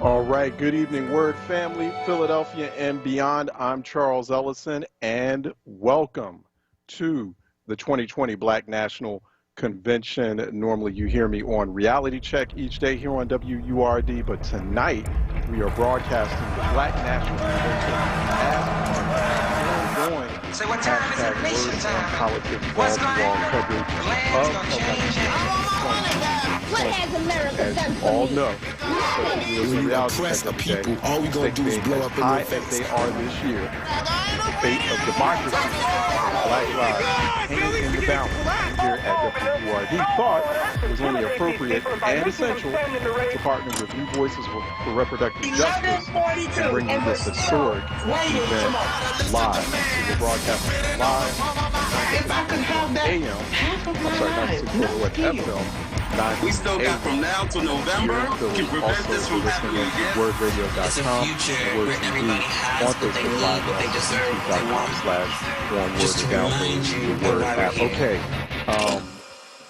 All right, good evening, Word family, Philadelphia and beyond. I'm Charles Ellison, and welcome to the 2020 Black National Convention. Normally you hear me on Reality Check each day here on WURD, but tonight we are broadcasting the Black National Convention as ongoing #WordAndPolitics wall-to-wall coverage What has America done for all me? know. When you oppress the people, all we gonna do is blow up in your face. They are this year. The fate of democracy, Black lives, hanging in the balance here at WURD. Thought it was only appropriate and essential to partner with New Voices for Reproductive Justice and bring you this historic event live. We're broadcasting live, 96.1 AM. I'm sorry, 96.1 FM. We still got from now to November. Can prevent this from happening again. WordRadio.com, Word TV, on Facebook Live, YouTube.com/onWord to download the Word app. Okay,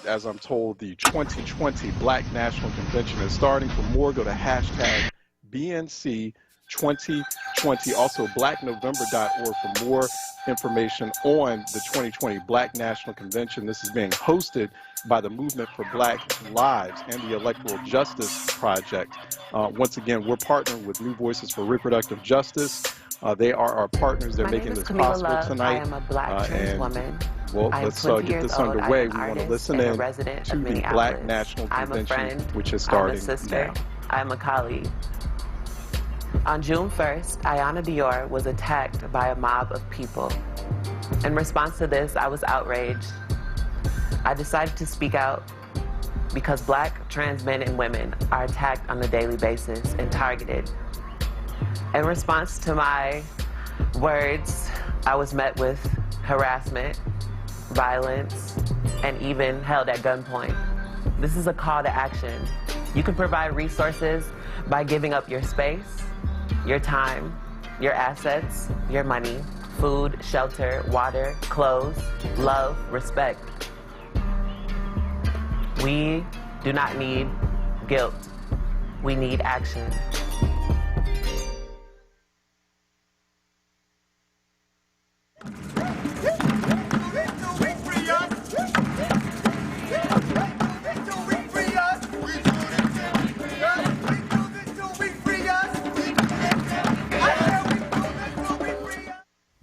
as I'm told, the 2020 Black National Convention is starting. For more, go to hashtag BNC 2020. Also, blacknovember.org for more information on the 2020 Black National Convention. This is being hosted by the Movement for Black Lives and the Electoral Justice Project. Once again, we're partnering with New Voices for Reproductive Justice. They are our partners. They're making this possible tonight. I am a Black trans woman. Well, let's get this underway. We want to listen in to the Black National Convention, which is starting I'm a sister. now. I'm a colleague. On June 1st, Ayanna Dior was attacked by a mob of people. In response to this, I was outraged. I decided to speak out because Black trans men and women are attacked on a daily basis and targeted. In response to my words, I was met with harassment, violence, and even held at gunpoint. This is a call to action. You can provide resources by giving up your space, your time, your assets, your money, food, shelter, water, clothes, love, respect. We do not need guilt. We need action.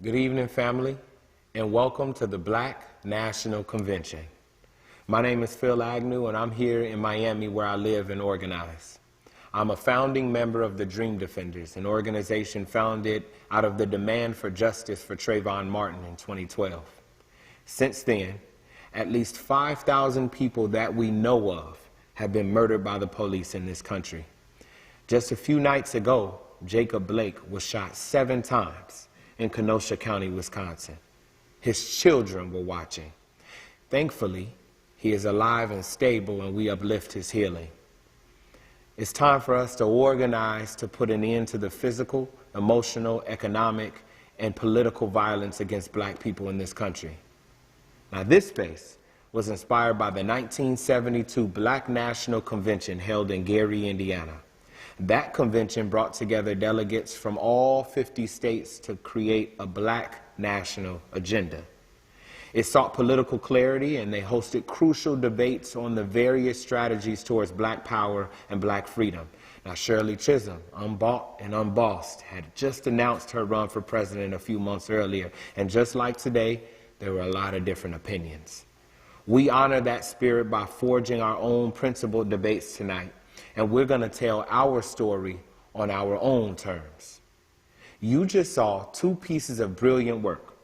Good evening, family, and welcome to the Black National Convention. My name is Phil Agnew, and I'm here in Miami where I live and organize. I'm a founding member of the Dream Defenders, an organization founded out of the demand for justice for Trayvon Martin in 2012. Since then, at least 5,000 people that we know of have been murdered by the police in this country. Just a few nights ago, Jacob Blake was shot 7 times in Kenosha County, Wisconsin. His children were watching. Thankfully, he is alive and stable, and we uplift his healing. It's time for us to organize to put an end to the physical, emotional, economic, and political violence against Black people in this country. Now, this space was inspired by the 1972 Black National Convention held in Gary, Indiana. That convention brought together delegates from all 50 states to create a Black national agenda. It sought political clarity, and they hosted crucial debates on the various strategies towards Black power and Black freedom. Now, Shirley Chisholm, unbought and unbossed, had just announced her run for president a few months earlier, and just like today, there were a lot of different opinions. We honor that spirit by forging our own principled debates tonight, and we're going to tell our story on our own terms. You just saw 2 pieces of brilliant work.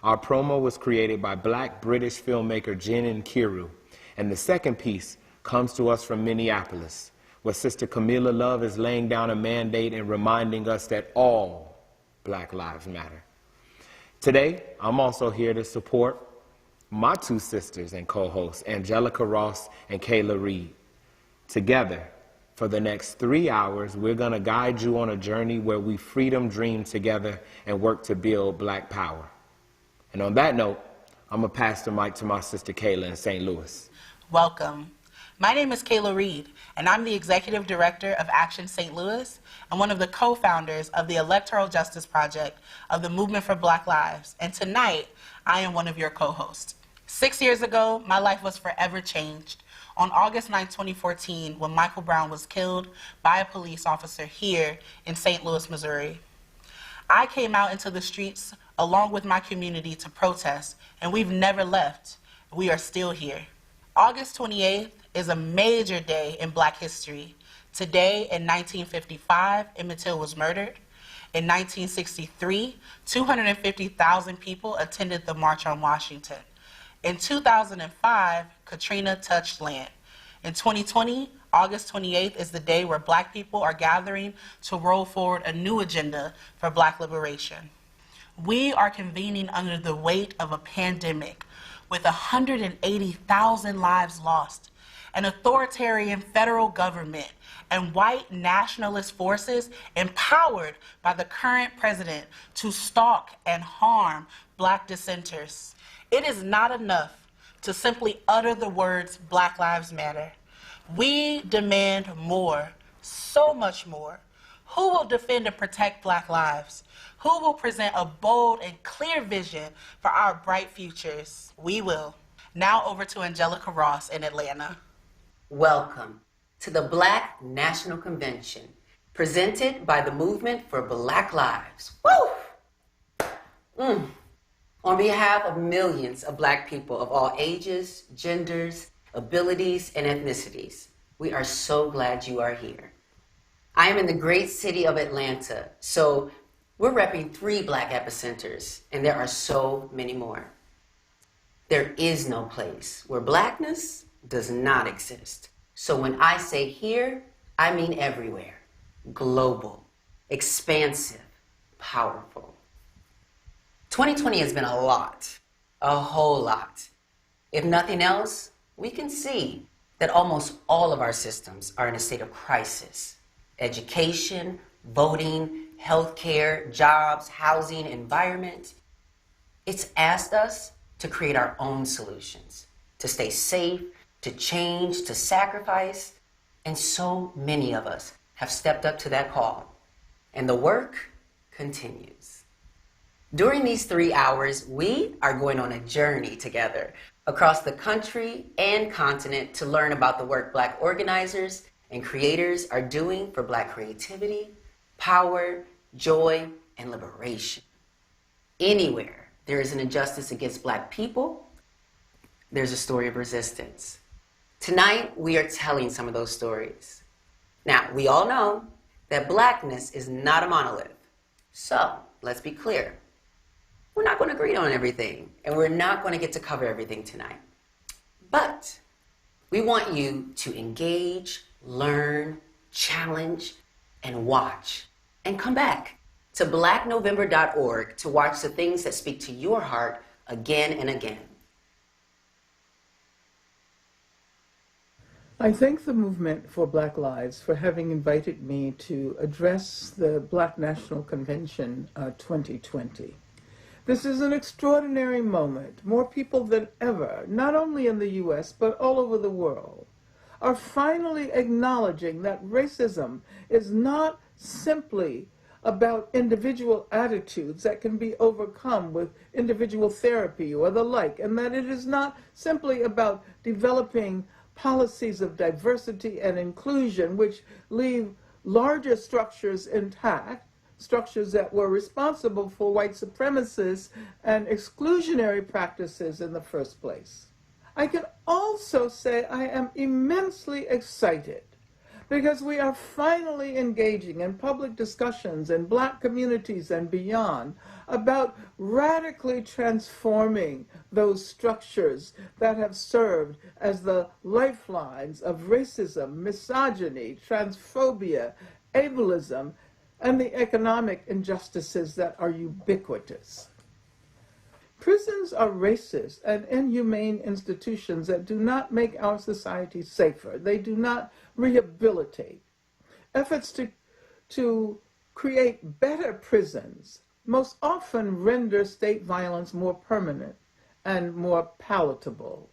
Our promo was created by Black British filmmaker Jen and Kiru, and the second piece comes to us from Minneapolis, where Sister Camilla Love is laying down a mandate and reminding us that all Black lives matter. Today, I'm also here to support my 2 sisters and co-hosts, Angelica Ross and Kayla Reed. Together, for the next 3 hours, we're going to guide you on a journey where we freedom dream together and work to build Black power. And on that note, I'm going to pass the mic to my sister Kayla in St. Louis. Welcome. My name is Kayla Reed, and I'm the Executive Director of Action St. Louis and one of the co-founders of the Electoral Justice Project of the Movement for Black Lives. And tonight, I am one of your co-hosts. 6 years ago, my life was forever changed. On August 9, 2014, when Michael Brown was killed by a police officer here in St. Louis, Missouri. I came out into the streets along with my community to protest, and we've never left. We are still here. August 28th is a major day in Black history. Today, in 1955, Emmett Till was murdered. In 1963, 250,000 people attended the March on Washington. In 2005, Katrina touched land. In 2020, August 28th is the day where Black people are gathering to roll forward a new agenda for Black liberation. We are convening under the weight of a pandemic with 180,000 lives lost, an authoritarian federal government, and white nationalist forces empowered by the current president to stalk and harm Black dissenters. It is not enough to simply utter the words Black Lives Matter. We demand more, so much more. Who will defend and protect Black lives? Who will present a bold and clear vision for our bright futures? We will. Now over to Angelica Ross in Atlanta. Welcome to the Black National Convention, presented by the Movement for Black Lives. Woo! On behalf of millions of Black people of all ages, genders, abilities, and ethnicities, we are so glad you are here. I am in the great city of Atlanta, so we're repping 3 Black epicenters, and there are so many more. There is no place where Blackness does not exist. So when I say here, I mean everywhere. Global, expansive, powerful. 2020 has been a lot, a whole lot. If nothing else, we can see that almost all of our systems are in a state of crisis. Education, voting, healthcare, jobs, housing, environment. It's asked us to create our own solutions, to stay safe, to change, to sacrifice, and so many of us have stepped up to that call, and the work continues. During these 3 hours, we are going on a journey together across the country and continent to learn about the work Black organizers and creators are doing for Black creativity, power, joy, and liberation. Anywhere there is an injustice against Black people, there's a story of resistance. Tonight, we are telling some of those stories. Now, we all know that Blackness is not a monolith. So, let's be clear. We're not going to agree on everything, and we're not going to get to cover everything tonight. But we want you to engage, learn, challenge, and watch. And come back to blacknovember.org to watch the things that speak to your heart again and again. I thank the Movement for Black Lives for having invited me to address the Black National Convention 2020. This is an extraordinary moment. More people than ever, not only in the U.S., but all over the world, are finally acknowledging that racism is not simply about individual attitudes that can be overcome with individual therapy or the like, and that it is not simply about developing policies of diversity and inclusion which leave larger structures intact, structures that were responsible for white supremacists and exclusionary practices in the first place. I can also say I am immensely excited because we are finally engaging in public discussions in Black communities and beyond about radically transforming those structures that have served as the lifelines of racism, misogyny, transphobia, ableism, and the economic injustices that are ubiquitous. Prisons are racist and inhumane institutions that do not make our society safer. They do not rehabilitate. Efforts to create better prisons most often render state violence more permanent and more palatable.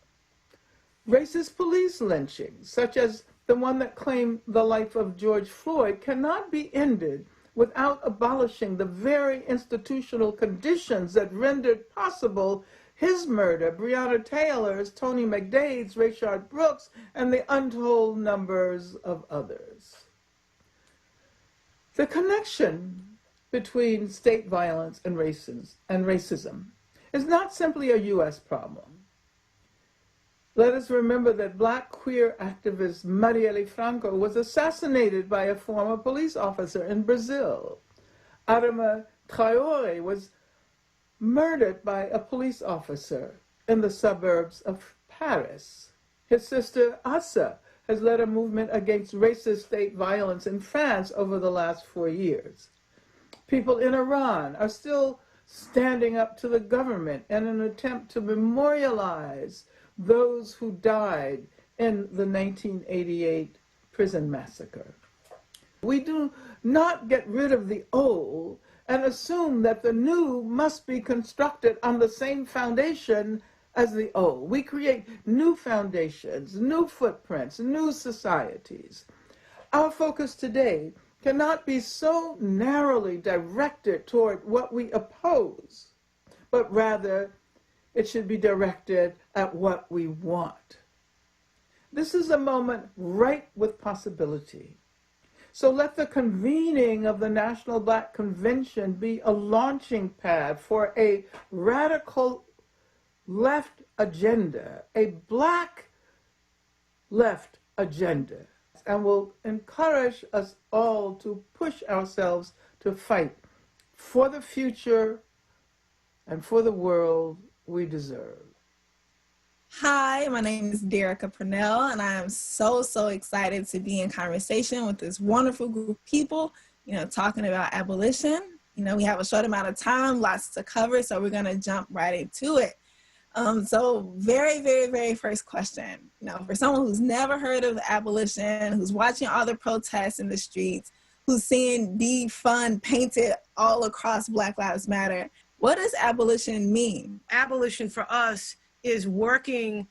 Racist police lynchings, such as the one that claimed the life of George Floyd, cannot be ended without abolishing the very institutional conditions that rendered possible his murder, Breonna Taylor's, Tony McDade's, Rayshard Brooks, and the untold numbers of others. The connection between state violence and racism is not simply a U.S. problem. Let us remember that Black queer activist Marielle Franco was assassinated by a former police officer in Brazil. Adama Traoré was murdered by a police officer in the suburbs of Paris. His sister Assa has led a movement against racist state violence in France over the last 4 years. People in Iran are still standing up to the government in an attempt to memorialize those who died in the 1988 prison massacre. We do not get rid of the old and assume that the new must be constructed on the same foundation as the old. We create new foundations, new footprints, new societies. Our focus today cannot be so narrowly directed toward what we oppose, but rather it should be directed at what we want. This is a moment ripe with possibility. So let the convening of the National Black Convention be a launching pad for a radical left agenda, a Black left agenda, and will encourage us all to push ourselves to fight for the future and for the world we deserve. Hi, my name is Derica Purnell, and I am so excited to be in conversation with this wonderful group of people, talking about abolition. We have a short amount of time, lots to cover, so we're going to jump right into it. So very first question, for someone who's never heard of abolition, who's watching all the protests in the streets, who's seeing defund painted all across Black Lives Matter, what does abolition mean? Abolition for us is working,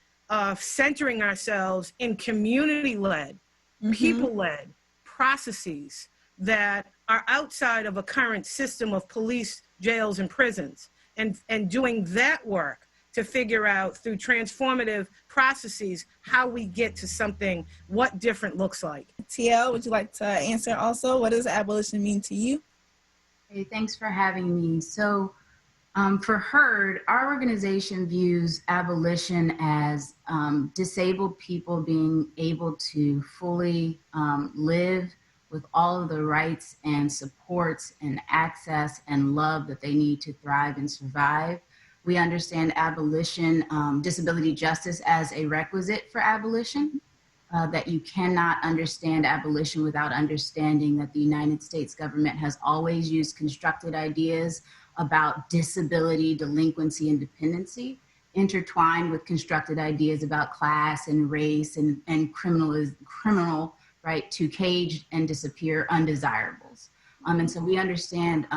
centering ourselves in community-led, people-led processes that are outside of a current system of police, jails, and prisons, and doing that work to figure out through transformative processes how we get to something, what different looks like. TL, would you like to answer also? What does abolition mean to you? Hey, thanks for having me. So for HERD, our organization views abolition as disabled people being able to fully live with all of the rights and supports and access and love that they need to thrive and survive. We understand abolition, disability justice as a requisite for abolition, that you cannot understand abolition without understanding that the United States government has always used constructed ideas about disability, delinquency, and dependency, intertwined with constructed ideas about class and race and criminal, right, to cage and disappear undesirables. And so we understand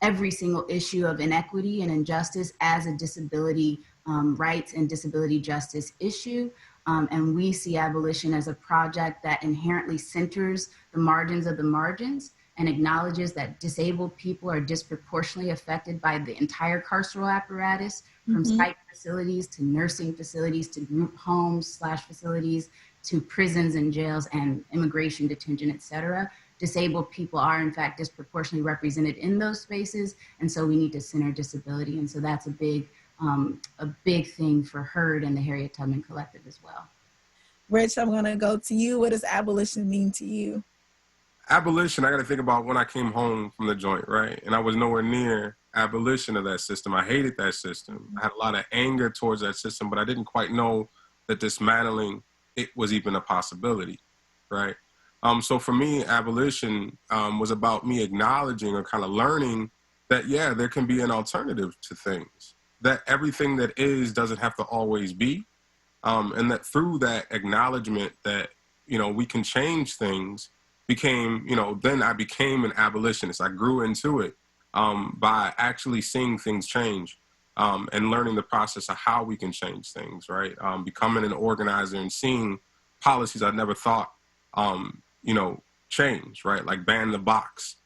every single issue of inequity and injustice as a disability rights and disability justice issue. And we see abolition as a project that inherently centers the margins of the margins and acknowledges that disabled people are disproportionately affected by the entire carceral apparatus, from psych facilities to nursing facilities to group homes / facilities to prisons and jails and immigration detention, et cetera. Disabled people are in fact disproportionately represented in those spaces, and so we need to center disability. And so that's a big thing for HERD and the Harriet Tubman Collective as well. Rich, I'm gonna go to you. What does abolition mean to you? Abolition, I got to think about when I came home from the joint, right? And I was nowhere near abolition of that system. I hated that system. I had a lot of anger towards that system, but I didn't quite know that dismantling it was even a possibility, right? So for me, abolition was about me acknowledging or kind of learning that, yeah, there can be an alternative to things, that everything that is doesn't have to always be, and that through that acknowledgement that, we can change things, became, then I became an abolitionist. I grew into it by actually seeing things change. and learning the process of how we can change things, right? Becoming an organizer and seeing policies I never thought, change, right? Like ban the box.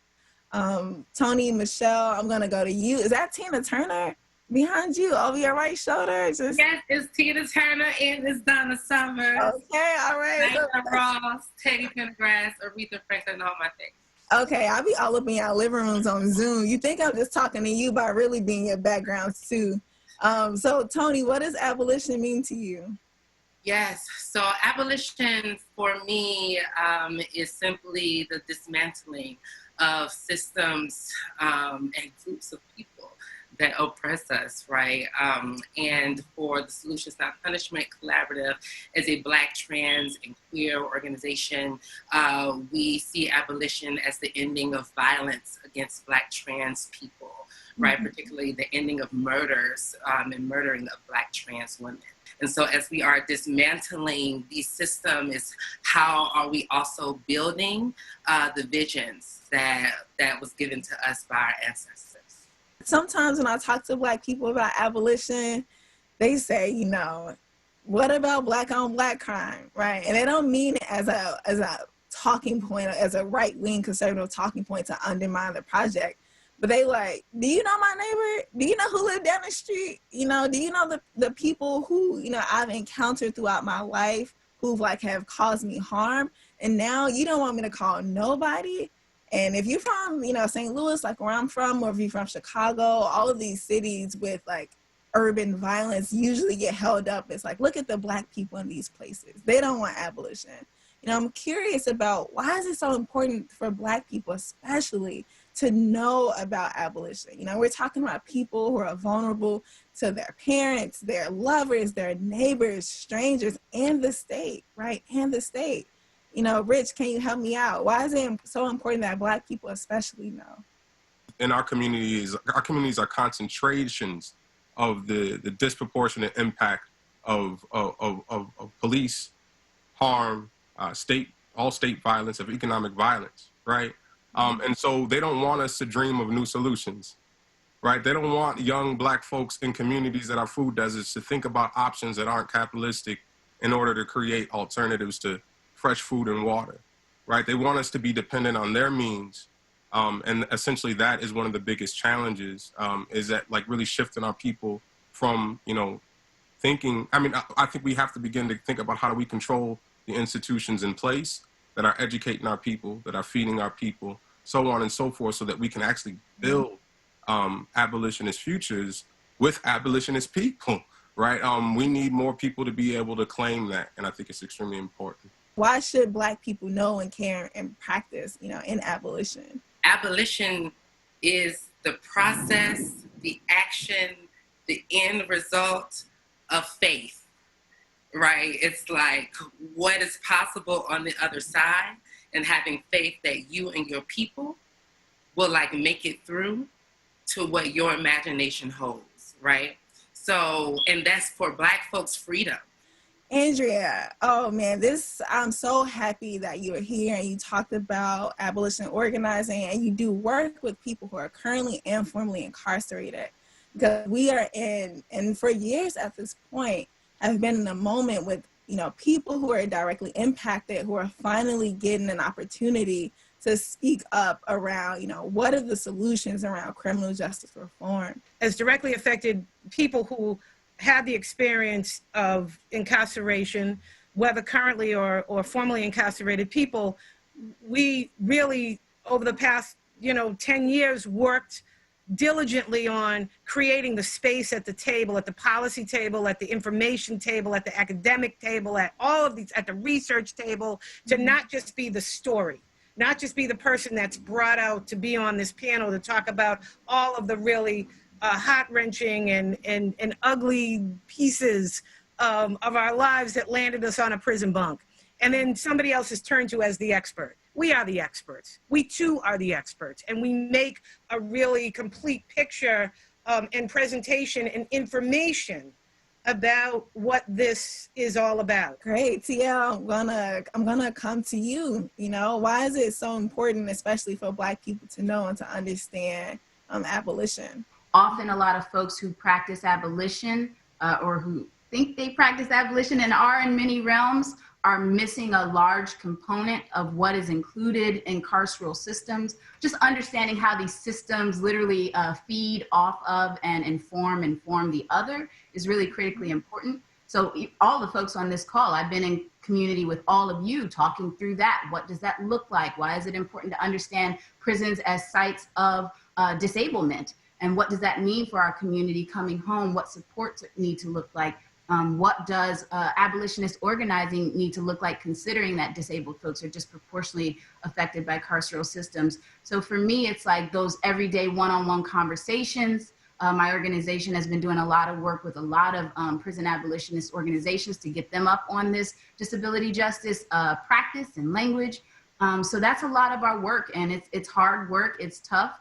Tony, Michelle, I'm gonna go to you. Is that Tina Turner behind you over your right shoulder? Yes, it's Tina Turner and it's Donna Summers. Okay, all right. Diana Ross, Teddy Pendergrass, Aretha Franklin, all my things. Okay, I'll be all up in y'all living rooms on Zoom. You think I'm just talking to you, but really being your background too. So Tony, what does abolition mean to you? Yes, so abolition for me is simply the dismantling of systems and groups of people that oppress us, right? And for the Solutions Not Punishment Collaborative, as a Black, trans, and queer organization, we see abolition as the ending of violence against Black trans people, right? Particularly the ending of murders and murdering of Black trans women. And so as we are dismantling these systems, how are we also building the visions that was given to us by our ancestors? Sometimes when I talk to Black people about abolition, they say, what about Black on Black crime, right? And they don't mean it as a talking point, as a right-wing conservative talking point to undermine the project. But they like, do you know my neighbor? Do you know who lived down the street? Do you know the people who, I've encountered throughout my life who have caused me harm? And now you don't want me to call nobody. And if you're from, St. Louis, like where I'm from, or if you're from Chicago, all of these cities with urban violence usually get held up. It's like, look at the Black people in these places. They don't want abolition. I'm curious about why is it so important for Black people, especially, to know about abolition? We're talking about people who are vulnerable to their parents, their lovers, their neighbors, strangers, and the state, right? And the state. Rich, can you help me out? Why is it so important that Black people especially know? In our communities are concentrations of the disproportionate impact of police harm, all state violence, of economic violence, right? And so they don't want us to dream of new solutions, right? They don't want young Black folks in communities that are food deserts to think about options that aren't capitalistic in order to create alternatives to fresh food and water, right? They want us to be dependent on their means. And essentially that is one of the biggest challenges, is that really shifting our people from, thinking, I think we have to begin to think about how do we control the institutions in place that are educating our people, that are feeding our people, so on and so forth, so that we can actually build abolitionist futures with abolitionist people, right? We need more people to be able to claim that, and I think it's extremely important. Why should Black people know and care and practice, in abolition? Abolition is the process, the action, the end result of faith, right? It's like what is possible on the other side, and having faith that you and your people will make it through to what your imagination holds, right? So, and that's for Black folks' freedom. Andrea, oh man, I'm so happy that you're here and you talked about abolition organizing and you do work with people who are currently and formerly incarcerated. Because we are and for years at this point, have been in a moment with, people who are directly impacted, who are finally getting an opportunity to speak up around, what are the solutions around criminal justice reform? As directly affected people who had the experience of incarceration, whether currently or formerly incarcerated people, we really, over the past, 10 years, worked diligently on creating the space at the table, at the policy table, at the information table, at the academic table, at all of these, at the research table, to not just be the story, not just be the person that's brought out to be on this panel to talk about all of the really heart-wrenching and ugly pieces of our lives that landed us on a prison bunk. And then somebody else is turned to as the expert. We are the experts. We too are the experts. And we make a really complete picture and presentation and information about what this is all about. Great. TL, I'm gonna come to you. Why is it so important, especially for Black people, to know and to understand abolition? often a lot of folks who practice abolition or who think they practice abolition and are in many realms are missing a large component of what is included in carceral systems. Just understanding how these systems literally feed off of and inform the other is really critically important. So all the folks on this call, I've been in community with all of you talking through that. What does that look like? Why is it important to understand prisons as sites of disablement? And what does that mean for our community coming home? What supports need to look like? What does abolitionist organizing need to look like, considering that disabled folks are disproportionately affected by carceral systems? So for me, it's like those everyday one-on-one conversations. My organization has been doing a lot of work with a lot of prison abolitionist organizations to get them up on this disability justice practice and language. So that's a lot of our work, and it's hard work, it's tough.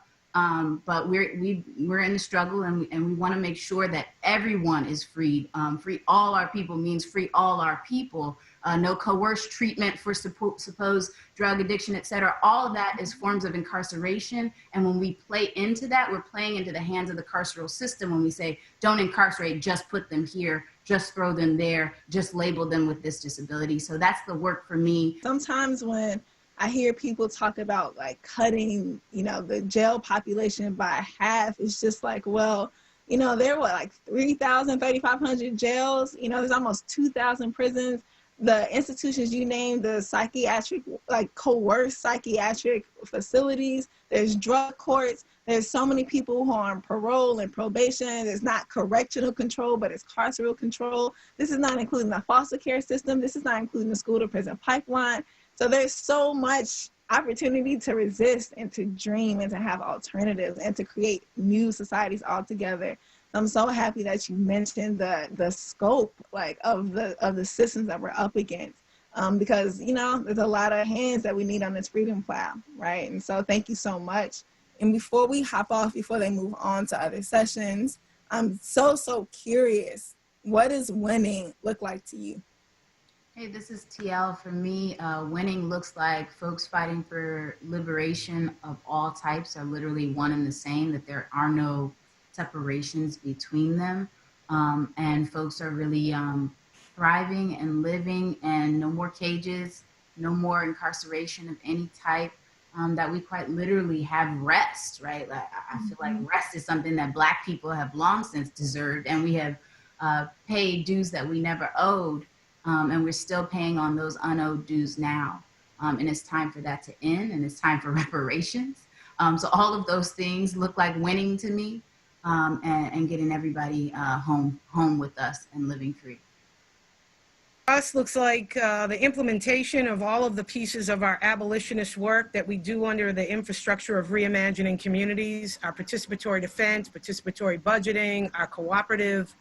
But we're in the struggle, and we want to make sure that everyone is freed. Free all our people means free all our people. No coerced treatment for supposed drug addiction, et cetera. All of that is forms of incarceration. And when we play into that, we're playing into the hands of the carceral system when we say, don't incarcerate, just put them here, just throw them there, just label them with this disability. So that's the work for me. Sometimes when I hear people talk about like cutting, the jail population by half, it's just like, well, there were like 3,000, 3,500 jails. There's almost 2,000 prisons. The institutions you named, the psychiatric, like coerced psychiatric facilities, there's drug courts, there's so many people who are on parole and probation. There's not correctional control, but it's carceral control. This is not including the foster care system. This is not including the school to prison pipeline. So there's so much opportunity to resist and to dream and to have alternatives and to create new societies altogether. I'm so happy that you mentioned the scope of the systems that we're up against, because there's a lot of hands that we need on this freedom plow, right? And so thank you so much. And before we hop off, before they move on to other sessions, I'm so curious. What does winning look like to you? Hey, this is TL. For me, winning looks like folks fighting for liberation of all types are literally one and the same, that there are no separations between them. And folks are really thriving and living, and no more cages, no more incarceration of any type, that we quite literally have rest, right? Like, I feel like rest is something that Black people have long since deserved, and we have paid dues that we never owed. And we're still paying on those unowed dues now. And it's time for that to end, and it's time for reparations. So all of those things look like winning to me, and getting everybody home with us and living free. Us looks like the implementation of all of the pieces of our abolitionist work that we do under the infrastructure of reimagining communities, our participatory defense, participatory budgeting, our cooperative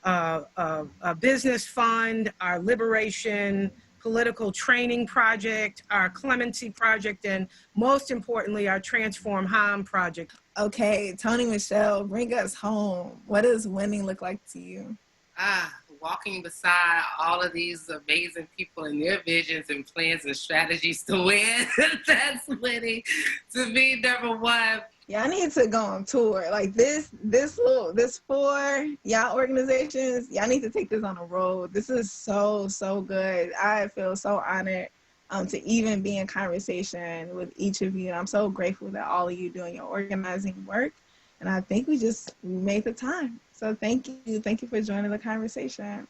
a business fund, our liberation political training project, our clemency project, and most importantly, our Transform Harm project. Okay, Tony Michelle, bring us home. What does winning look like to you? Walking beside all of these amazing people and their visions and plans and strategies to win. That's winning. To me, number one. Y'all need to go on tour. Like this for y'all organizations, y'all need to take this on the road. This is so good. I feel so honored to even be in conversation with each of you. And I'm so grateful that all of you doing your organizing work. And I think we made the time. So thank you. Thank you for joining the conversation.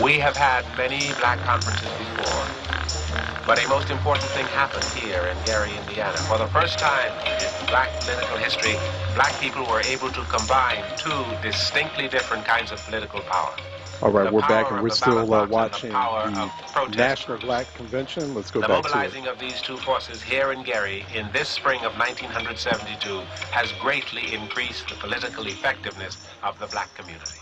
We have had many Black conferences before, but a most important thing happened here in Gary, Indiana. For the first time in Black political history, Black people were able to combine two distinctly different kinds of political power. All right, we're back, and we're still watching the National Black Convention. Let's go back to it. The mobilizing of these two forces here in Gary in this spring of 1972 has greatly increased the political effectiveness of the Black community.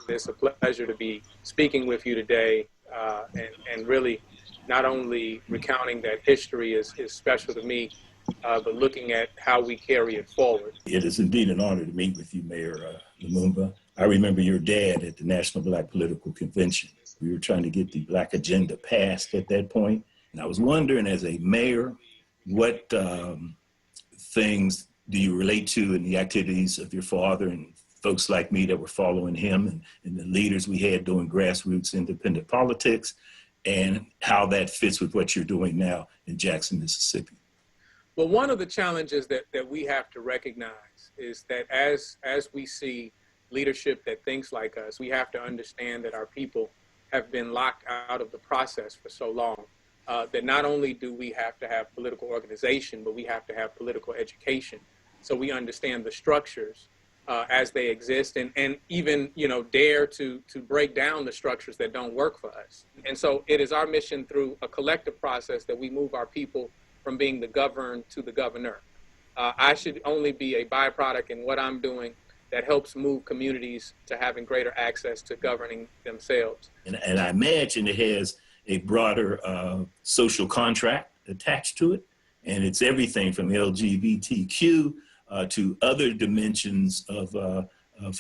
It's a pleasure to be speaking with you today and really not only recounting that history is special to me, but looking at how we carry it forward. It is indeed an honor to meet with you, Mayor Lumumba. I remember your dad at the National Black Political Convention. We were trying to get the Black agenda passed at that point. And I was wondering, as a mayor, what things do you relate to in the activities of your father and folks like me that were following him and the leaders we had doing grassroots independent politics, and how that fits with what you're doing now in Jackson, Mississippi? Well, one of the challenges that we have to recognize is that as we see leadership that thinks like us, we have to understand that our people have been locked out of the process for so long, that not only do we have to have political organization, but we have to have political education. So we understand the structures as they exist, and even, you know, dare to break down the structures that don't work for us. And so it is our mission through a collective process that we move our people from being the governed to the governor. I should only be a byproduct in what I'm doing that helps move communities to having greater access to governing themselves. And I imagine it has a broader social contract attached to it, and it's everything from LGBTQ to other dimensions of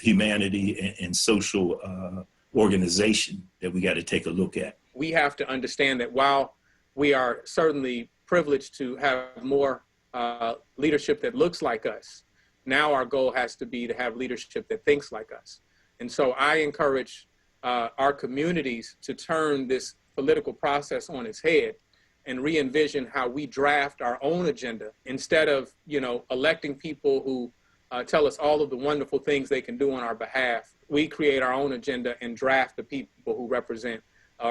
humanity and social organization that we got to take a look at. We have to understand that while we are certainly privileged to have more leadership that looks like us, now our goal has to be to have leadership that thinks like us. And so I encourage our communities to turn this political process on its head and re-envision how we draft our own agenda instead of, you know, electing people who tell us all of the wonderful things they can do on our behalf. We create our own agenda and draft the people who represent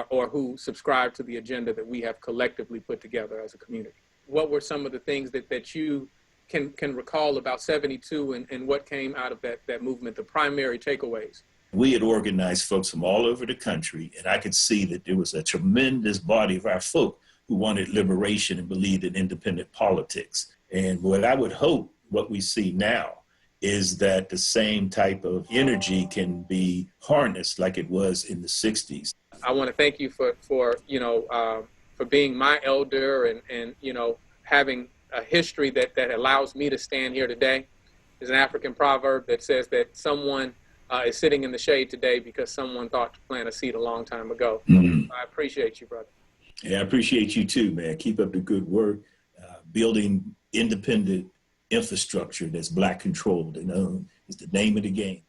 or who subscribe to the agenda that we have collectively put together as a community. What were some of the things that you can recall about 72 and what came out of that movement, the primary takeaways? We had organized folks from all over the country, and I could see that there was a tremendous body of our folk who wanted liberation and believed in independent politics. And what I would hope, what we see now, is that the same type of energy can be harnessed like it was in the 60s. I want to thank you for being my elder and you know, having a history that allows me to stand here today. There's an African proverb that says that someone is sitting in the shade today because someone thought to plant a seed a long time ago. Mm-hmm. I appreciate you, brother. Yeah, I appreciate you too, man. Keep up the good work, building independent infrastructure that's Black controlled and owned is the name of the game.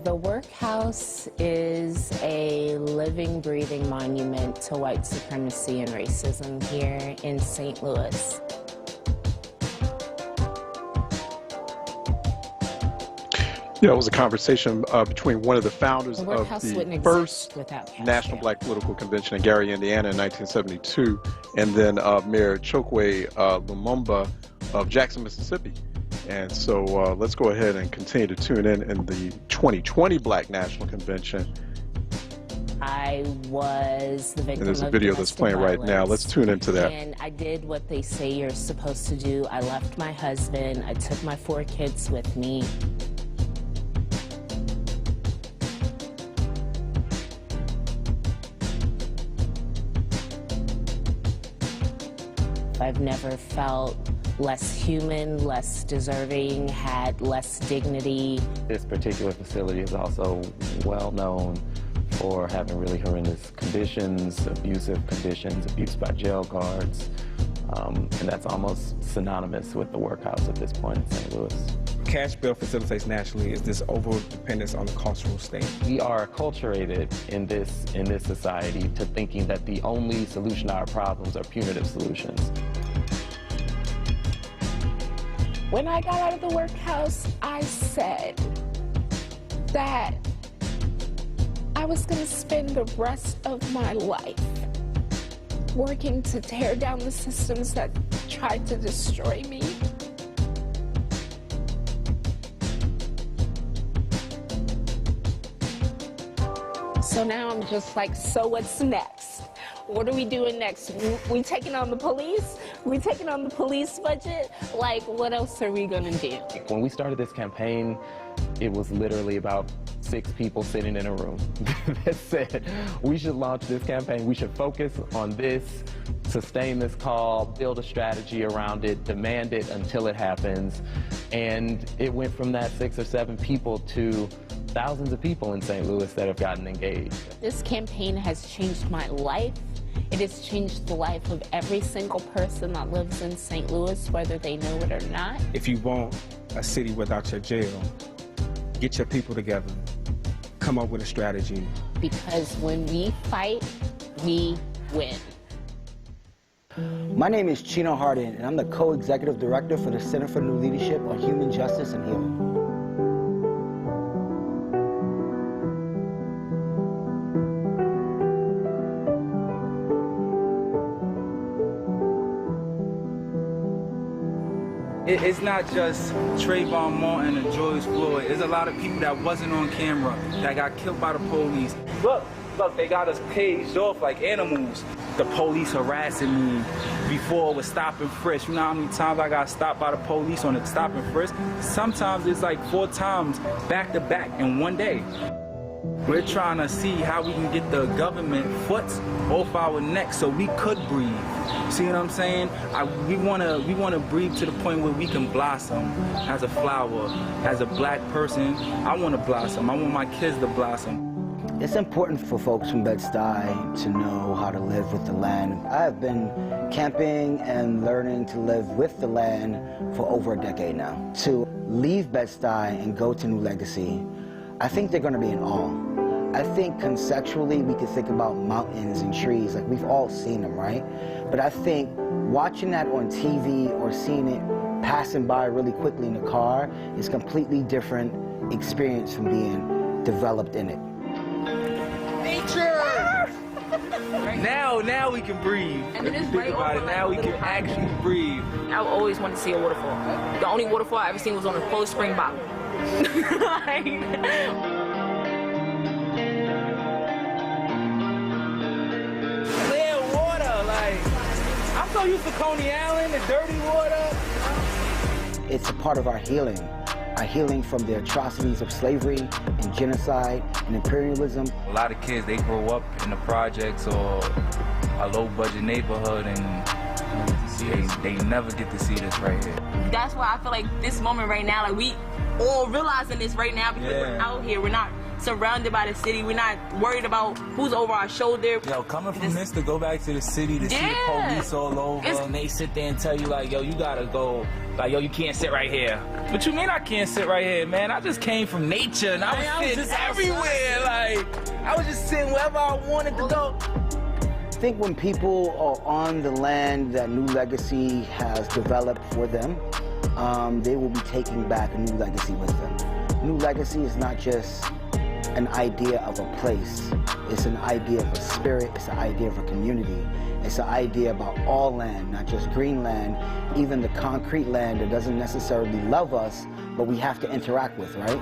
The Workhouse is a living, breathing monument to white supremacy and racism here in St. Louis. Yeah, it was a conversation between one of the founders of the first National Black Political Convention in Gary, Indiana in 1972, and then Mayor Chokwe Lumumba of Jackson, Mississippi. And so let's go ahead and continue to tune in the 2020 Black National Convention. I was the victim and there's a video that's playing right now. Let's tune into that. And I did what they say you're supposed to do. I left my husband. I took my 4 kids with me. I've never felt less human, less deserving, had less dignity. This particular facility is also well known for having really horrendous conditions, abusive conditions, abuse by jail guards, and that's almost synonymous with the workhouse at this point in St. Louis. Cash bail facilitates nationally is this over-dependence on the carceral state. We are acculturated in this society to thinking that the only solution to our problems are punitive solutions. When I got out of the workhouse, I said that I was going to spend the rest of my life working to tear down the systems that tried to destroy me. So now I'm just like, so what's next? What are we doing next? We taking on the police? We taking on the police budget? Like, what else are we gonna do? When we started this campaign, it was literally about 6 people sitting in a room that said we should launch this campaign, we should focus on this, sustain this call, build a strategy around it, demand it until it happens. And it went from that 6 or 7 people to thousands of people in St. Louis that have gotten engaged. This campaign has changed my life. It has changed the life of every single person that lives in St. Louis, whether they know it or not. If you want a city without your jail, get your people together, come up with a strategy. Because when we fight, we win. My name is Chino Hardin, and I'm the co-executive director for the Center for New Leadership on Human Justice and Healing. It's not just Trayvon Martin and George Floyd. There's a lot of people that wasn't on camera that got killed by the police. Look, they got us caged off like animals. The police harassing me before it was stop and frisk. You know how many times I got stopped by the police on a stop and frisk? Sometimes it's like 4 times back to back in one day. We're trying to see how we can get the government foot off our neck so we could breathe. See what I'm saying? We wanna breathe to the point where we can blossom as a flower. As a black person, I wanna blossom. I want my kids to blossom. It's important for folks from Bed-Stuy to know how to live with the land. I have been camping and learning to live with the land for over a decade now. To leave Bed-Stuy and go to New Legacy, I think they're gonna be in awe. I think conceptually we could think about mountains and trees, like we've all seen them, right? But I think watching that on TV or seeing it passing by really quickly in the car is a completely different experience from being developed in it. Nature! Now we can breathe. And it is think about it. Now we can actually breathe. I always wanted to see a waterfall. The only waterfall I ever seen was on a Cold Spring bottle. Clear water, like, I'm so used to Coney Island, the dirty water. It's a part of our healing from the atrocities of slavery and genocide and imperialism. A lot of kids, they grow up in the projects or a low-budget neighborhood, and they never get to see this right here. That's why I feel like this moment right now, like we all realizing this right now because we're out here. We're not surrounded by the city. We're not worried about who's over our shoulder. Yo, coming from this to go back to the city to see the police all over, and they sit there and tell you like, yo, you gotta go. Like, yo, you can't sit right here. What you mean I can't sit right here, man? I just came from nature and I was sitting everywhere. Like, I was just sitting wherever I wanted to go. I think when people are on the land that New Legacy has developed for them, they will be taking back a new legacy with them. New Legacy is not just an idea of a place. It's an idea of a spirit. It's an idea of a community. It's an idea about all land, not just green land, even the concrete land that doesn't necessarily love us, but we have to interact with, right?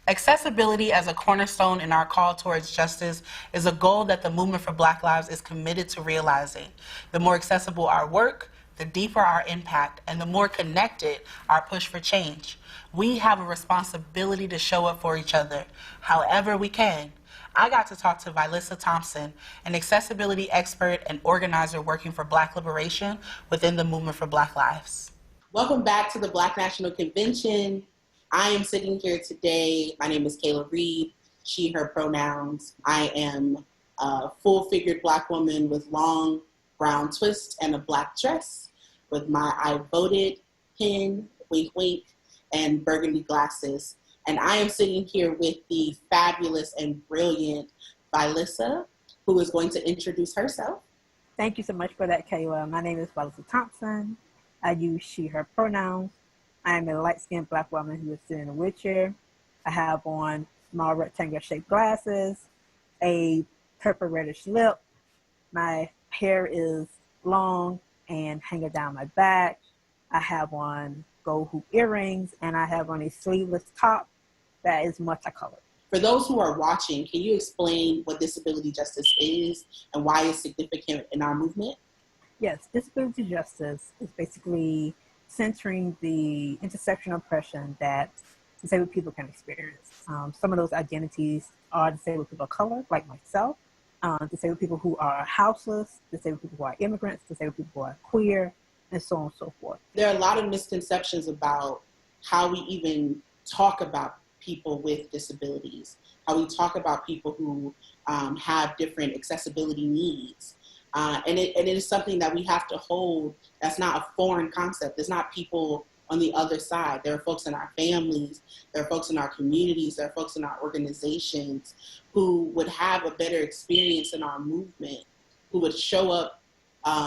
Accessibility as a cornerstone in our call towards justice is a goal that the Movement for Black Lives is committed to realizing. The more accessible our work, the deeper our impact, and the more connected our push for change. We have a responsibility to show up for each other, however we can. I got to talk to Vilissa Thompson, an accessibility expert and organizer working for Black liberation within the Movement for Black Lives. Welcome back to the Black National Convention. I am sitting here today. My name is Kayla Reed, she, her pronouns. I am a full-figured Black woman with long brown twist and a black dress with my I voted pin, wink, wink, and burgundy glasses. And I am sitting here with the fabulous and brilliant Vilissa, who is going to introduce herself. Thank you so much for that, Kayla. My name is Vilissa Thompson. I use she, her pronouns. I am a light-skinned Black woman who is sitting in a wheelchair. I have on small rectangular-shaped glasses, a purple reddish lip. My hair is long and hanging down my back. I have on gold hoop earrings, and I have on a sleeveless top that is multicolored. For those who are watching, can you explain what disability justice is and why it's significant in our movement? Yes, disability justice is basically centering the intersectional oppression that disabled people can experience. Some of those identities are disabled people of color, like myself, disabled people who are houseless, disabled people who are immigrants, disabled people who are queer, and so on and so forth. There are a lot of misconceptions about how we even talk about people with disabilities, how we talk about people who have different accessibility needs. And it is something that we have to hold. That's not a foreign concept. There's not people on the other side. There are folks in our families, there are folks in our communities, there are folks in our organizations who would have a better experience in our movement, who would show up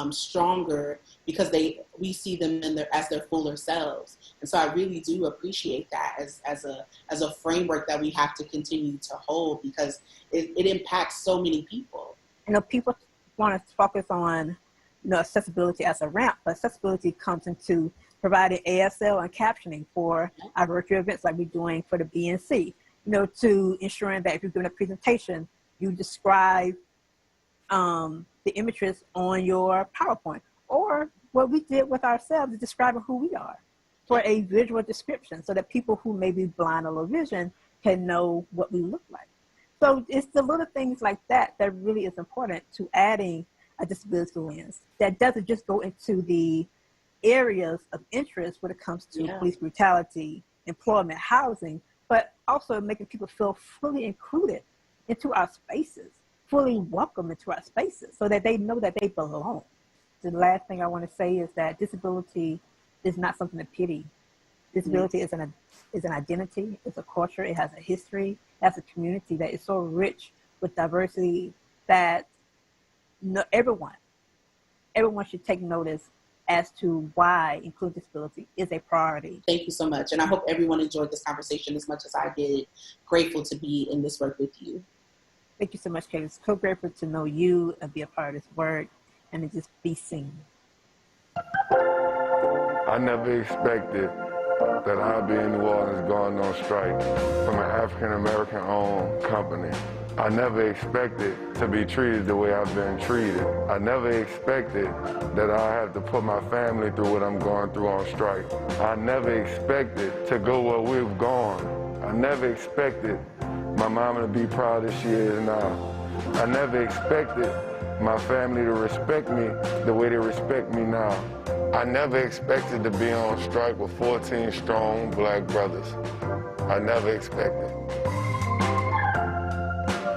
stronger because we see them as their fuller selves. And so I really do appreciate that as a framework that we have to continue to hold, because it impacts so many people. You know, people want to focus on, you know, accessibility as a ramp, but accessibility comes into providing ASL and captioning for our virtual events like we're doing for the BNC, you know, to ensuring that if you're doing a presentation, you describe the images on your PowerPoint, or what we did with ourselves is describing who we are for a visual description so that people who may be blind or low vision can know what we look like. So it's the little things like that that really is important to adding a disability lens that doesn't just go into the areas of interest when it comes to police brutality, employment, housing, but also making people feel fully included into our spaces, fully welcome into our spaces so that they know that they belong. The last thing I want to say is that disability is not something to pity. Disability is an identity, it's a culture, it has a history, it has a community that is so rich with diversity that everyone should take notice as to why inclusive disability is a priority. Thank you so much. And I hope everyone enjoyed this conversation as much as I did. Grateful to be in this work with you. Thank you so much, Kate. It's so grateful to know you and be a part of this work and to just be seen. I never expected that I'd be in New Orleans going on strike from an African-American owned company. I never expected to be treated the way I've been treated. I never expected that I have to put my family through what I'm going through on strike. I never expected to go where we've gone. I never expected my mama to be proud as she is now. I never expected my family to respect me the way they respect me now. I never expected to be on strike with 14 strong black brothers. I never expected.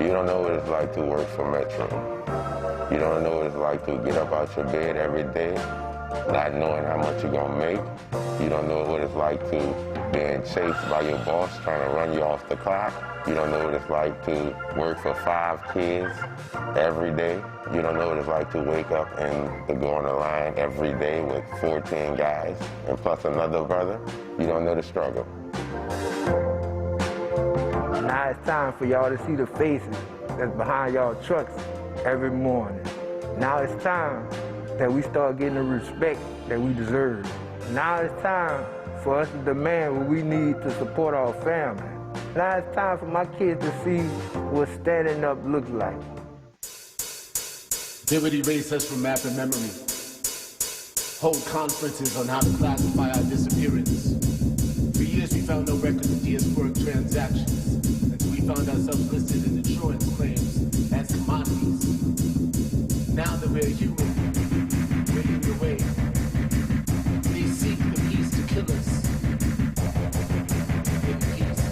You don't know what it's like to work for Metro. You don't know what it's like to get up out your bed every day, not knowing how much you're gonna make. You don't know what it's like to being chased by your boss trying to run you off the clock. You don't know what it's like to work for 5 kids every day. You don't know what it's like to wake up and to go on the line every day with 14 guys and plus another brother. You don't know the struggle. Now it's time for y'all to see the faces that's behind y'all trucks every morning. Now it's time that we start getting the respect that we deserve. Now it's time for us to demand what we need to support our family. Now it's time for my kids to see what standing up looks like. Did erase us from map and memory. Hold conferences on how to classify our disappearance. For years we found no record of diasporic transactions until we found ourselves listed in insurance claims as commodities. Now that we're human, winning the way, they seek the peace to kill us. In peace.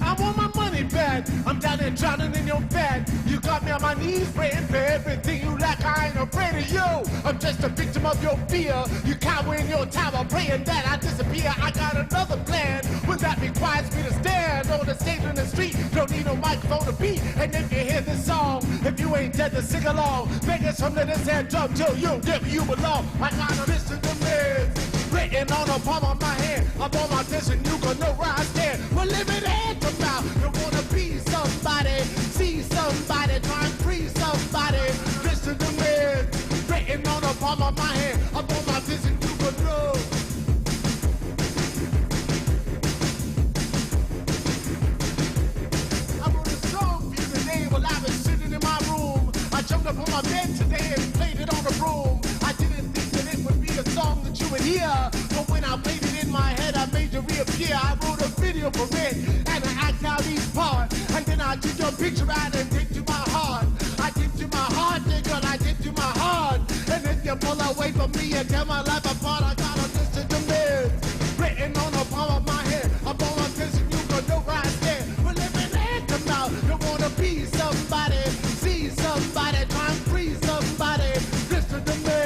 I want my money back. I'm down there drowning in your fat. You got me on my knees praying for everything you lack. I ain't afraid of you. I'm just a victim of your fear. You cower in your tower praying that I disappear. I got another plan. When that requires me to stand on the stage in the street. Don't need no microphone to beat. And if you hear this song, if you ain't dead to sing along, beg us from this hand drum till you get where you belong. I got a list of the meds written on the palm of my hand. I'm on my dish and you gon' know where I stand. We're living hand to mouth. You wanna be somebody, see somebody, try and free somebody. Listen to meds written on the palm of my hand. I'm on my dish and you gon' know. I wrote a song for you today while I was sitting in my room. I jumped up on here. But when I made it in my head, I made you reappear. I wrote a video for it, and I act out each part. And then I took your picture out and take to my heart. I did to my heart, nigga, I did to my heart. And if you pull away from me and tear my life apart, I gotta listen to me. Written on the palm of my head, upon my vision, you gon' know right there. But let me let them out. You wanna be somebody, see somebody, try and free somebody. Listen to me.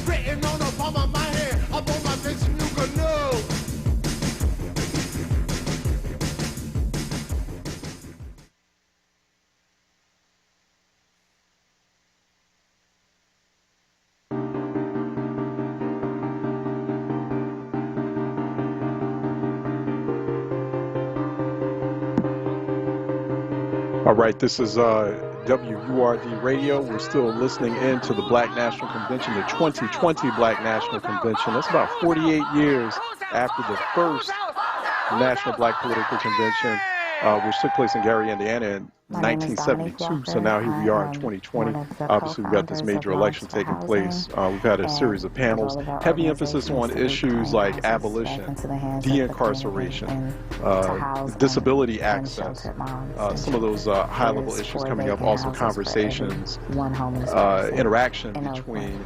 Written on the palm of my head, upon my vision, you gon' know. All right, this is WURD Radio. We're still listening in to the Black National Convention, the 2020 Black National Convention. That's about 48 years after the first National Black Political Convention, which took place in Gary, Indiana in 1972. So now here we are in 2020. Obviously, we've got this major election taking place. We've had a series of panels, heavy emphasis on issues like abolition, de-incarceration, disability access, some of those high-level issues coming up, also conversations, interaction between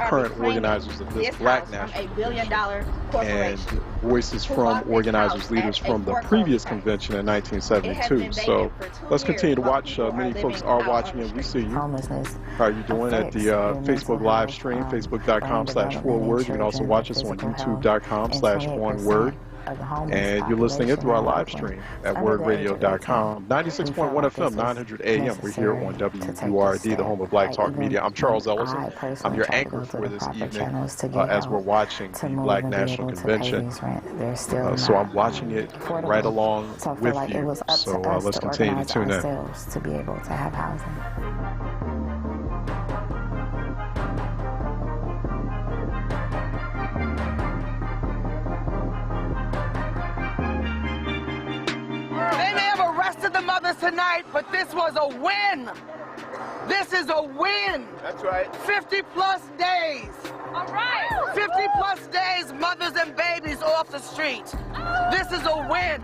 current organizers of this Black National and voices from organizers, leaders from the previous convention in 1972. So let's continue to watch. Many folks are watching, and we see you. How are you doing at the Facebook live stream, facebook.com/4word. You can also watch us on youtube.com/onWURD. And you're listening in through our live stream at wordradio.com. 96.1 FM, 900 AM. We're here on WURD, the home of Black Talk Media. I'm Charles Ellison. I'm your anchor for this evening as we're watching the Black National Convention. So I'm watching it right along with you. So let's continue to tune in. To be able to have housing. They may have arrested the mothers tonight, but this was a win. This is a win. That's right. 50+ days. All right. 50+ days, mothers and babies off the street. This is a win.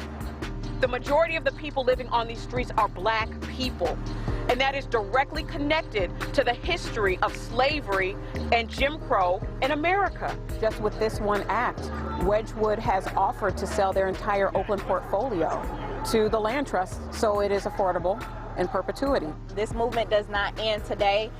The majority of the people living on these streets are Black people. And that is directly connected to the history of slavery and Jim Crow in America. Just with this one act, Wedgwood has offered to sell their entire Oakland portfolio to the land trust, so it is affordable in perpetuity. This movement does not end today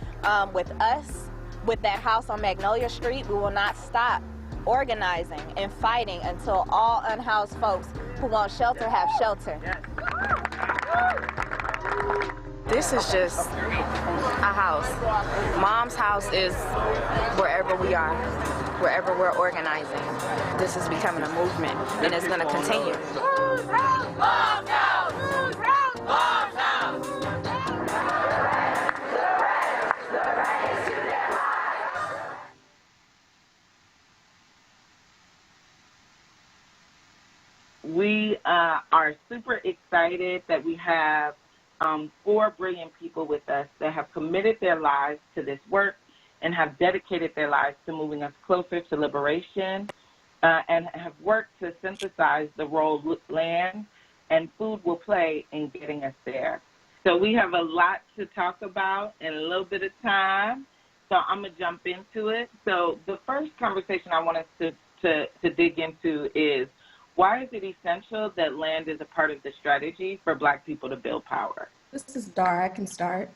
with us, with that house on Magnolia Street. We will not stop organizing and fighting until all unhoused folks who want shelter have shelter. This is just a house. Mom's house is wherever we are, wherever we're organizing. This is becoming a movement, and it's going to continue. Mom's house! Mom's house! We are super excited that we have 4 brilliant people with us that have committed their lives to this work and have dedicated their lives to moving us closer to liberation and have worked to synthesize the role land and food will play in getting us there. So we have a lot to talk about in a little bit of time, so I'm going to jump into it. So the first conversation I want us to dig into is, why is it essential that land is a part of the strategy for Black people to build power? This is Dar. I can start.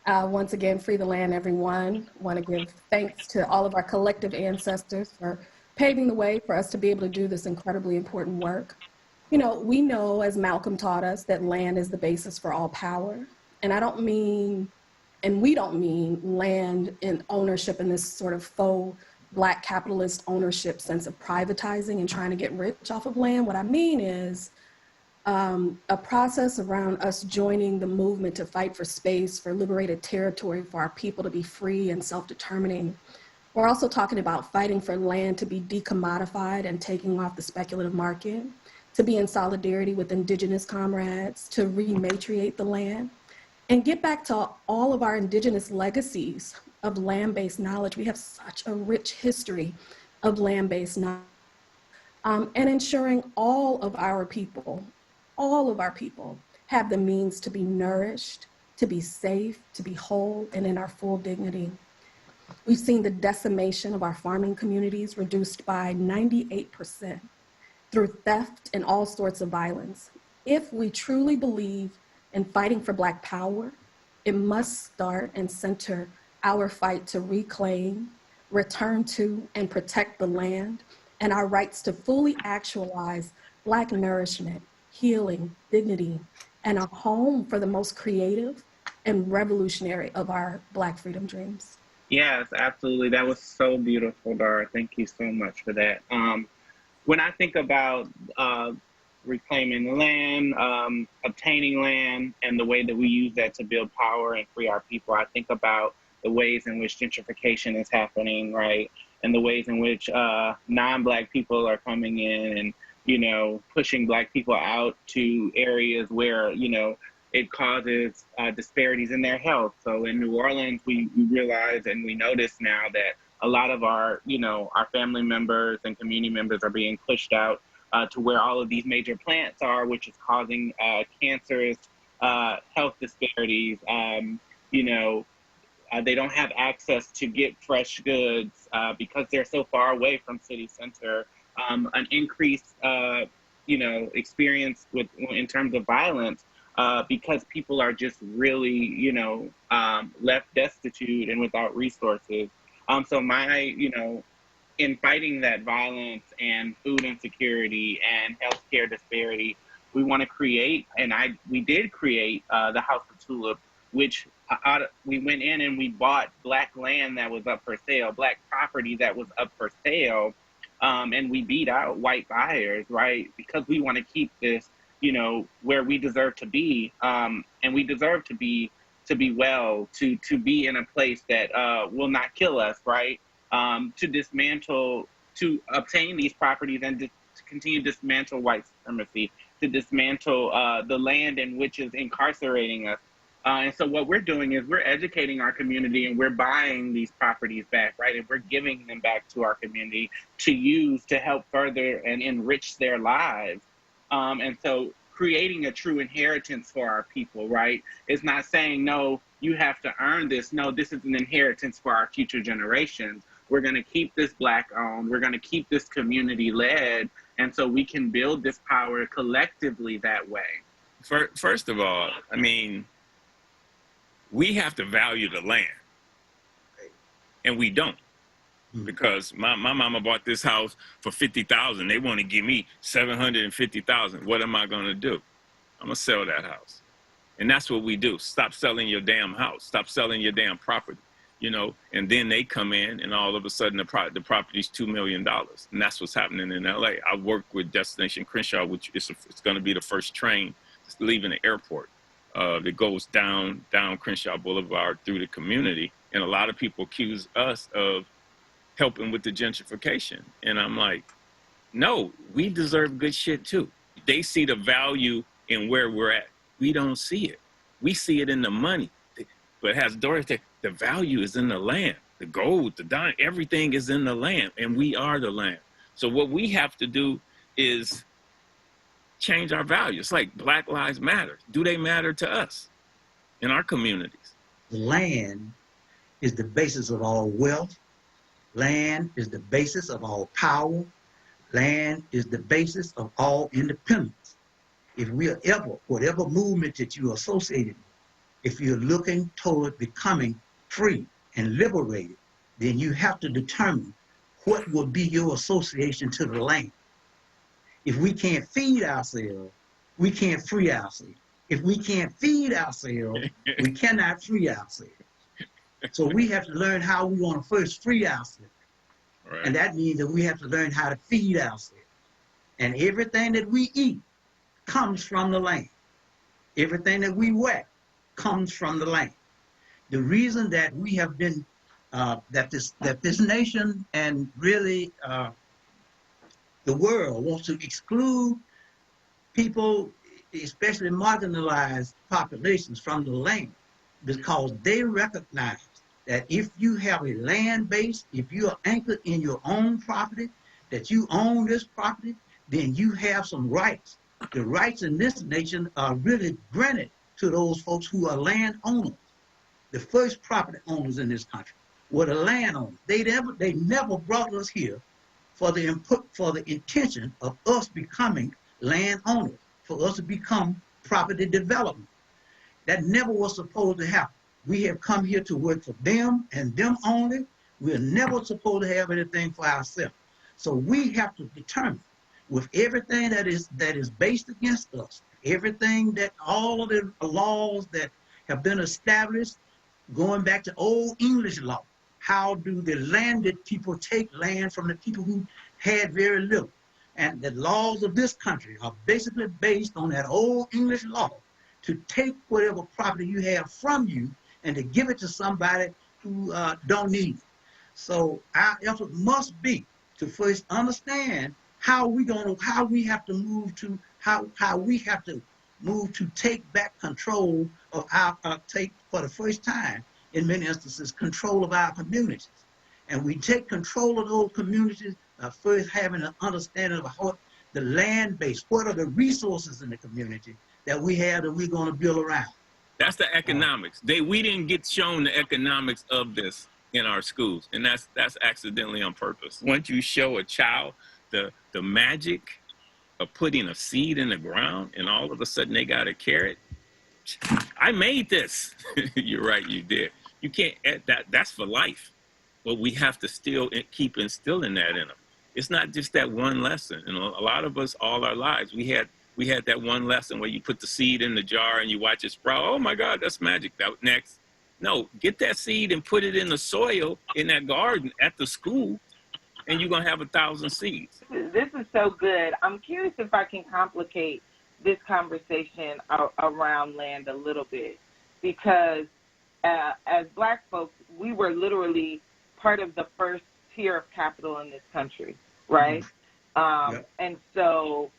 Once again, free the land, everyone. I want to give thanks to all of our collective ancestors for paving the way for us to be able to do this incredibly important work. You know, we know, as Malcolm taught us, that land is the basis for all power. And I don't mean, and we don't mean land and ownership in this sort of faux Black capitalist ownership sense of privatizing and trying to get rich off of land. What I mean is a process around us joining the movement to fight for space, for liberated territory, for our people to be free and self-determining. We're also talking about fighting for land to be decommodified and taking off the speculative market, to be in solidarity with indigenous comrades, to rematriate the land, and get back to all of our indigenous legacies of land-based knowledge. We have such a rich history of land-based knowledge, and ensuring all of our people have the means to be nourished, to be safe, to be whole, and in our full dignity. We've seen the decimation of our farming communities reduced by 98% through theft and all sorts of violence. If we truly believe in fighting for Black power, it must start and center our fight to reclaim, return to, and protect the land and our rights to fully actualize Black nourishment, healing, dignity, and a home for the most creative and revolutionary of our Black freedom dreams. Yes, absolutely. That was so beautiful, Dara. Thank you so much for that. When I think about reclaiming the land, obtaining land, and the way that we use that to build power and free our people, I think about the ways in which gentrification is happening, right? And the ways in which non-Black people are coming in and, you know, pushing Black people out to areas where, you know, it causes disparities in their health. So in New Orleans, we realize and we notice now that a lot of our, you know, our family members and community members are being pushed out to where all of these major plants are, which is causing cancerous health disparities. You know, they don't have access to get fresh goods because they're so far away from city center. An increased, you know, experience with in terms of violence because people are just really, you know, left destitute and without resources. So my, you know, in fighting that violence and food insecurity and healthcare disparity, we want to create, and we did create the House of Tulip, which we went in and we bought Black land that was up for sale, Black property that was up for sale, and we beat out white buyers, right? Because we want to keep this, you know, where we deserve to be, and we deserve to be well, to be in a place that will not kill us, right? To dismantle, to obtain these properties and to continue to dismantle white supremacy, to dismantle the land in which is incarcerating us. And so what we're doing is we're educating our community and we're buying these properties back, right? And we're giving them back to our community to use to help further and enrich their lives. And so creating a true inheritance for our people, right? It's not saying, no, you have to earn this. No, this is an inheritance for our future generations. We're going to keep this Black owned. We're going to keep this community led. And so we can build this power collectively that way. First of all, I mean, we have to value the land. And we don't. Because my mama bought this house for $50,000. They want to give me $750,000. What am I going to do? I'm going to sell that house. And that's what we do. Stop selling your damn house. Stop selling your damn property. You know, and then they come in and all of a sudden the property's $2 million. And that's what's happening in LA. I work with Destination Crenshaw, which it's going to be the first train leaving the airport that goes down Crenshaw Boulevard through the community. And a lot of people accuse us of helping with the gentrification. And I'm like, no, we deserve good shit too. They see the value in where we're at. We don't see it. We see it in the money. But as Doris said, the value is in the land. The gold, the diamond, everything is in the land, and we are the land. So what we have to do is change our values. Like Black Lives Matter. Do they matter to us in our communities? The land is the basis of all wealth. Land is the basis of all power. Land is the basis of all independence. If we are ever, whatever movement that you are associated with, if you're looking toward becoming free and liberated, then you have to determine what will be your association to the land. If we can't feed ourselves, we can't free ourselves. If we can't feed ourselves, we cannot free ourselves. So we have to learn how we want to first free ourselves. Right. And that means that we have to learn how to feed ourselves. And everything that we eat comes from the land. Everything that we wear comes from the land. The reason that we have been, that this nation and really the world wants to exclude people, especially marginalized populations, from the land, because they recognize that if you have a land base, if you are anchored in your own property, that you own this property, then you have some rights. The rights in this nation are really granted to those folks who are landowners. The first property owners in this country were the landowners. They never brought us here for the intention of us becoming landowners, for us to become property development. That never was supposed to happen. We have come here to work for them and them only. We're never supposed to have anything for ourselves. So we have to determine, with everything that is based against us, everything that all of the laws that have been established, going back to old English law, how do the landed people take land from the people who had very little? And the laws of this country are basically based on that old English law, to take whatever property you have from you and to give it to somebody who don't need it. So our effort must be to first understand how we have to move to take back control of take for the first time in many instances control of our communities. And we take control of those communities by first having an understanding of how the land base, what are the resources in the community that we have that we're going to build around. That's the economics. We didn't get shown the economics of this in our schools, and that's accidentally on purpose. Once you show a child the magic of putting a seed in the ground, and all of a sudden they got a carrot. I made this. You're right, you did. You can't add that. That's for life. But we have to still keep instilling that in them. It's not just that one lesson. You know, a lot of us all our lives we had that one lesson where you put the seed in the jar and you watch it sprout. Oh my God, that's magic. That next. No, get that seed and put it in the soil in that garden at the school, and you're gonna have 1,000 seeds. This is so good. I'm curious if I can complicate this conversation around land a little bit, because as Black folks, we were literally part of the first tier of capital in this country, right? And so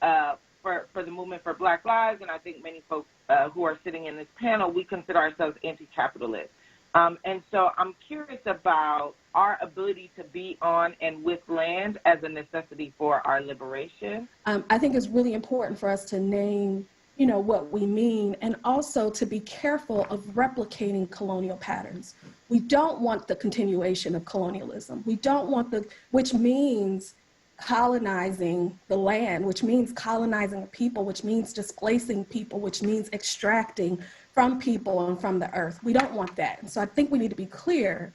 for the movement for Black Lives, and I think many folks who are sitting in this panel, we consider ourselves anti-capitalist. And so I'm curious about our ability to be on and with land as a necessity for our liberation. I think it's really important for us to name, what we mean, and also to be careful of replicating colonial patterns. We don't want the continuation of colonialism. We don't want which means colonizing the land, which means colonizing people, which means displacing people, which means extracting from people and from the earth. We don't want that. And so I think we need to be clear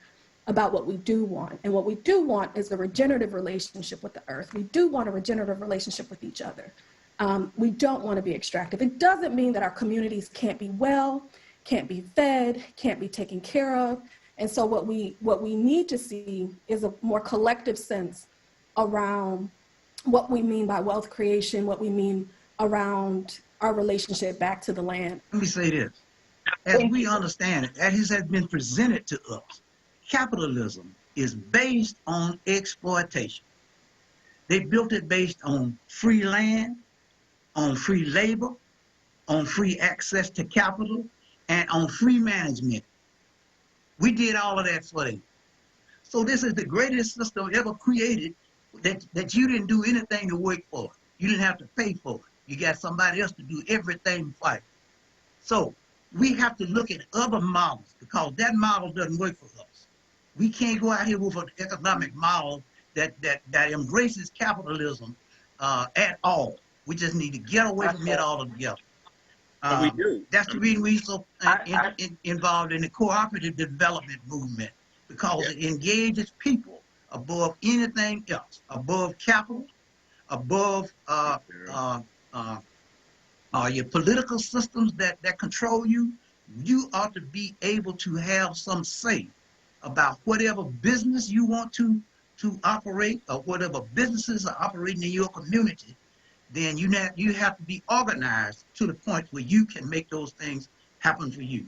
about what we do want. And what we do want is a regenerative relationship with the earth. We do want a regenerative relationship with each other. We don't want to be extractive. It doesn't mean that our communities can't be well, can't be fed, can't be taken care of. And so what we need to see is a more collective sense around what we mean by wealth creation, what we mean around our relationship back to the land. Let me say this. As we understand it, as has been presented to us, capitalism is based on exploitation. They built it based on free land, on free labor, on free access to capital, and on free management. We did all of that for them. So this is the greatest system ever created that you didn't do anything to work for. You didn't have to pay for it. You got somebody else to do everything for you. So we have to look at other models, because that model doesn't work for us. We can't go out here with an economic model that embraces capitalism at all. We just need to get away from it altogether. We do. That's the reason we're so involved in the cooperative development movement, because it engages people above anything else, above capital, above your political systems that control you. You ought to be able to have some say about whatever business you want to operate, or whatever businesses are operating in your community. Then you have to be organized to the point where you can make those things happen for you.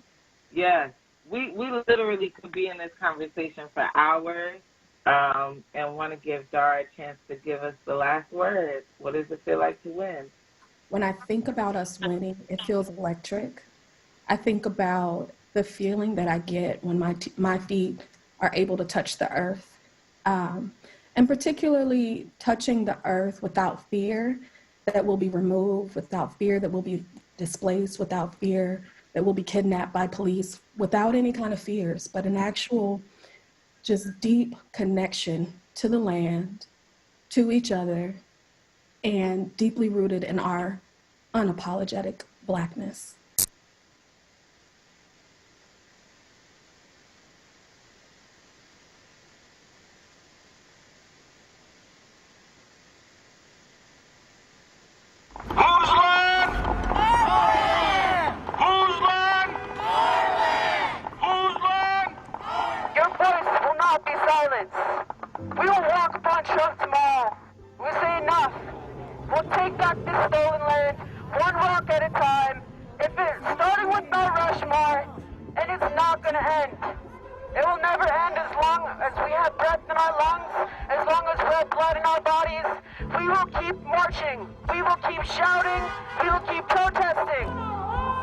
Yes, we literally could be in this conversation for hours, and want to give Dara a chance to give us the last word. What does it feel like to win? When I think about us winning, it feels electric. I think about the feeling that I get when my feet are able to touch the earth. And particularly touching the earth without fear that will be removed, without fear that will be displaced, without fear that will be kidnapped by police, without any kind of fears, but an actual just deep connection to the land, to each other, and deeply rooted in our unapologetic Blackness. We will walk upon trucks tomorrow. We say enough. We'll take back this stolen land, one rock at a time. If it's starting with Mount Rushmore, and it's not going to end. It will never end as long as we have breath in our lungs, as long as we have blood in our bodies. We will keep marching. We will keep shouting. We will keep protesting.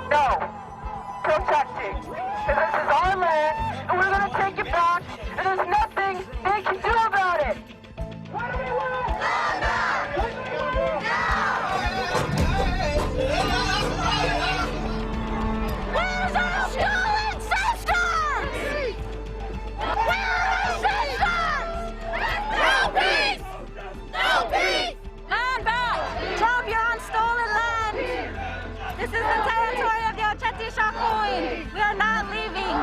No, protecting. Because this is our land, and we're going to take it back, and there's nothing they can do about it. What do we want? Where's our stolen sisters? Where are our sisters? No peace! No peace! Land back! Drop your on stolen land! This is the territory of the Oceti-Sakowin. We are not leaving.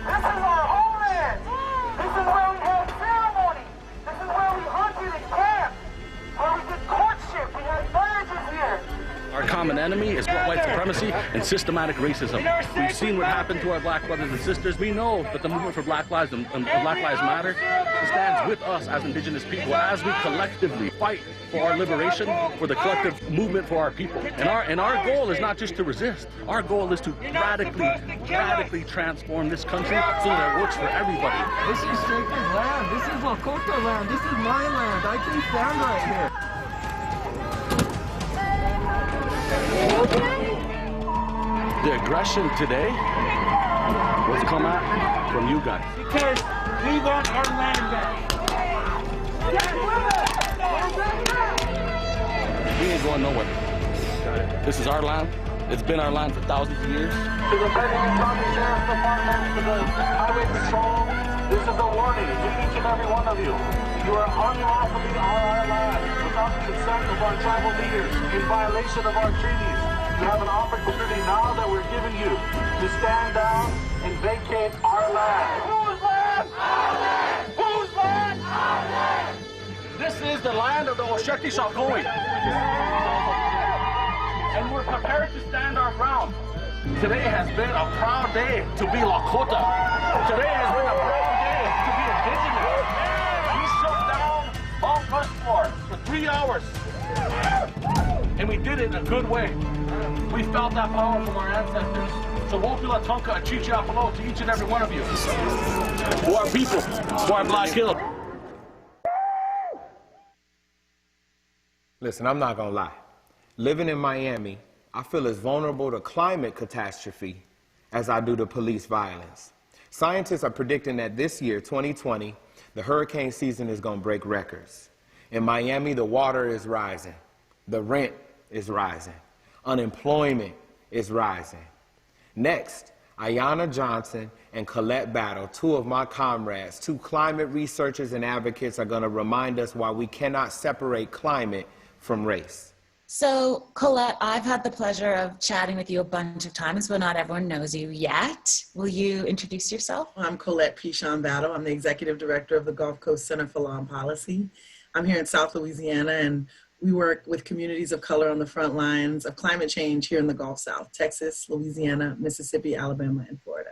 This is our homeland. This is where we had ceremony. This is where we hunted and camped. Where we did courtship. We had marriages here. Our common enemy is white supremacy and systematic racism. We've seen what happened to our black brothers and sisters. We know that the movement for Black Lives and Black Lives Matter stands with us as Indigenous people as we collectively fight for our liberation, for the collective movement for our people. And our goal is not just to resist. Our goal is to radically transform this country so that it works for everybody. This is sacred land. This is Lakota land. This is my land. I can stand right here. The aggression today was come out from you guys. Because we want our land back. We ain't going nowhere. This is our land. It's been our land for thousands of years. To the Federal County Sheriff's Department, to the Highway Patrol, this is a warning to each and every one of you. You are unlawfully on our land without the consent of our tribal leaders, in violation of our treaties. You have an opportunity now that we're giving you to stand down and vacate our land. Whose land? Our land! Whose land? Our land! This is the land of the Oceti-Sakowin. And we're prepared to stand our ground. Today has been a proud day to be Lakota. Today has been a proud day to be Indigenous. We shut down Mount Rushmore for 3 hours. And we did it in a good way. We felt that power from our ancestors. So Wopila Tonka Achichi Apolo to each and every one of you. For our people, for our Black Hill. Listen, I'm not gonna lie. Living in Miami, I feel as vulnerable to climate catastrophe as I do to police violence. Scientists are predicting that this year, 2020, the hurricane season is gonna break records. In Miami, the water is rising. The rent is rising. Unemployment is rising. Next, Ayanna Johnson and Colette Battle, two of my comrades, two climate researchers and advocates, are going to remind us why we cannot separate climate from race. So, Colette, I've had the pleasure of chatting with you a bunch of times, but not everyone knows you yet. Will you introduce yourself? I'm Colette Pichon Battle. I'm the Executive Director of the Gulf Coast Center for Law and Policy. I'm here in South Louisiana, and we work with communities of color on the front lines of climate change here in the Gulf South, Texas, Louisiana, Mississippi, Alabama, and Florida.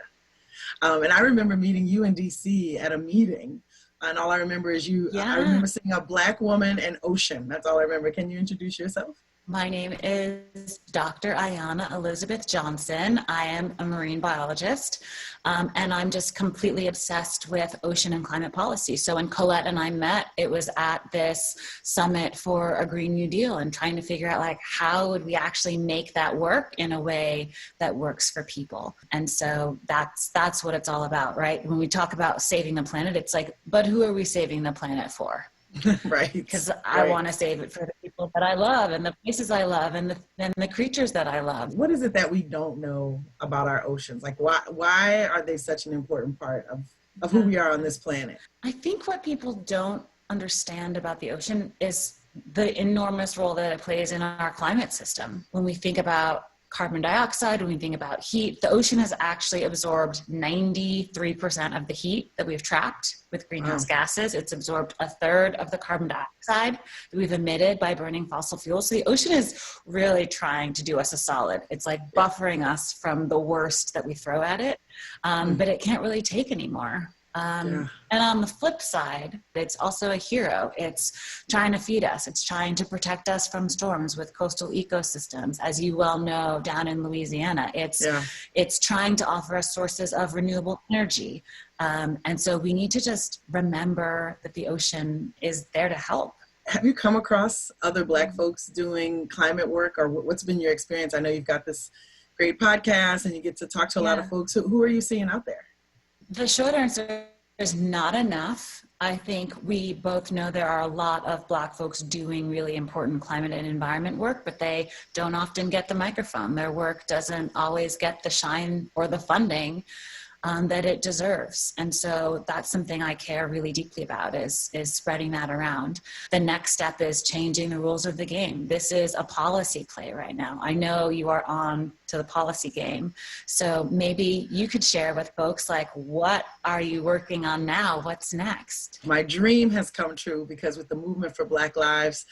And I remember meeting you in DC at a meeting, and all I remember is you, I remember seeing a Black woman and ocean. That's all I remember. Can you introduce yourself? My name is Dr. Ayanna Elizabeth Johnson. I am a marine biologist, and I'm just completely obsessed with ocean and climate policy. So when Colette and I met, it was at this summit for a Green New Deal and trying to figure out like how would we actually make that work in a way that works for people. And so that's what it's all about, right? When we talk about saving the planet, it's like, but who are we saving the planet for? Right. Because I want to save it for the people that I love and the places I love and the creatures that I love. What is it that we don't know about our oceans? Like why are they such an important part of who we are on this planet? I think what people don't understand about the ocean is the enormous role that it plays in our climate system. When we think about carbon dioxide, when we think about heat, the ocean has actually absorbed 93% of the heat that we've trapped with greenhouse gases. It's absorbed a third of the carbon dioxide that we've emitted by burning fossil fuels. So the ocean is really trying to do us a solid. It's like buffering us from the worst that we throw at it, but it can't really take anymore. And on the flip side, it's also a hero. It's trying to feed us. It's trying to protect us from storms with coastal ecosystems. As you well know, down in Louisiana, it's trying to offer us sources of renewable energy. And so we need to just remember that the ocean is there to help. Have you come across other Black folks doing climate work, or what's been your experience? I know you've got this great podcast and you get to talk to a lot of folks. Who are you seeing out there? The short answer is not enough. I think we both know there are a lot of Black folks doing really important climate and environment work, but they don't often get the microphone. Their work doesn't always get the shine or the funding that it deserves. And so that's something I care really deeply about is spreading that around. The next step is changing the rules of the game. This is a policy play right now. I know you are on to the policy game. So maybe you could share with folks, like, what are you working on now? What's next? My dream has come true because with the Movement for Black Lives,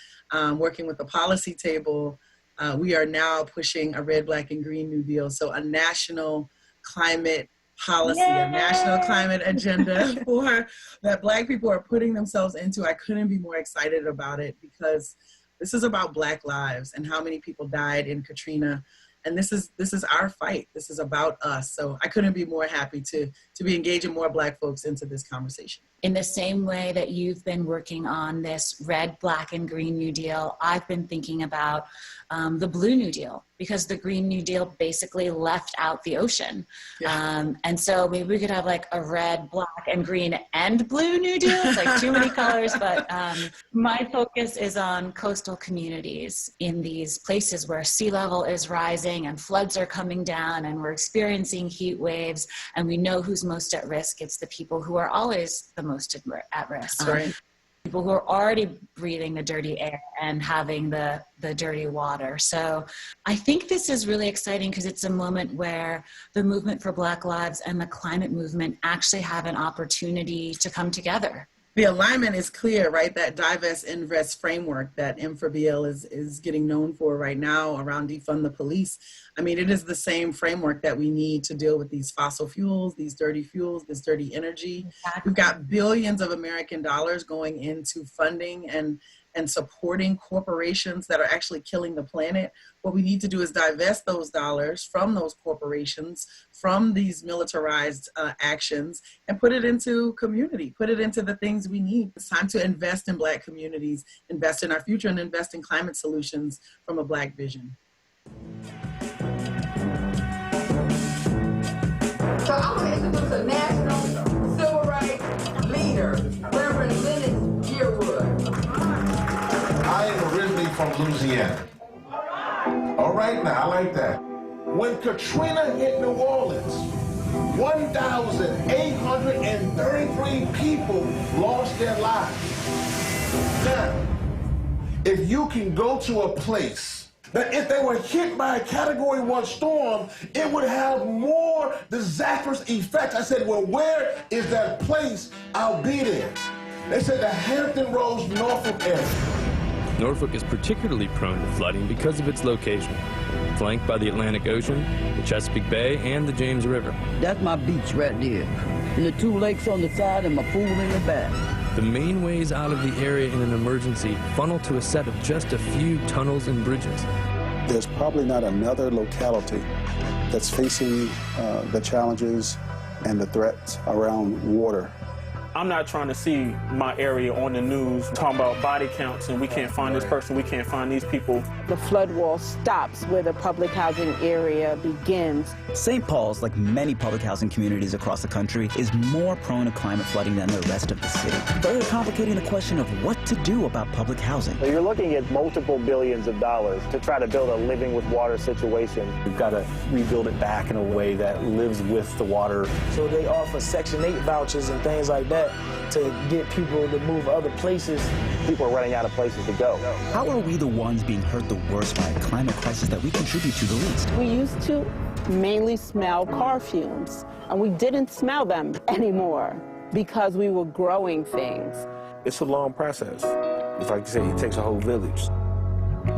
working with the policy table, we are now pushing a Red, Black, and Green New Deal. So a national climate policy, a national climate agenda for that Black people are putting themselves into. I couldn't be more excited about it because this is about Black lives and how many people died in Katrina. And this is our fight. This is about us. So I couldn't be more happy to be engaging more Black folks into this conversation. In the same way that you've been working on this Red, Black, and Green New Deal, I've been thinking about the Blue New Deal, because the Green New Deal basically left out the ocean. And so maybe we could have like a red, black, and green and blue New Deal. It's like too many colors, but my focus is on coastal communities in these places where sea level is rising and floods are coming down and we're experiencing heat waves, and we know who's most at risk. It's the people who are always the most at risk. That's right. People who are already breathing the dirty air and having the dirty water. So I think this is really exciting because it's a moment where the Movement for Black Lives and the climate movement actually have an opportunity to come together. The alignment is clear, right? That divest invest framework that M4BL is getting known for right now around defund the police. I mean, it is the same framework that we need to deal with these fossil fuels, these dirty fuels, this dirty energy. Exactly. We've got billions of American dollars going into funding and supporting corporations that are actually killing the planet. What we need to do is divest those dollars from those corporations, from these militarized actions, and put it into community, put it into the things we need. It's time to invest in Black communities, invest in our future, and invest in climate solutions from a Black vision. So I'm going to introduce a national civil rights leader, Reverend Lennox Yearwood. I am originally from Louisiana. All right, now, I like that. When Katrina hit New Orleans, 1,833 people lost their lives. Now, if you can go to a place that if they were hit by a Category 1 storm, it would have more disastrous effects. I said, well, where is that place? I'll be there. They said the Hampton Roads, Norfolk area. Norfolk is particularly prone to flooding because of its location, flanked by the Atlantic Ocean, the Chesapeake Bay, and the James River. That's my beach right there. And the 2 lakes on the side and my pool in the back. The main ways out of the area in an emergency funnel to a set of just a few tunnels and bridges. There's probably not another locality that's facing the challenges and the threats around water. I'm not trying to see my area on the news talking about body counts and we can't find this person, we can't find these people. The flood wall stops where the public housing area begins. St. Paul's, like many public housing communities across the country, is more prone to climate flooding than the rest of the city, further complicating the question of what to do about public housing. So you're looking at multiple billions of dollars to try to build a living with water situation. We've got to rebuild it back in a way that lives with the water. So they offer Section 8 vouchers and things like that to get people to move other places. People are running out of places to go. How are we the ones being hurt the worst by a climate crisis that we contribute to the least? We used to mainly smell car fumes, and we didn't smell them anymore because we were growing things. It's a long process. It's like you say, it takes a whole village.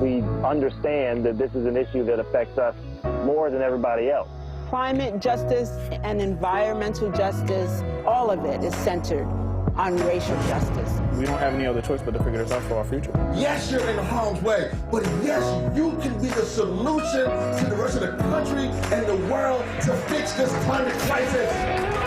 We understand that this is an issue that affects us more than everybody else. Climate justice and environmental justice, all of it is centered on racial justice. We don't have any other choice but to figure this out for our future. Yes, you're in harm's way, but yes, you can be the solution to the rest of the country and the world to fix this climate crisis.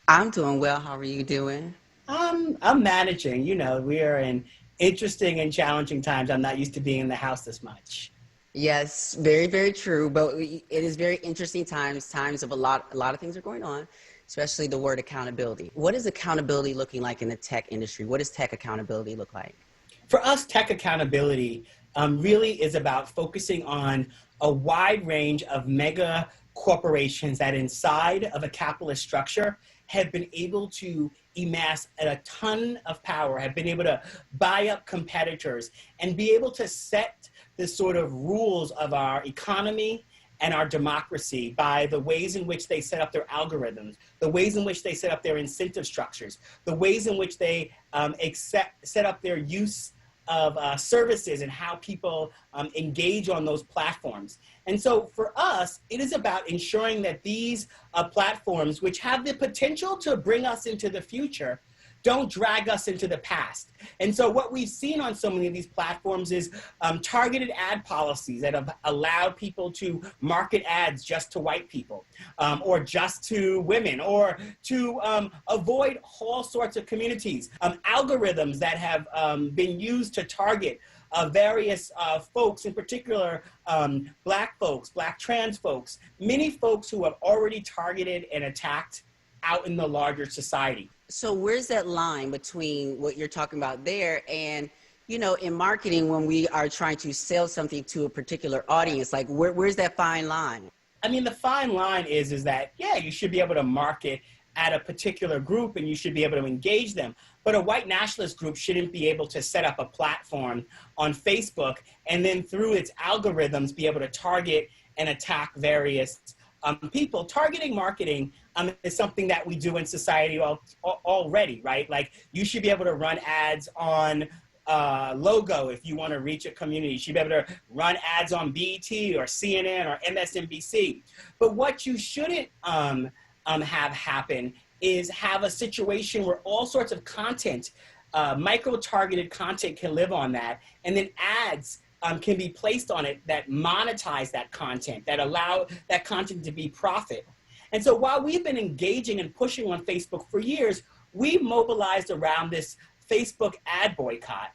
I'm doing well. How are you doing? I'm managing. You know, we are in interesting and challenging times. I'm not used to being in the house this much. Yes, very, very true. But it is very interesting times of a lot of things are going on, especially the word accountability. What is accountability looking like in the tech industry? What does tech accountability look like? For us, tech accountability really is about focusing on a wide range of mega corporations that inside of a capitalist structure have been able to amass a ton of power, have been able to buy up competitors and be able to set the sort of rules of our economy and our democracy by the ways in which they set up their algorithms, the ways in which they set up their incentive structures, the ways in which they set up their use of services and how people engage on those platforms. And so for us, it is about ensuring that these platforms, which have the potential to bring us into the future, don't drag us into the past. And so what we've seen on so many of these platforms is targeted ad policies that have allowed people to market ads just to white people, or just to women, or to avoid all sorts of communities. Algorithms that have been used to target various folks, in particular Black folks, Black trans folks, many folks who have already targeted and attacked out in the larger society. So where's that line between what you're talking about there and, you know, in marketing when we are trying to sell something to a particular audience, like where's that fine line? I mean, the fine line is that, yeah, you should be able to market at a particular group and you should be able to engage them. But a white nationalist group shouldn't be able to set up a platform on Facebook and then through its algorithms be able to target and attack various people. Targeting marketing is something that we do in society already, right? Like you should be able to run ads on logo if you want to reach a community. You should be able to run ads on BET or CNN or MSNBC. But what you shouldn't have happen is have a situation where all sorts of content, micro-targeted content can live on that, and then ads can be placed on it that monetize that content, that allow that content to be profit. And so while we've been engaging and pushing on Facebook for years, we mobilized around this Facebook ad boycott,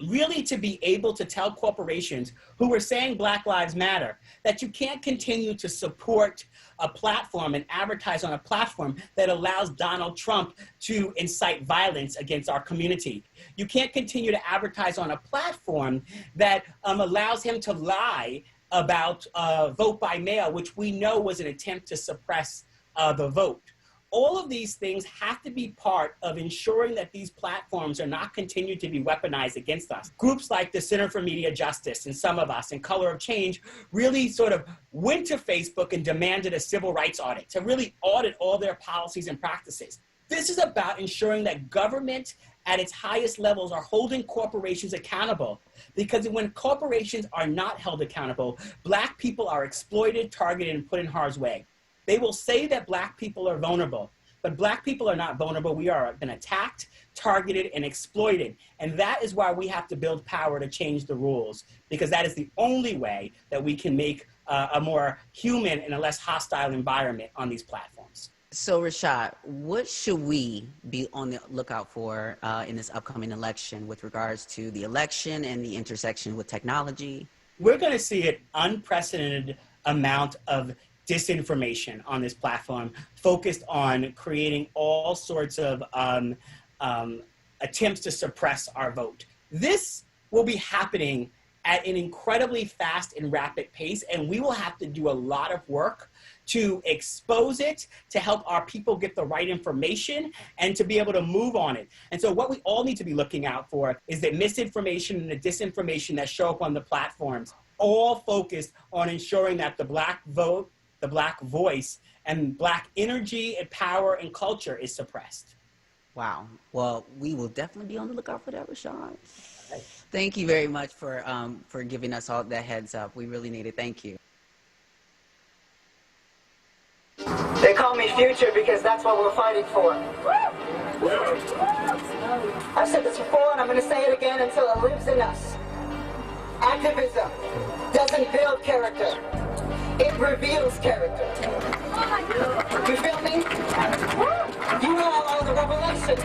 really to be able to tell corporations who were saying Black Lives Matter that you can't continue to support a platform and advertise on a platform that allows Donald Trump to incite violence against our community. You can't continue to advertise on a platform that allows him to lie about vote by mail, which we know was an attempt to suppress the vote. all of these things have to be part of ensuring that these platforms are not continued to be weaponized against us. Groups like the Center for Media Justice and Some of Us and Color of Change really sort of went to Facebook and demanded a civil rights audit to really audit all their policies and practices. This is about ensuring that government at its highest levels are holding corporations accountable, because when corporations are not held accountable, Black people are exploited, targeted, and put in harm's way. They will say that Black people are vulnerable, but Black people are not vulnerable. We are been attacked, targeted, and exploited. And that is why we have to build power to change the rules, because that is the only way that we can make a more human and a less hostile environment on these platforms. So Rashad, what should we be on the lookout for in this upcoming election with regards to the election and the intersection with technology? We're going to see an unprecedented amount of disinformation on this platform, focused on creating all sorts of attempts to suppress our vote. This will be happening at an incredibly fast and rapid pace, and we will have to do a lot of work to expose it, to help our people get the right information, and to be able to move on it. And so what we all need to be looking out for is that misinformation and the disinformation that show up on the platforms, all focused on ensuring that the Black vote, the Black voice, and Black energy and power and culture is suppressed. Wow. Well, we will definitely be on the lookout for that, Rashad. Thank you very much for giving us all that heads up. We really need it. Thank you. They call me Future because that's what we're fighting for. I've said this before and I'm going to say it again until it lives in us. Activism doesn't build character. It reveals character. You feel me? You all are the revelation.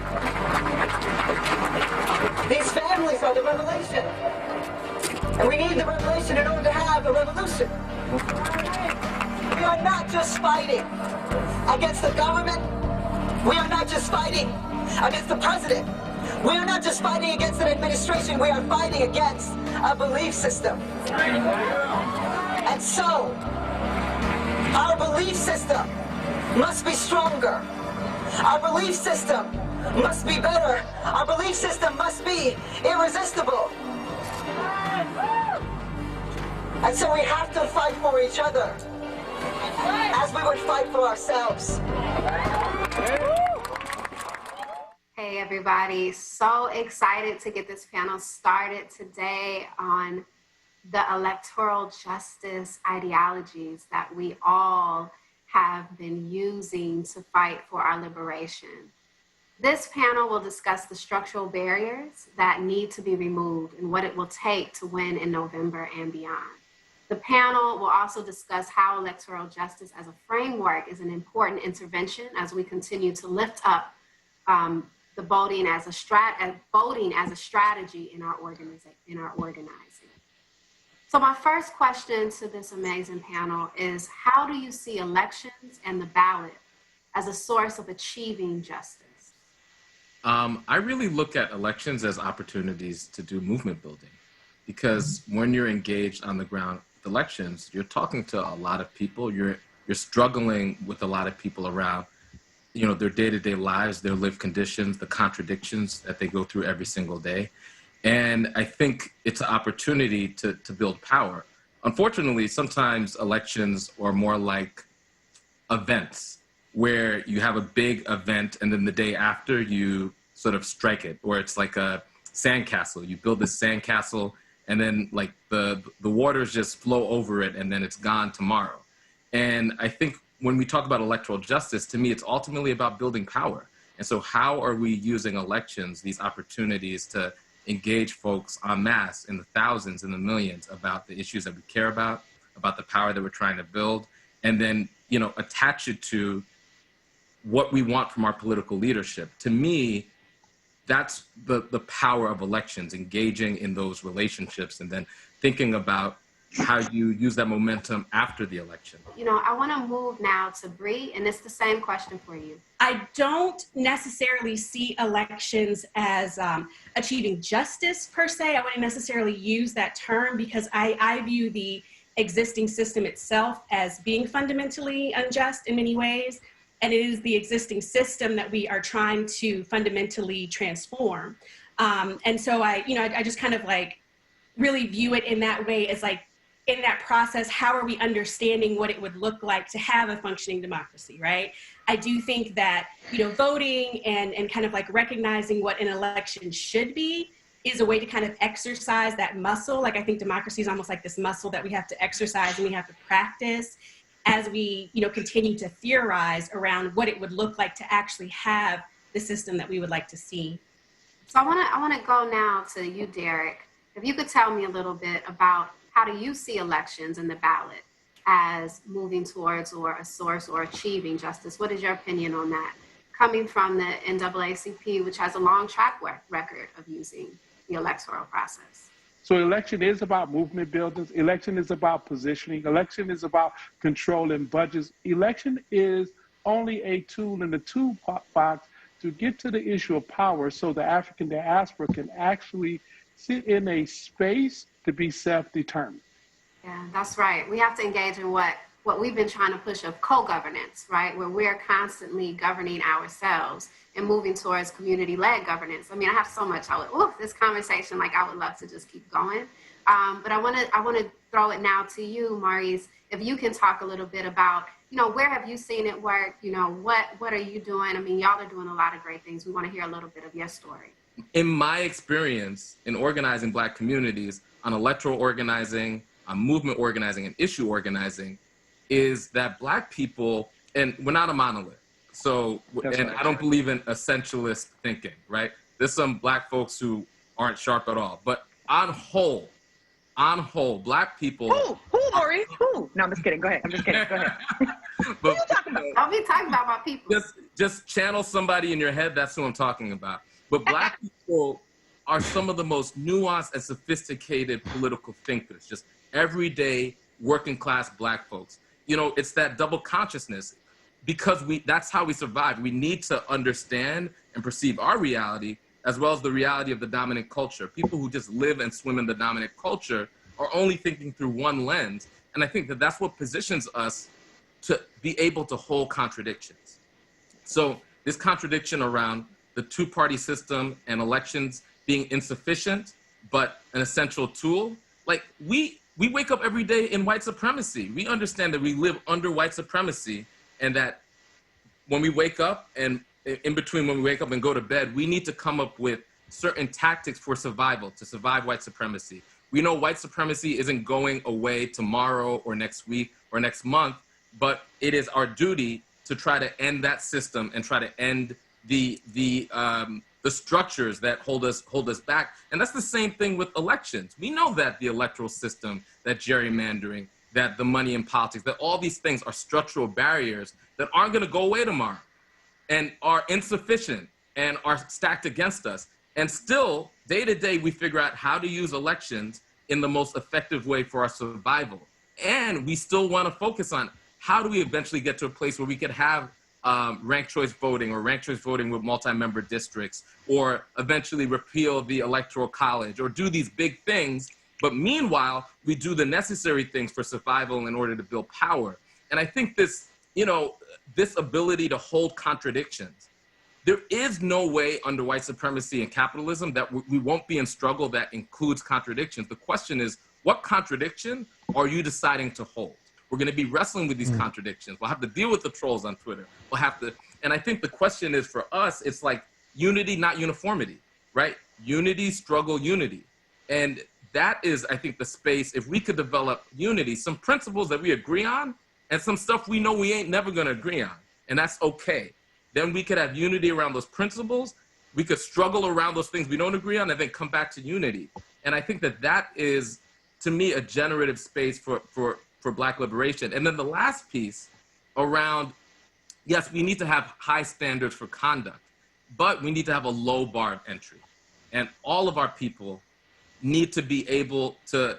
These families are the revelation. And we need the revelation in order to have a revolution. We are not just fighting against the government. We are not just fighting against the president. We are not just fighting against an administration. We are fighting against a belief system. And so, our belief system must be stronger. Our belief system must be better. Our belief system must be irresistible. And so we have to fight for each other as we would fight for ourselves. Hey everybody, so excited to get this panel started today on the electoral justice ideologies that we all have been using to fight for our liberation. This panel will discuss the structural barriers that need to be removed and what it will take to win in November and beyond. The panel will also discuss how electoral justice as a framework is an important intervention as we continue to lift up the voting as a strategy in our organizing. So my first question to this amazing panel is, how do you see elections and the ballot as a source of achieving justice? I really look at elections as opportunities to do movement building, because when you're engaged on the ground with elections, you're talking to a lot of people. You're struggling with a lot of people around, you know, their day-to-day lives, their lived conditions, the contradictions that they go through every single day. And I think it's an opportunity to build power. Unfortunately, sometimes elections are more like events where you have a big event and then the day after you sort of strike it, or it's like a sandcastle. You build this sandcastle and then like the waters just flow over it and then it's gone tomorrow. And I think when we talk about electoral justice, to me, it's ultimately about building power. And so how are we using elections, these opportunities to engage folks en masse in the thousands and the millions about the issues that we care about the power that we're trying to build, and then, you know, attach it to what we want from our political leadership. To me, that's the power of elections, engaging in those relationships and then thinking about how you use that momentum after the election. You know, I want to move now to Bree, and it's the same question for you. I don't necessarily see elections as achieving justice per se. I wouldn't necessarily use that term because I view the existing system itself as being fundamentally unjust in many ways. and it is the existing system that we are trying to fundamentally transform. And so I just kind of like really view it in that way, as like, in that process, how are we understanding what it would look like to have a functioning democracy, right? I do think that, voting and kind of like recognizing what an election should be is a way to kind of exercise that muscle. Like, I think democracy is almost like this muscle that we have to exercise and we have to practice as we, continue to theorize around what it would look like to actually have the system that we would like to see. So I want to go now to you, Derek. If you could tell me a little bit about how do you see elections and the ballot as moving towards or a source or achieving justice? What is your opinion on that? Coming from the NAACP, which has a long track record of using the electoral process. So election is about movement building. Election is about positioning. Election is about controlling budgets. Election is only a tool in the toolbox to get to the issue of power so the African diaspora can actually sit in a space to be self-determined. Yeah, that's right. We have to engage in what we've been trying to push of co-governance, right? Where we're constantly governing ourselves and moving towards community-led governance. I mean, I have so much. This conversation, like I would love to just keep going. But I want to throw it now to you, Maurice. If you can talk a little bit about, where have you seen it work? What are you doing? I mean, y'all are doing a lot of great things. We want to hear a little bit of your story. In my experience in organizing Black communities on electoral organizing, on movement organizing, and issue organizing, is that Black people, and we're not a monolith. So, and I don't believe in essentialist thinking, right? There's some Black folks who aren't sharp at all, but on whole, Black people. Who, Maurice? Who? No, I'm just kidding. Go ahead. I'm just kidding. Go ahead. Who are you talking about? I'll be talking about my people. Just channel somebody in your head. That's who I'm talking about. But Black people are some of the most nuanced and sophisticated political thinkers, just everyday working class Black folks. It's that double consciousness, because that's how we survive. We need to understand and perceive our reality as well as the reality of the dominant culture. People who just live and swim in the dominant culture are only thinking through one lens. And I think that that's what positions us to be able to hold contradictions. So this contradiction around the two-party system and elections being insufficient, but an essential tool. Like we wake up every day in white supremacy. We understand that we live under white supremacy, and that when we wake up and in between when we wake up and go to bed, we need to come up with certain tactics for survival, to survive white supremacy. We know white supremacy isn't going away tomorrow or next week or next month, but it is our duty to try to end that system and try to end the structures that hold us back. And that's the same thing with elections. We know that the electoral system, that gerrymandering, that the money in politics, that all these things are structural barriers that aren't going to go away tomorrow and are insufficient and are stacked against us. And still, day to day, we figure out how to use elections in the most effective way for our survival. And we still want to focus on how do we eventually get to a place where we could have ranked choice voting or ranked choice voting with multi-member districts, or eventually repeal the electoral college, or do these big things. But meanwhile, we do the necessary things for survival in order to build power. And I think this, this ability to hold contradictions, there is no way under white supremacy and capitalism that we won't be in struggle that includes contradictions. The question is, what contradiction are you deciding to hold? We're going to be wrestling with these contradictions. We'll have to deal with the trolls on Twitter. And I think the question is, for us, it's like unity, not uniformity, right? Unity, struggle, unity. And that is, I think, the space, if we could develop unity, some principles that we agree on, and some stuff we know we ain't never going to agree on, and that's okay. Then we could have unity around those principles. We could struggle around those things we don't agree on, and then come back to unity. And I think that is, to me, a generative space for Black liberation. And then the last piece around, yes, we need to have high standards for conduct, but we need to have a low bar of entry. And all of our people need to be able to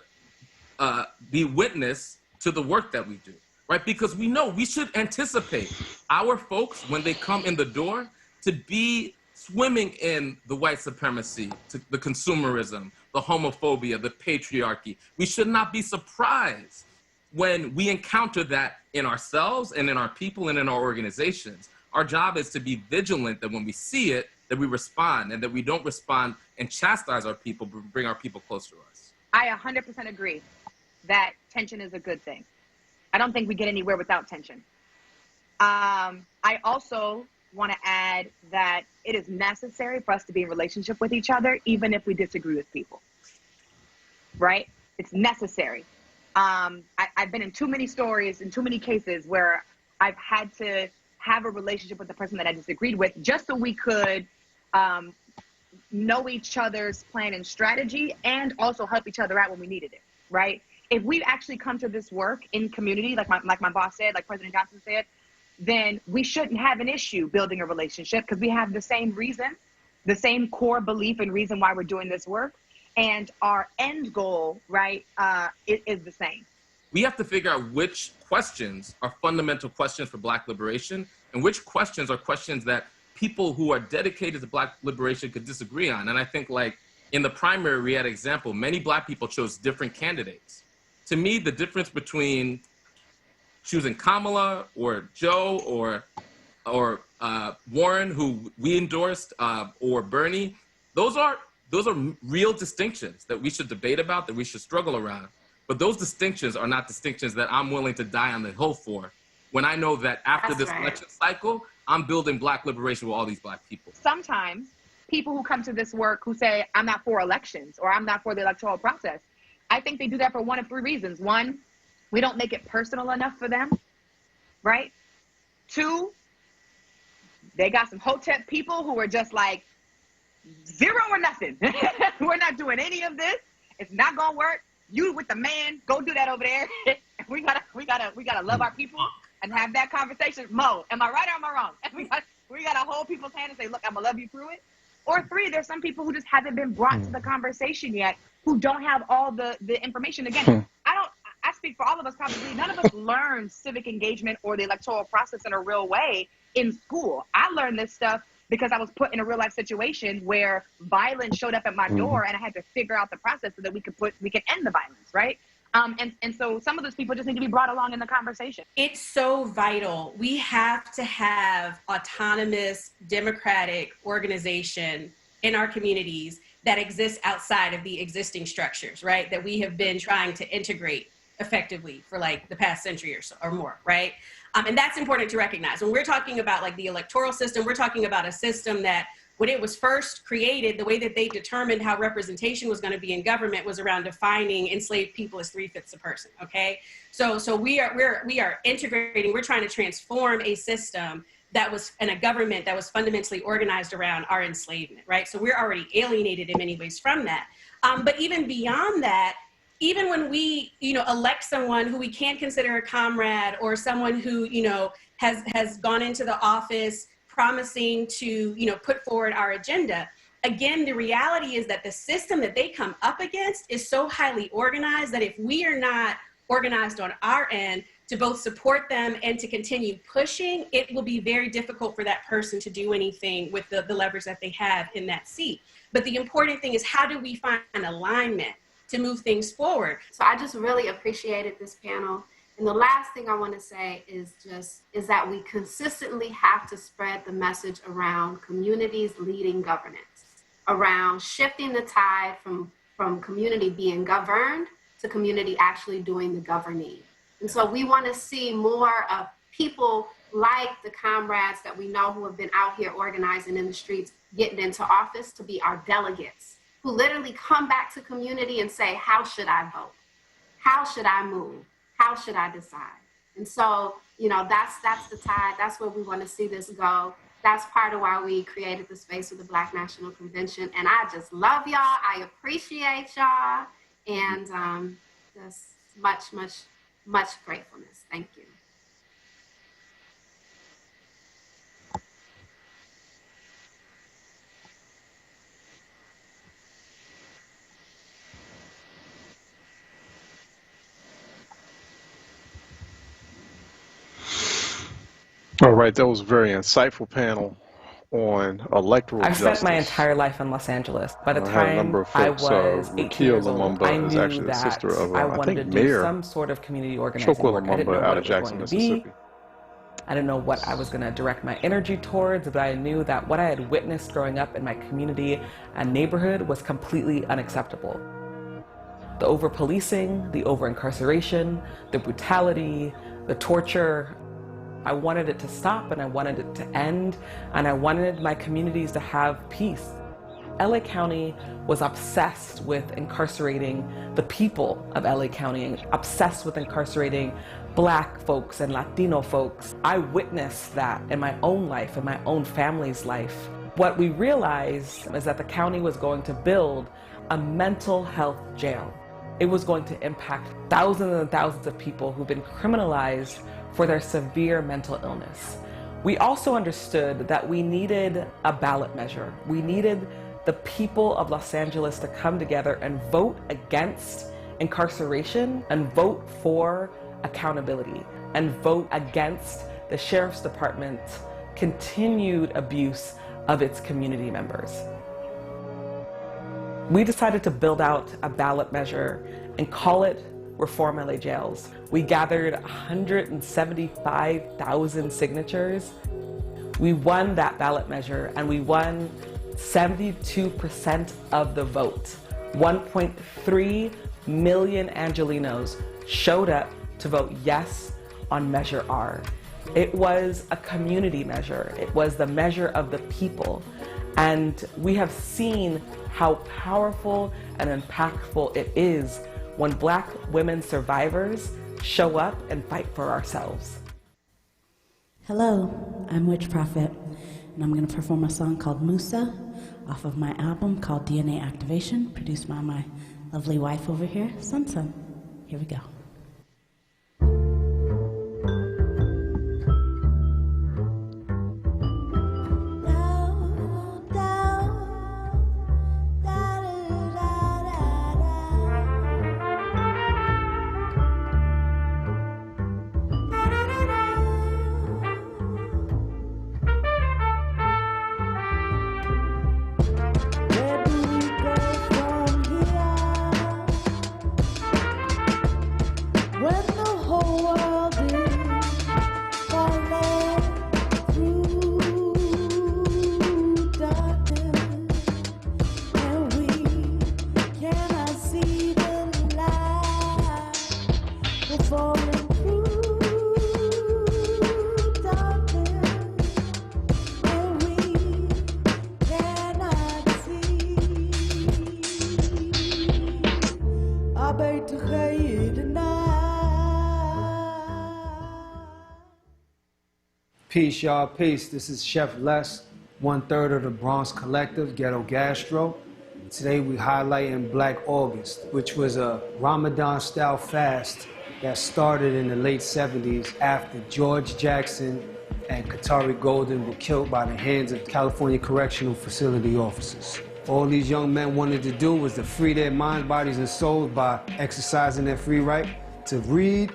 be witness to the work that we do, right? Because we know we should anticipate our folks, when they come in the door, to be swimming in the white supremacy, the consumerism, the homophobia, the patriarchy. We should not be surprised when we encounter that in ourselves and in our people and in our organizations, our job is to be vigilant that when we see it, that we respond, and that we don't respond and chastise our people, but bring our people closer to us. I 100% agree that tension is a good thing. I don't think we get anywhere without tension. I also want to add that it is necessary for us to be in relationship with each other, even if we disagree with people, right? It's necessary. I've been in too many stories, in too many cases where I've had to have a relationship with the person that I disagreed with just so we could know each other's plan and strategy and also help each other out when we needed it, right? If we actually come to this work in community, like my boss said, like President Johnson said, then we shouldn't have an issue building a relationship because we have the same reason, the same core belief and reason why we're doing this work. And our end goal, right, is the same. We have to figure out which questions are fundamental questions for Black liberation and which questions are questions that people who are dedicated to Black liberation could disagree on. And I think, like, in the primary we had an example, many Black people chose different candidates. To me, the difference between choosing Kamala or Joe or Warren, who we endorsed, or Bernie, those are real distinctions that we should debate about, that we should struggle around. But those distinctions are not distinctions that I'm willing to die on the hill for, when I know that after this election cycle, I'm building Black liberation with all these Black people. Sometimes people who come to this work who say, I'm not for elections or I'm not for the electoral process, I think they do that for one of three reasons. One, we don't make it personal enough for them, right? Two, they got some hotep people who are just like, zero or nothing. We're not doing any of this. It's not gonna work. You with the man, go do that over there. we gotta love our people and have that conversation. Mo, am I right or am I wrong? And we gotta hold people's hand and say, look, I'm gonna love you through it. Or three, there's some people who just haven't been brought to the conversation yet, who don't have all the information. Again, I speak for all of us probably. None of us learned civic engagement or the electoral process in a real way in school. I learned this stuff because I was put in a real life situation where violence showed up at my door and I had to figure out the process so that we can end the violence, right? And so some of those people just need to be brought along in the conversation. It's so vital. We have to have autonomous democratic organization in our communities that exists outside of the existing structures, right? That we have been trying to integrate effectively for like the past century or so or more, right? And that's important to recognize. When we're talking about like the electoral system, we're talking about a system that when it was first created, the way that they determined how representation was going to be in government was around defining enslaved people as 3/5 a person, okay? So we are integrating, we're trying to transform a system that was, and a government that was fundamentally organized around our enslavement, right? So we're already alienated in many ways from that. But even beyond that, even when we, elect someone who we can't consider a comrade or someone who, has gone into the office promising to, put forward our agenda, again, the reality is that the system that they come up against is so highly organized that if we are not organized on our end to both support them and to continue pushing, it will be very difficult for that person to do anything with the levers that they have in that seat. But the important thing is, how do we find an alignment to move things forward? So I just really appreciated this panel. And the last thing I want to say is that we consistently have to spread the message around communities leading governance, around shifting the tide from community being governed to community actually doing the governing. And so we want to see more of people like the comrades that we know who have been out here organizing in the streets, getting into office, to be our delegates, who literally come back to community and say, how should I vote? How should I move? How should I decide? And so, that's the tide. That's where we want to see this go. That's part of why we created the space with the Black National Convention. And I just love y'all. I appreciate y'all. And just much gratefulness. Thank you. All right, that was a very insightful panel. on electoral I've justice. spent my entire life in Los Angeles. By the I had a number time of folks, I was 18 years old, Lumumba I is knew actually the that sister of, I I wanted think, to do Mayor some sort of community organizing Chokwe work. I didn't know Lumumba what out it of was Jackson, going to Mississippi. be. I didn't know what I was going to direct my energy towards, but I knew that what I had witnessed growing up in my community and neighborhood was completely unacceptable. The over-policing, the over-incarceration, the brutality, the torture, I wanted it to stop and I wanted it to end, and I wanted my communities to have peace. LA County was obsessed with incarcerating the people of LA County and obsessed with incarcerating Black folks and Latino folks. I witnessed that in my own life, in my own family's life. What we realized is that the county was going to build a mental health jail. It was going to impact thousands and thousands of people who've been criminalized for their severe mental illness. We also understood that we needed a ballot measure. We needed the people of Los Angeles to come together and vote against incarceration and vote for accountability and vote against the Sheriff's Department's continued abuse of its community members. We decided to build out a ballot measure and call it Reform LA Jails. We gathered 175,000 signatures. We won that ballot measure and we won 72% of the vote. 1.3 million Angelenos showed up to vote yes on Measure R. It was a community measure. It was the measure of the people. And we have seen how powerful and impactful it is when Black women survivors show up and fight for ourselves. Hello, I'm Witch Prophet, and I'm going to perform a song called Musa off of my album called DNA Activation, produced by my lovely wife over here, Sun Sun. Here we go. Peace, y'all, peace. This is Chef Les, 1/3 of the Bronx Collective, Ghetto Gastro. Today we highlighting Black August, which was a Ramadan-style fast that started in the late 70s after George Jackson and Qatari Golden were killed by the hands of California Correctional Facility officers. All these young men wanted to do was to free their minds, bodies, and souls by exercising their free right to read,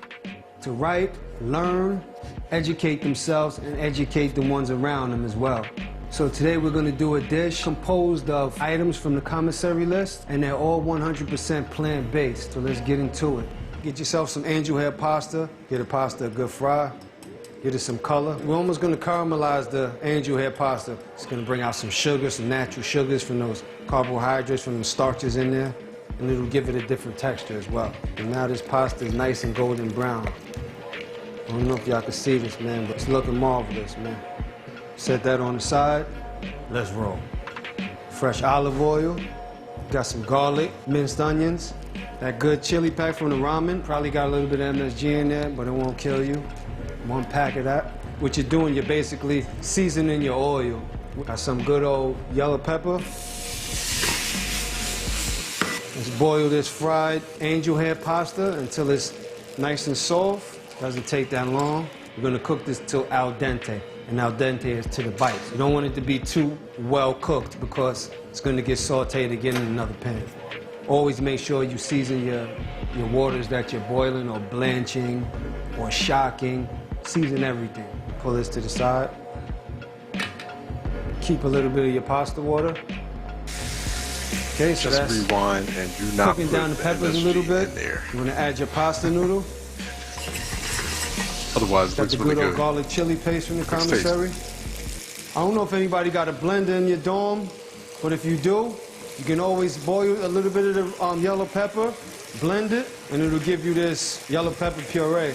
to write, learn, educate themselves, and educate the ones around them as well. So today we're gonna do a dish composed of items from the commissary list, and they're all 100% plant-based, so let's get into it. Get yourself some angel hair pasta, get a pasta a good fry, get it some color. We're almost gonna caramelize the angel hair pasta. It's gonna bring out some sugar, some natural sugars from those carbohydrates, from the starches in there, and it'll give it a different texture as well. And now this pasta is nice and golden brown. I don't know if y'all can see this, man, but it's looking marvelous, man. Set that on the side. Let's roll. Fresh olive oil. Got some garlic, minced onions. That good chili pack from the ramen. Probably got a little bit of MSG in there, but it won't kill you. 1 pack of that. What you're doing, you're basically seasoning your oil. Got some good old yellow pepper. Let's boil this fried angel hair pasta until it's nice and soft. Doesn't take that long. We're gonna cook this till al dente, and al dente is to the bites. You don't want it to be too well cooked because it's gonna get sauteed again in another pan. Always make sure you season your waters that you're boiling or blanching or shocking. Season everything. Pull this to the side. keep a little bit of your pasta water. Okay, so Just that's rewind and do not cooking put down the peppers a little bit. there. You want to add your pasta noodle. Otherwise, it Got looks the really good old good. garlic chili paste from the Looks commissary. I don't know if anybody got a blender in your dorm, but if you do, you can always boil a little bit of the yellow pepper, blend it, and it'll give you this yellow pepper puree.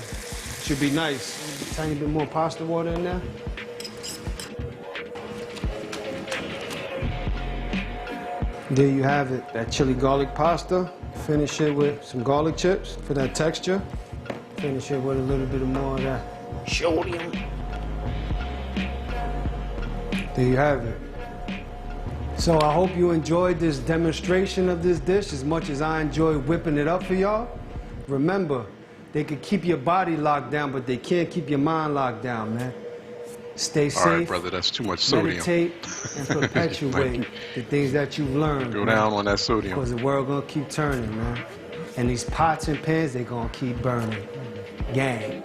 Should be nice. A tiny bit more pasta water in there. There you have it, that chili garlic pasta. Finish it with some garlic chips for that texture. Finish it with a little bit more of that sodium. There you have it. So I hope you enjoyed this demonstration of this dish as much as I enjoyed whipping it up for y'all. Remember, they can keep your body locked down, but they can't keep your mind locked down, man. Stay safe. All right, brother, that's too much sodium. Meditate and perpetuate the things that you've learned. Go down on that sodium. Because the world gonna keep turning, man. And these pots and pans, they gonna keep burning. Gang.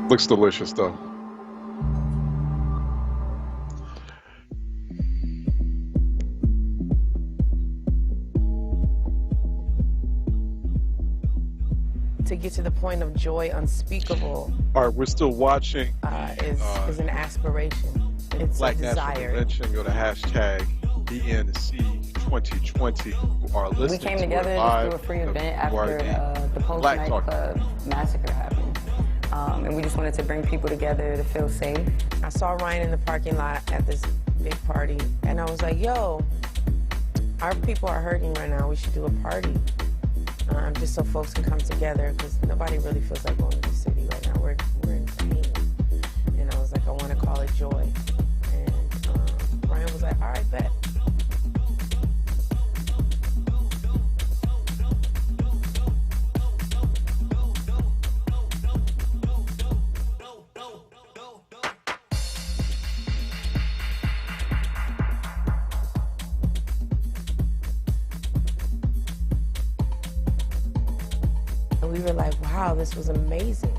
Looks delicious, though. To get to the point of joy unspeakable All right, we're still watching is an aspiration. It's Black a National desire. Convention. Go to hashtag BNC2020. Who are listening We came to together it to live do a free event who are after the Post Black Talk. nightclub massacre happened. And we just wanted to bring people together to feel safe. I saw Ryan in the parking lot at this big party, and I was like, yo, our people are hurting right now. We should do a party. Just so folks can come together, because nobody really feels like going to the city right now. We're in pain. And I was like, I want to call it joy. And Ryan was like, all right, bet. And we were like, wow, this was amazing.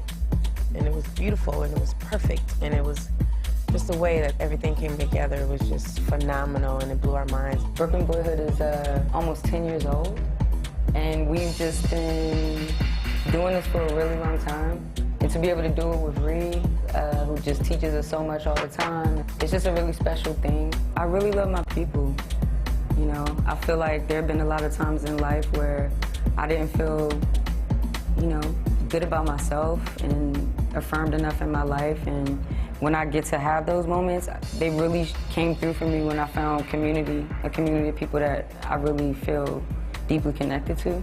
And it was beautiful, and it was perfect. And it was just the way that everything came together. It was just phenomenal, and it blew our minds. Brooklyn Boyhood is almost 10 years old, and we've just been doing this for a really long time. And to be able to do it with Reed, who just teaches us so much all the time, it's just a really special thing. I really love my people. You know, I feel like there have been a lot of times in life where I didn't feel, you know, good about myself and affirmed enough in my life. And when I get to have those moments, they really came through for me when I found community, a community of people that I really feel deeply connected to.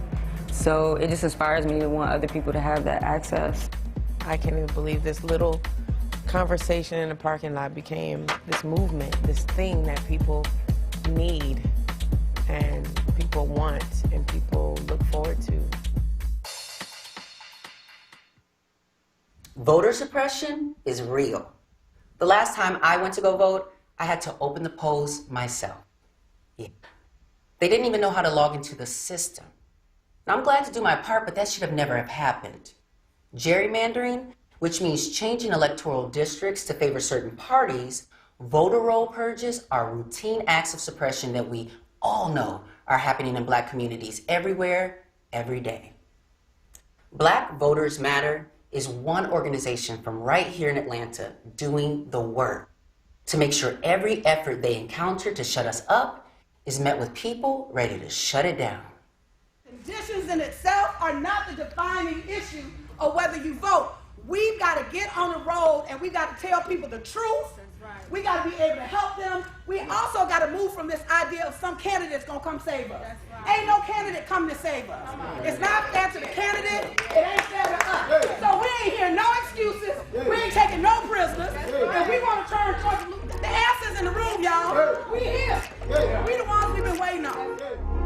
So it just inspires me to want other people to have that access. I can't even believe this little conversation in the parking lot became this movement, this thing that people need and people want and people look forward to. Voter suppression is real. The last time I went to go vote, I had to open the polls myself. Yeah. They didn't even know how to log into the system. Now, I'm glad to do my part, but that should have never have happened. Gerrymandering, which means changing electoral districts to favor certain parties, voter roll purges are routine acts of suppression that we all know are happening in Black communities everywhere, every day. Black Voters Matter is one organization from right here in Atlanta doing the work to make sure every effort they encounter to shut us up is met with people ready to shut it down. Conditions in itself are not the defining issue of whether you vote. We've got to get on the road and we've got to tell people the truth. We got to be able to help them. We also got to move from this idea of some candidate's going to come save us. Ain't no candidate coming to save us. It's not fair to the candidate. It ain't fair to us. So we ain't hearing no excuses. We ain't taking no prisoners. And we want to turn towards the answers in the room, y'all. We here. We the ones we've been waiting on.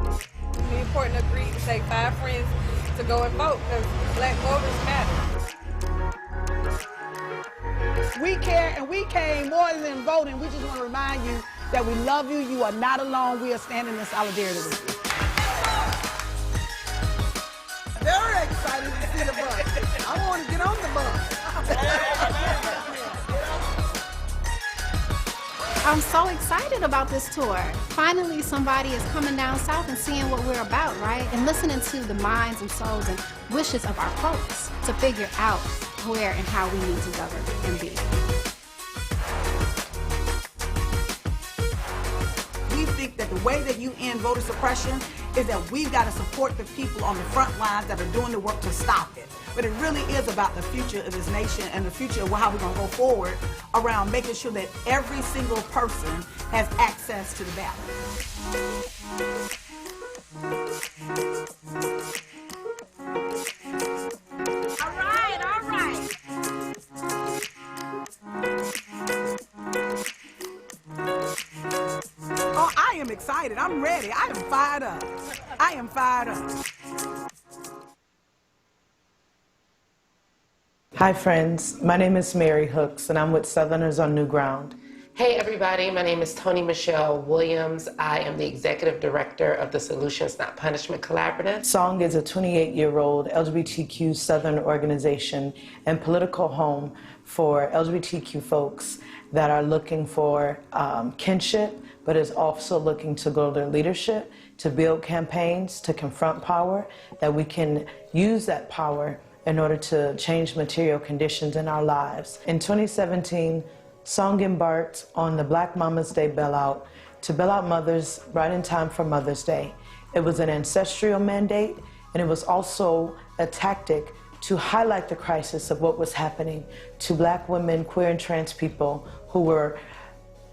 It's important to agree to take 5 friends to go and vote because Black voters matter. We care, and we came more than voting. We just want to remind you that we love you. You are not alone. We are standing in solidarity with you. Very excited to see the bus. I want to get on the bus. I'm so excited about this tour. Finally, somebody is coming down south and seeing what we're about, right? And listening to the minds and souls and wishes of our folks to figure out where and how we need to govern and be. We think that the way that you end voter suppression is that we've got to support the people on the front lines that are doing the work to stop it. But it really is about the future of this nation and the future of how we're going to go forward around making sure that every single person has access to the ballot. All right, all right. Oh, I am excited. I'm ready. I am fired up. I am fired up. Hi friends, my name is Mary Hooks and I'm with Southerners on New Ground. Hey everybody, my name is Toni Michelle Williams. I am the Executive Director of the Solutions Not Punishment Collaborative. SONG is a 28-year-old LGBTQ Southern organization and political home for LGBTQ folks that are looking for kinship, but is also looking to grow their leadership, to build campaigns, to confront power, that we can use that power in order to change material conditions in our lives. In 2017, SONG embarked on the Black Mama's Day bailout to bail out mothers right in time for Mother's Day. It was an ancestral mandate, and it was also a tactic to highlight the crisis of what was happening to Black women, queer and trans people who were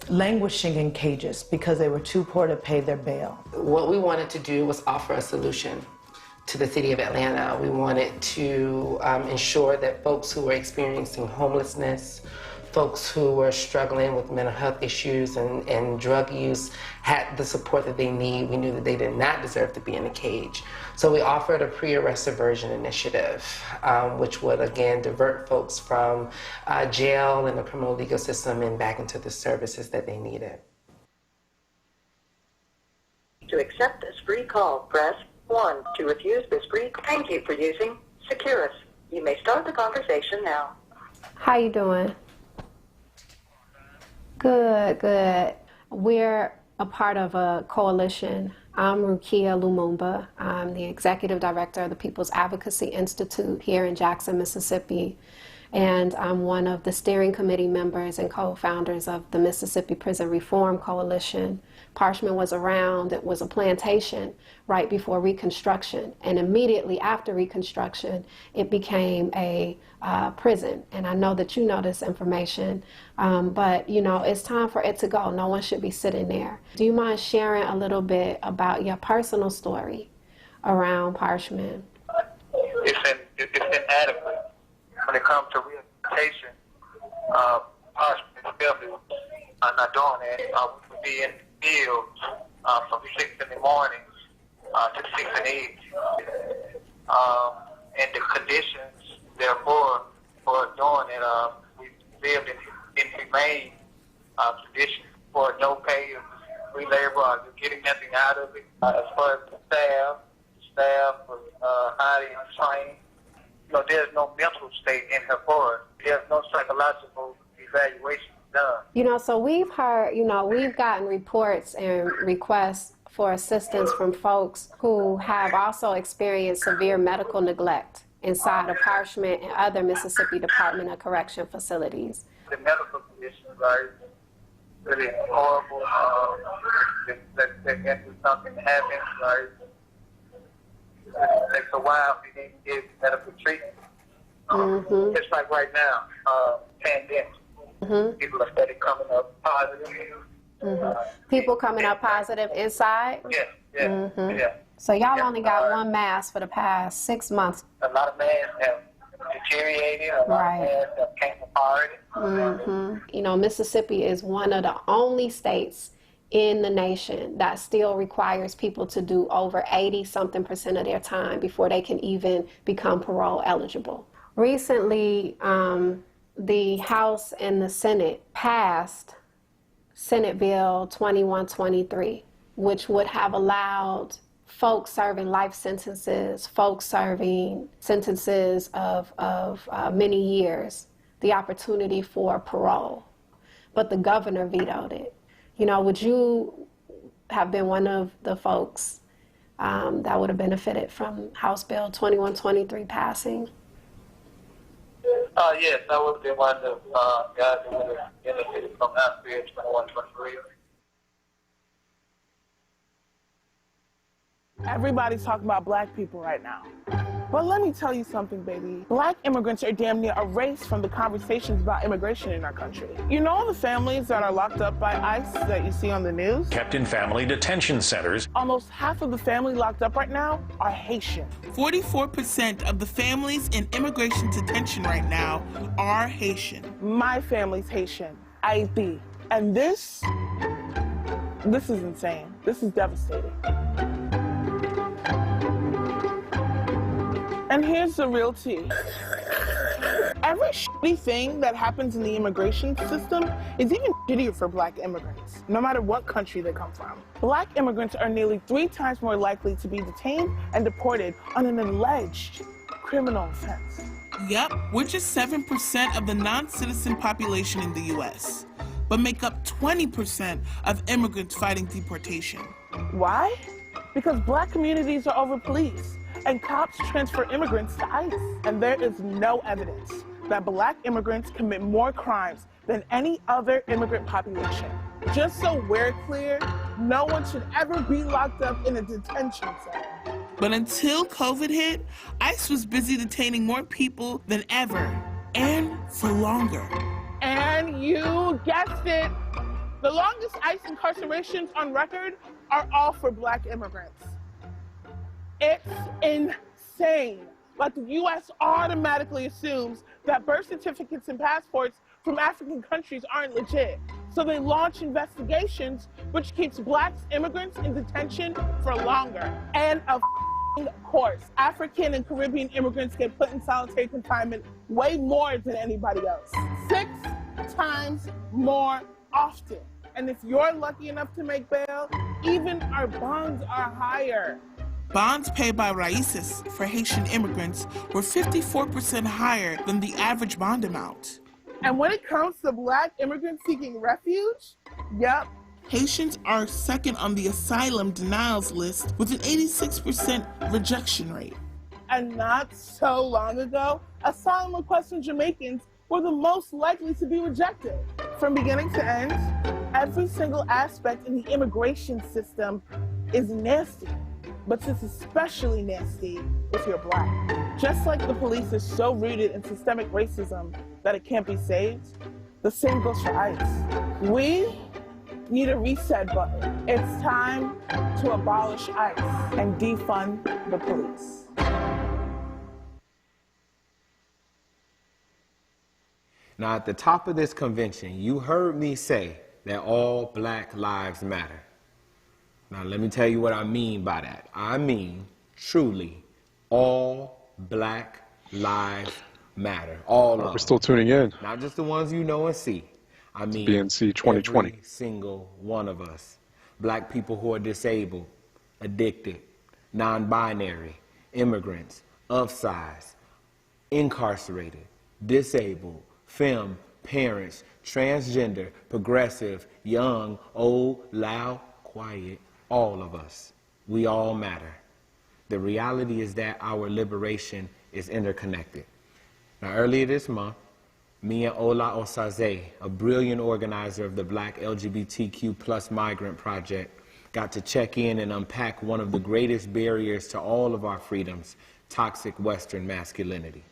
languishing in cages because they were too poor to pay their bail. What we wanted to do was offer a solution to the city of Atlanta. We wanted to ensure that folks who were experiencing homelessness, folks who were struggling with mental health issues and drug use had the support that they need. We knew that they did not deserve to be in a cage. So we offered a pre-arrest diversion initiative, which would again divert folks from jail and the criminal legal system and back into the services that they needed. To accept this free call, press 1. To refuse this free call, thank you for using Securus. You may start the conversation now. How you doing? Good, good. We're a part of a coalition. I'm Rukia Lumumba. I'm the Executive Director of the People's Advocacy Institute here in Jackson, Mississippi. And I'm one of the steering committee members and co-founders of the Mississippi Prison Reform Coalition. Parchman was around. It was a plantation right before Reconstruction. And immediately after Reconstruction, it became a prison. And I know that you know this information, but you know, it's time for it to go. No one should be sitting there. Do you mind sharing a little bit about your personal story around Parchman? It's inadequate when it comes to rehabilitation. Parchman itself is not doing it. We would be in the field from 6 in the morning to 6 in the evening. And the conditions, therefore, for doing it, we lived in humane conditions for no pay. We labor, getting nothing out of it. As far as the staff was highly untrained. You know, there's no mental state in her for us. There's no psychological evaluation done. You know, so we've heard, you know, we've gotten reports and requests for assistance from folks who have also experienced severe medical neglect inside of Parchman and other Mississippi Department of Correction facilities. The medical conditions are really horrible. That something happens, right? It takes a while for you to get medical treatment. It's like right now, pandemic. People are steady coming up positive. People coming up positive inside? Yeah. So y'all only got one mask for the past 6 months. A lot of masks have deteriorated. A lot of masks have came apart. You know, Mississippi is one of the only states in the nation that still requires people to do over 80-something% of their time before they can even become parole eligible. Recently, the House and the Senate passed Senate Bill 2123, which would have allowed folks serving life sentences, folks serving sentences of many years, the opportunity for parole. But the governor vetoed it. You know, would you have been one of the folks that would have benefited from House Bill 2123 passing? Yes, I would have been one of the guys who would have benefited from House Bill 2123. Everybody's talking about black people right now. But let me tell you something, baby. Black immigrants are damn near erased from the conversations about immigration in our country. You know all the families that are locked up by ICE that you see on the news? Kept in family detention centers. Almost half of the family locked up right now are Haitian. 44% of the families in immigration detention right now are Haitian. My family's Haitian, IB. And this is insane. This is devastating. And here's the real tea. Every shitty thing that happens in the immigration system is even shittier for black immigrants, no matter what country they come from. Black immigrants are nearly 3 times more likely to be detained and deported on an alleged criminal offense. Yep, we're just 7% of the non-citizen population in the U.S., but make up 20% of immigrants fighting deportation. Why? Because black communities are over-policed, and cops transfer immigrants to ICE. And there is no evidence that black immigrants commit more crimes than any other immigrant population. Just so we're clear, no one should ever be locked up in a detention center. But until COVID hit, ICE was busy detaining more people than ever, and for longer. And you guessed it, the longest ICE incarcerations on record are all for black immigrants. It's insane. Like the U.S. automatically assumes that birth certificates and passports from African countries aren't legit. So they launch investigations, which keeps black immigrants in detention for longer. And of course, African and Caribbean immigrants get put in solitary confinement way more than anybody else. 6 times more often. And if you're lucky enough to make bail, even our bonds are higher. Bonds paid by Raíces for Haitian immigrants were 54% higher than the average bond amount. And when it comes to black immigrants seeking refuge, yep, Haitians are second on the asylum denials list with an 86% rejection rate. And not so long ago, asylum requests from Jamaicans were the most likely to be rejected. From beginning to end, every single aspect in the immigration system is nasty. But it's especially nasty if you're black. Just like the police is so rooted in systemic racism that it can't be saved, the same goes for ICE. We need a reset button. It's time to abolish ICE and defund the police. Now, at the top of this convention, you heard me say that all black lives matter. Now, let me tell you what I mean by that. I mean, truly, all black lives matter. All of them. We're still tuning in. Not just the ones you know and see. I mean, BNC 2020. every single one of us. Black people who are disabled, addicted, non-binary, immigrants, of size, incarcerated, disabled, femme, parents, transgender, progressive, young, old, loud, quiet, all of us. We all matter. The reality is that our liberation is interconnected. Now, earlier this month, me and Ola Osaze, a brilliant organizer of the Black LGBTQ plus Migrant Project, got to check in and unpack one of the greatest barriers to all of our freedoms, toxic Western masculinity.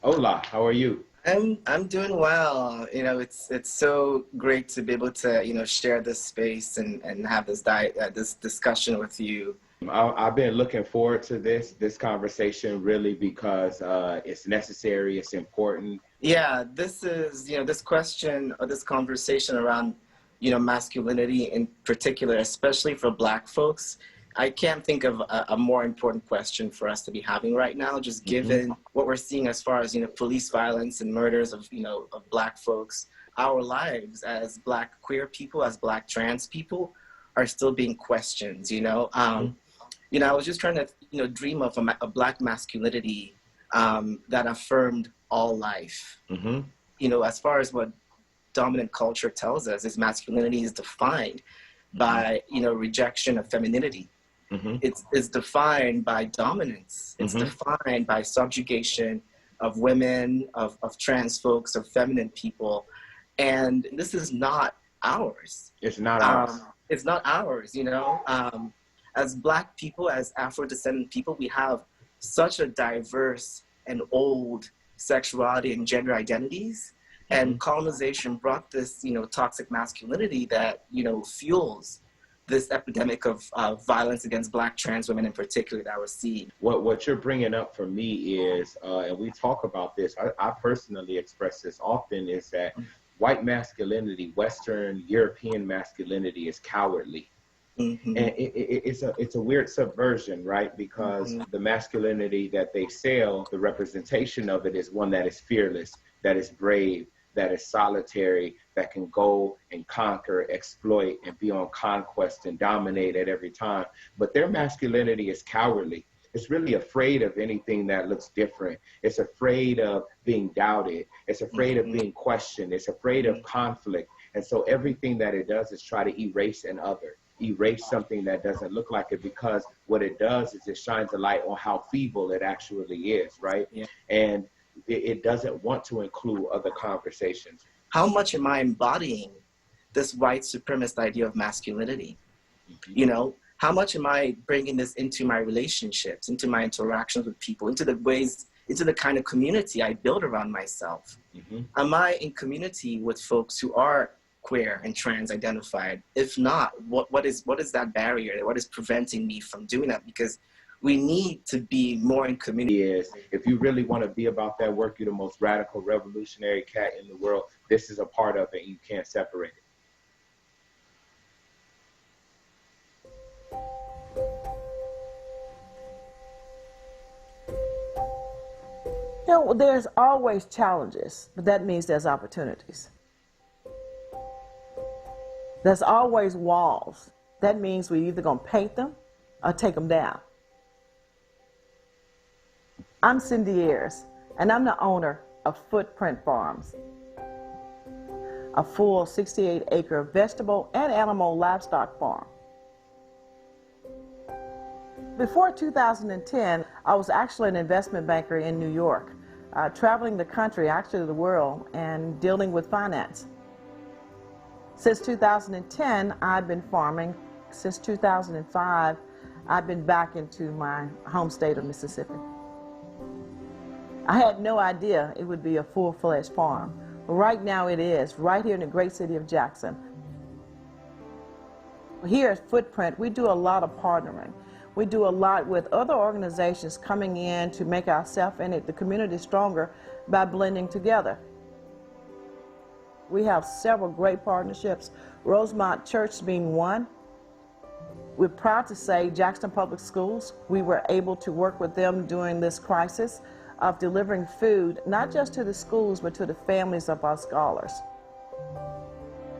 Ola, how are you? I'm doing well. You know, it's so great to be able to, share this space and have this this discussion with you. I've been looking forward to this conversation really because it's necessary, it's important. Yeah, this is, this question or this conversation around, masculinity in particular, especially for Black folks, I can't think of a more important question for us to be having right now, just given what we're seeing as far as, police violence and murders of, of Black folks. Our lives as Black queer people, as Black trans people, are still being questioned, I was just trying to, dream of a Black masculinity that affirmed all life. As far as what dominant culture tells us, is masculinity is defined by, rejection of femininity. It's defined by dominance. It's defined by subjugation of women, of trans folks, of feminine people. And this is not ours. It's not ours. It's not ours, As Black people, as Afro-descendant people, we have such a diverse and old sexuality and gender identities. And colonization brought this, toxic masculinity that, fuels this epidemic of violence against Black trans women in particular that we're seeing. What you're bringing up for me is, and we talk about this, I personally express this often, is that white masculinity, Western European masculinity is cowardly. And it's a weird subversion, right? Because the masculinity that they sell, the representation of it is one that is fearless, that is brave, that is solitary, that can go and conquer, exploit, and be on conquest and dominate at every time. But their masculinity is cowardly. It's really afraid of anything that looks different. It's afraid of being doubted. It's afraid of being questioned. It's afraid of conflict. And so everything that it does is try to erase an other, erase something that doesn't look like it, because what it does is it shines a light on how feeble it actually is, right? And it doesn't want to include other conversations. How much am I embodying this white supremacist idea of masculinity? How much am I bringing this into my relationships, into my interactions with people, into the kind of community I build around myself? Am I in community with folks who are queer and trans identified? If not, what is that barrier? What is preventing me from doing that? Because we need to be more in community. If you really want to be about that work, you're the most radical, revolutionary cat in the world. This is a part of it. You can't separate it. There's always challenges, but that means there's opportunities. There's always walls. That means we're either going to paint them or take them down. I'm Cindy Ayers, and I'm the owner of Footprint Farms, a full 68-acre vegetable and animal livestock farm. Before 2010, I was actually an investment banker in New York, traveling the country, actually the world, and dealing with finance. Since 2010, I've been farming. Since 2005, I've been back into my home state of Mississippi. I had no idea it would be a full-fledged farm. But right now it is, right here in the great city of Jackson. Here at Footprint, we do a lot of partnering. We do a lot with other organizations coming in to make ourselves and the community stronger by blending together. We have several great partnerships, Rosemont Church being one. We're proud to say Jackson Public Schools, we were able to work with them during this crisis of delivering food, not just to the schools, but to the families of our scholars.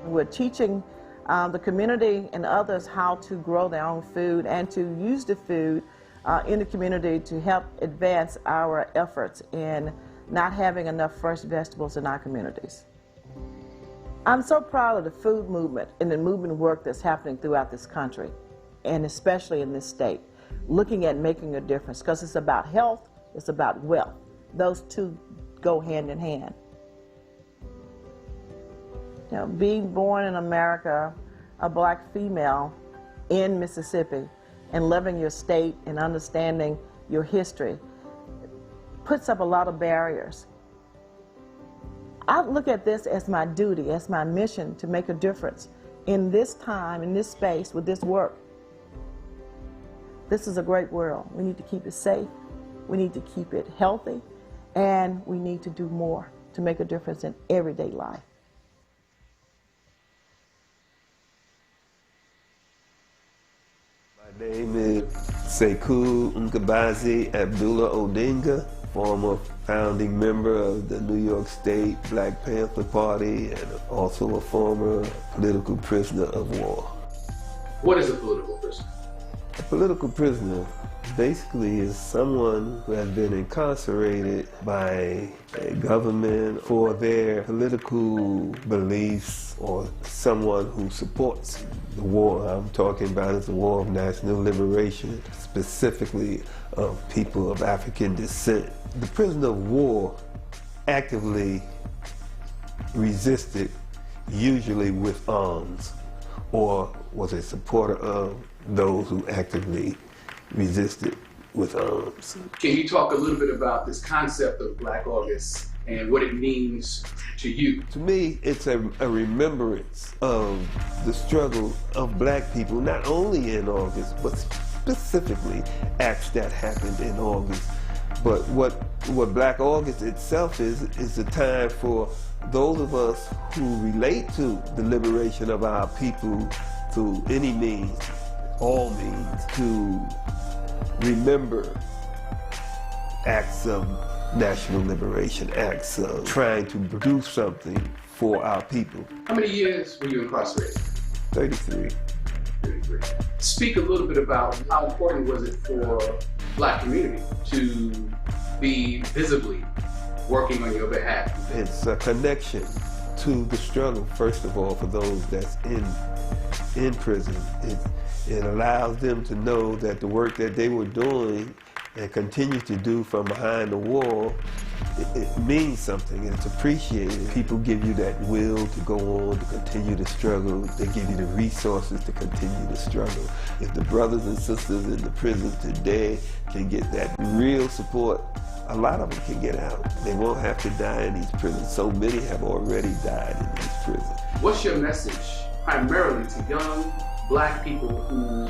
We're teaching the community and others how to grow their own food and to use the food in the community to help advance our efforts in not having enough fresh vegetables in our communities. I'm so proud of the food movement and the movement work that's happening throughout this country, and especially in this state, looking at making a difference, because it's about health, it's about wealth. Those two go hand in hand. Being born in America, a Black female in Mississippi, and loving your state and understanding your history puts up a lot of barriers. I look at this as my duty, as my mission to make a difference in this time, in this space, with this work. This is a great world. We need to keep it safe. We need to keep it healthy, and we need to do more to make a difference in everyday life. My name is Sekou Nkabazi Abdullah Odinga, former founding member of the New York State Black Panther Party and also a former political prisoner of war. What is a political prisoner? A political prisoner basically is someone who has been incarcerated by a government for their political beliefs or someone who supports the war. I'm talking about is the War of National Liberation, specifically of people of African descent. The prisoner of war actively resisted, usually with arms, or was a supporter of those who actively resisted with arms. Can you talk a little bit about this concept of Black August and what it means to you? To me, it's a remembrance of the struggle of Black people, not only in August, but specifically acts that happened in August. But what Black August itself is a time for those of us who relate to the liberation of our people through any means, all means, to remember acts of national liberation, acts of trying to produce something for our people. How many years were you incarcerated? 33. 33. Speak a little bit about how important was it for Black community to be visibly working on your behalf? It's a connection to the struggle, first of all, for those that's in prison. It allows them to know that the work that they were doing and continue to do from behind the wall, it means something and it's appreciated. People give you that will to go on, to continue to struggle. They give you the resources to continue to struggle. If the brothers and sisters in the prisons today can get that real support, a lot of them can get out. They won't have to die in these prisons. So many have already died in these prisons. What's your message primarily to young Black people who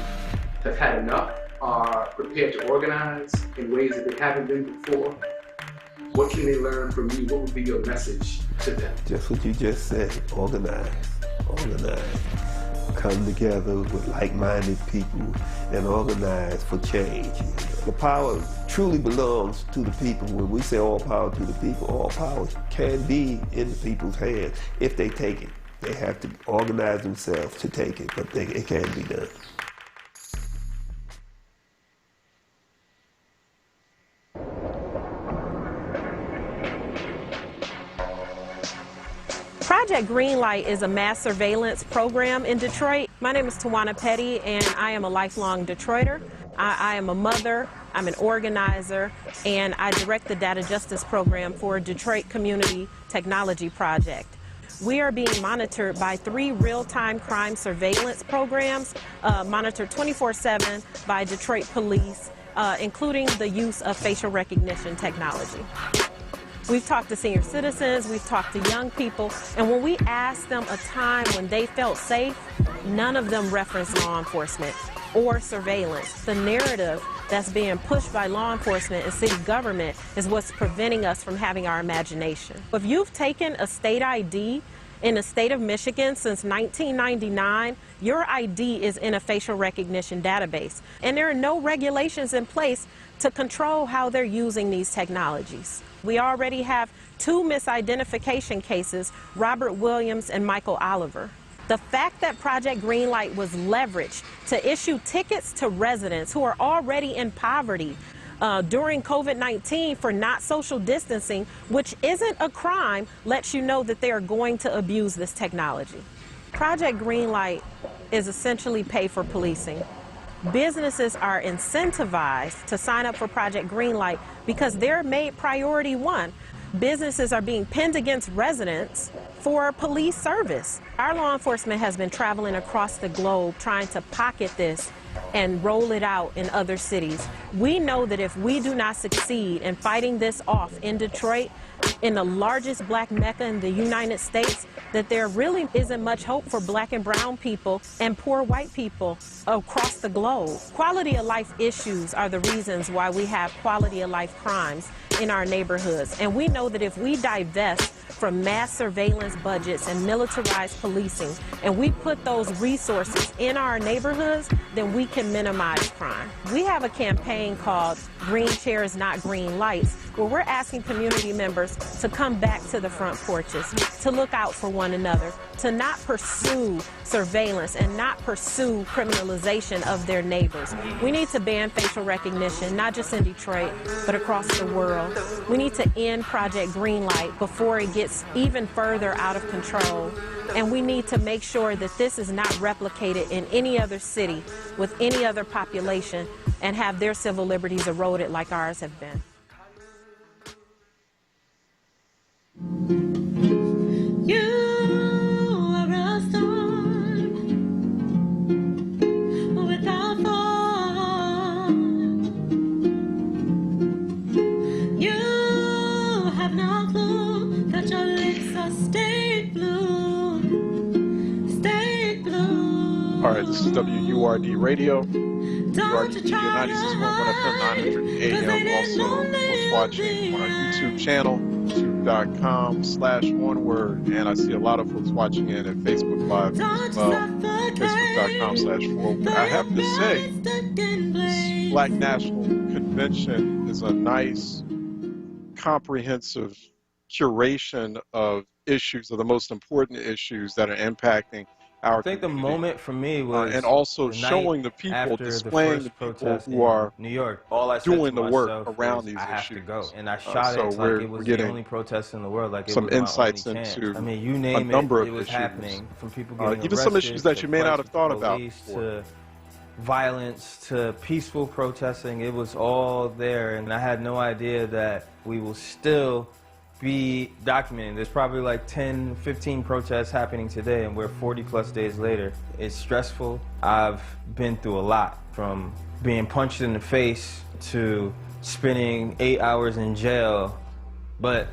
have had enough, are prepared to organize in ways that they haven't been before? What can they learn from you? What would be your message to them? Just what you just said, organize, organize. Come together with like-minded people and organize for change. The power truly belongs to the people. When we say all power to the people, all power can be in the people's hands if they take it. They have to organize themselves to take it, but it can be done. Project Greenlight is a mass surveillance program in Detroit. My name is Tawana Petty, and I am a lifelong Detroiter. I am a mother, I'm an organizer, and I direct the data justice program for Detroit Community Technology Project. We are being monitored by 3 real-time crime surveillance programs, monitored 24/7 by Detroit police, including the use of facial recognition technology. We've talked to senior citizens, we've talked to young people, and when we asked them a time when they felt safe, none of them referenced law enforcement or surveillance. The narrative that's being pushed by law enforcement and city government is what's preventing us from having our imagination. If you've taken a state ID in the state of Michigan since 1999, your ID is in a facial recognition database. And there are no regulations in place to control how they're using these technologies. We already have 2 misidentification cases, Robert Williams and Michael Oliver. The fact that Project Greenlight was leveraged to issue tickets to residents who are already in poverty during COVID-19 for not social distancing, which isn't a crime, lets you know that they are going to abuse this technology. Project Greenlight is essentially pay for policing. Businesses are incentivized to sign up for Project Greenlight because they're made priority 1. Businesses are being pinned against residents for police service. Our law enforcement has been traveling across the globe trying to pocket this and roll it out in other cities. We know that if we do not succeed in fighting this off in Detroit, in the largest Black Mecca in the United States, that there really isn't much hope for Black and brown people and poor white people across the globe. Quality of life issues are the reasons why we have quality of life crimes. in our neighborhoods. And we know that if we divest from mass surveillance budgets and militarized policing, and we put those resources in our neighborhoods, then we can minimize crime. We have a campaign called Green Chairs, Not Green Lights, where we're asking community members to come back to the front porches, to look out for one another, to not pursue surveillance and not pursue criminalization of their neighbors. We need to ban facial recognition, not just in Detroit, but across the world. We need to end Project Greenlight before it gets even further out of control. And we need to make sure that this is not replicated in any other city with any other population and have their civil liberties eroded like ours have been. You are a storm without form. You have no clue that your lips are stay blue, stay blue. All right, this is WURD Radio. WURD TV 96.1 FM, 900 AM. Also, folks watching on our YouTube channel, youtube.com/onWURD. And I see a lot of folks watching it at Facebook Live as well, facebook.com/4word. I have to say, this Black National Convention is a nice, comprehensive curation of issues, of the most important issues that are impacting our I think the moment for me was and also showing the people, displaying the people who are New York. All I said doing to the work myself around was, these I have issues. to go, and I shot So it like it was the only protest in the world, like it some was my insights only chance. into I mean, you name a number it of was issues. happening, from people getting even some issues that you may not have thought about before. To violence, to peaceful protesting. It was all there, and I had no idea that we will still be documenting. There's probably like 10, 15 protests happening today, and we're 40 plus days later. It's stressful. I've been through a lot, from being punched in the face to spending 8 hours in jail, but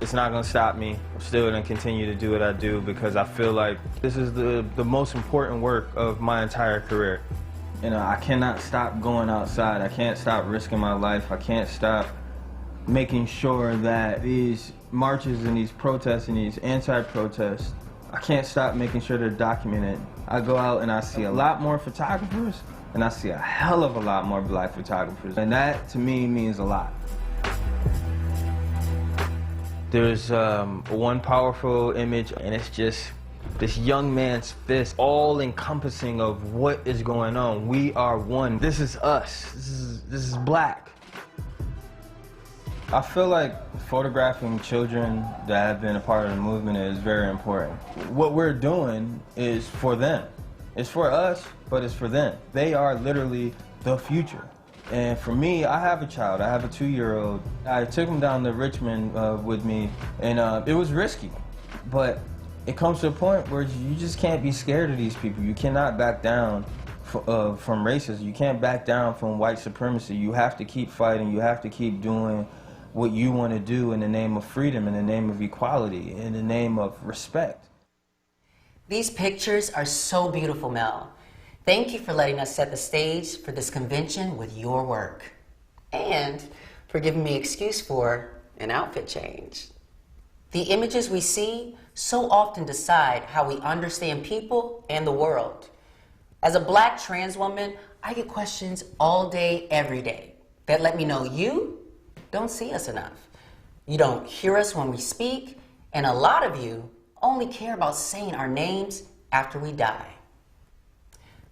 it's not gonna stop me. I'm still gonna continue to do what I do because I feel like this is the most important work of my entire career. You know, I cannot stop going outside. I can't stop risking my life. I can't stop making sure that these marches and these protests and these anti-protests, I can't stop making sure they're documented. I go out and I see a lot more photographers, and I see a hell of a lot more Black photographers, and that to me means a lot. There's one powerful image, and it's just this young man's fist, all encompassing of what is going on. We are one. This is us. This is Black. I feel like photographing children that have been a part of the movement is very important. What we're doing is for them. It's for us, but it's for them. They are literally the future. And for me, I have a child. I have a 2-year-old. I took him down to Richmond with me, and it was risky. But it comes to a point where you just can't be scared of these people. You cannot back down from racism. You can't back down from white supremacy. You have to keep fighting. You have to keep doing what you want to do in the name of freedom, in the name of equality, in the name of respect. These pictures are so beautiful, Mel. Thank you for letting us set the stage for this convention with your work. And for giving me an excuse for an outfit change. The images we see so often decide how we understand people and the world. As a Black trans woman, I get questions all day, every day that let me know you don't see us enough. You don't hear us when we speak, and a lot of you only care about saying our names after we die.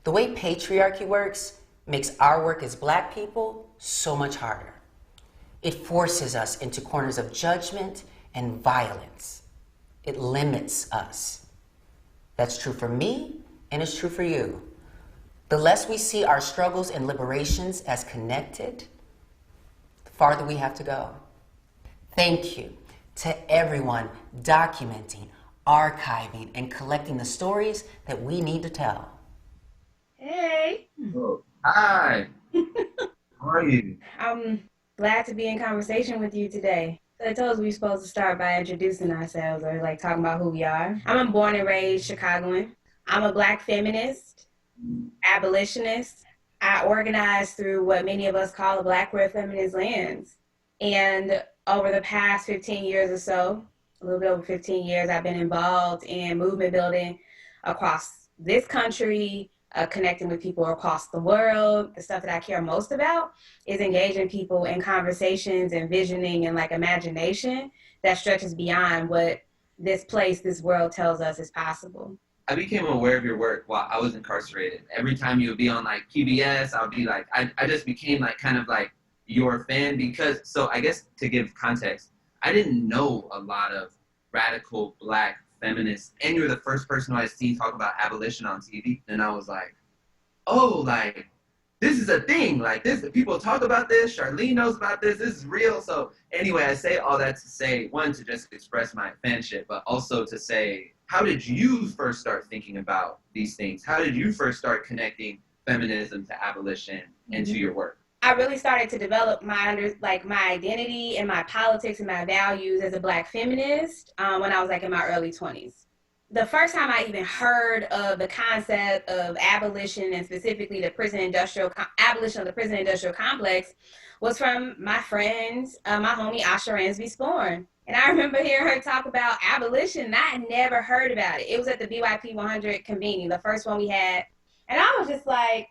The way patriarchy works makes our work as Black people so much harder. It forces us into corners of judgment and violence. It limits us. That's true for me, and it's true for you. The less we see our struggles and liberations as connected, the farther we have to go. Thank you to everyone documenting, archiving, and collecting the stories that we need to tell. Hey. Oh, hi. How are you? I'm glad to be in conversation with you today. So I told us we were supposed to start by introducing ourselves or like talking about who we are. I'm a born and raised Chicagoan. I'm a Black feminist, abolitionist. I organize through what many of us call a Black queer feminist lens. And over the past 15 years or so, a little bit over 15 years, I've been involved in movement building across this country, connecting with people across the world. The stuff that I care most about is engaging people in conversations and visioning and like imagination that stretches beyond what this place, this world tells us is possible. I became aware of your work while I was incarcerated. Every time you would be on like PBS, I would be like, I just became like kind of like your fan because, so I guess to give context, I didn't know a lot of radical Black feminists, and you're the first person who I've seen talk about abolition on TV. And I was like, oh, like, this is a thing. Like, this, people talk about this. Charlene knows about this. This is real. So anyway, I say all that to say, one, to just express my fanship, but also to say, how did you first start thinking about these things? How did you first start connecting feminism to abolition and to your work? I really started to develop my identity and my politics and my values as a Black feminist when I was like in my early 20s. The first time I even heard of the concept of abolition and specifically the abolition of the prison industrial complex was from my friend, my homie Asha Ransby Sporn. And I remember hearing her talk about abolition, and I had never heard about it. It was at the BYP 100 convening, the first one we had. And I was just like,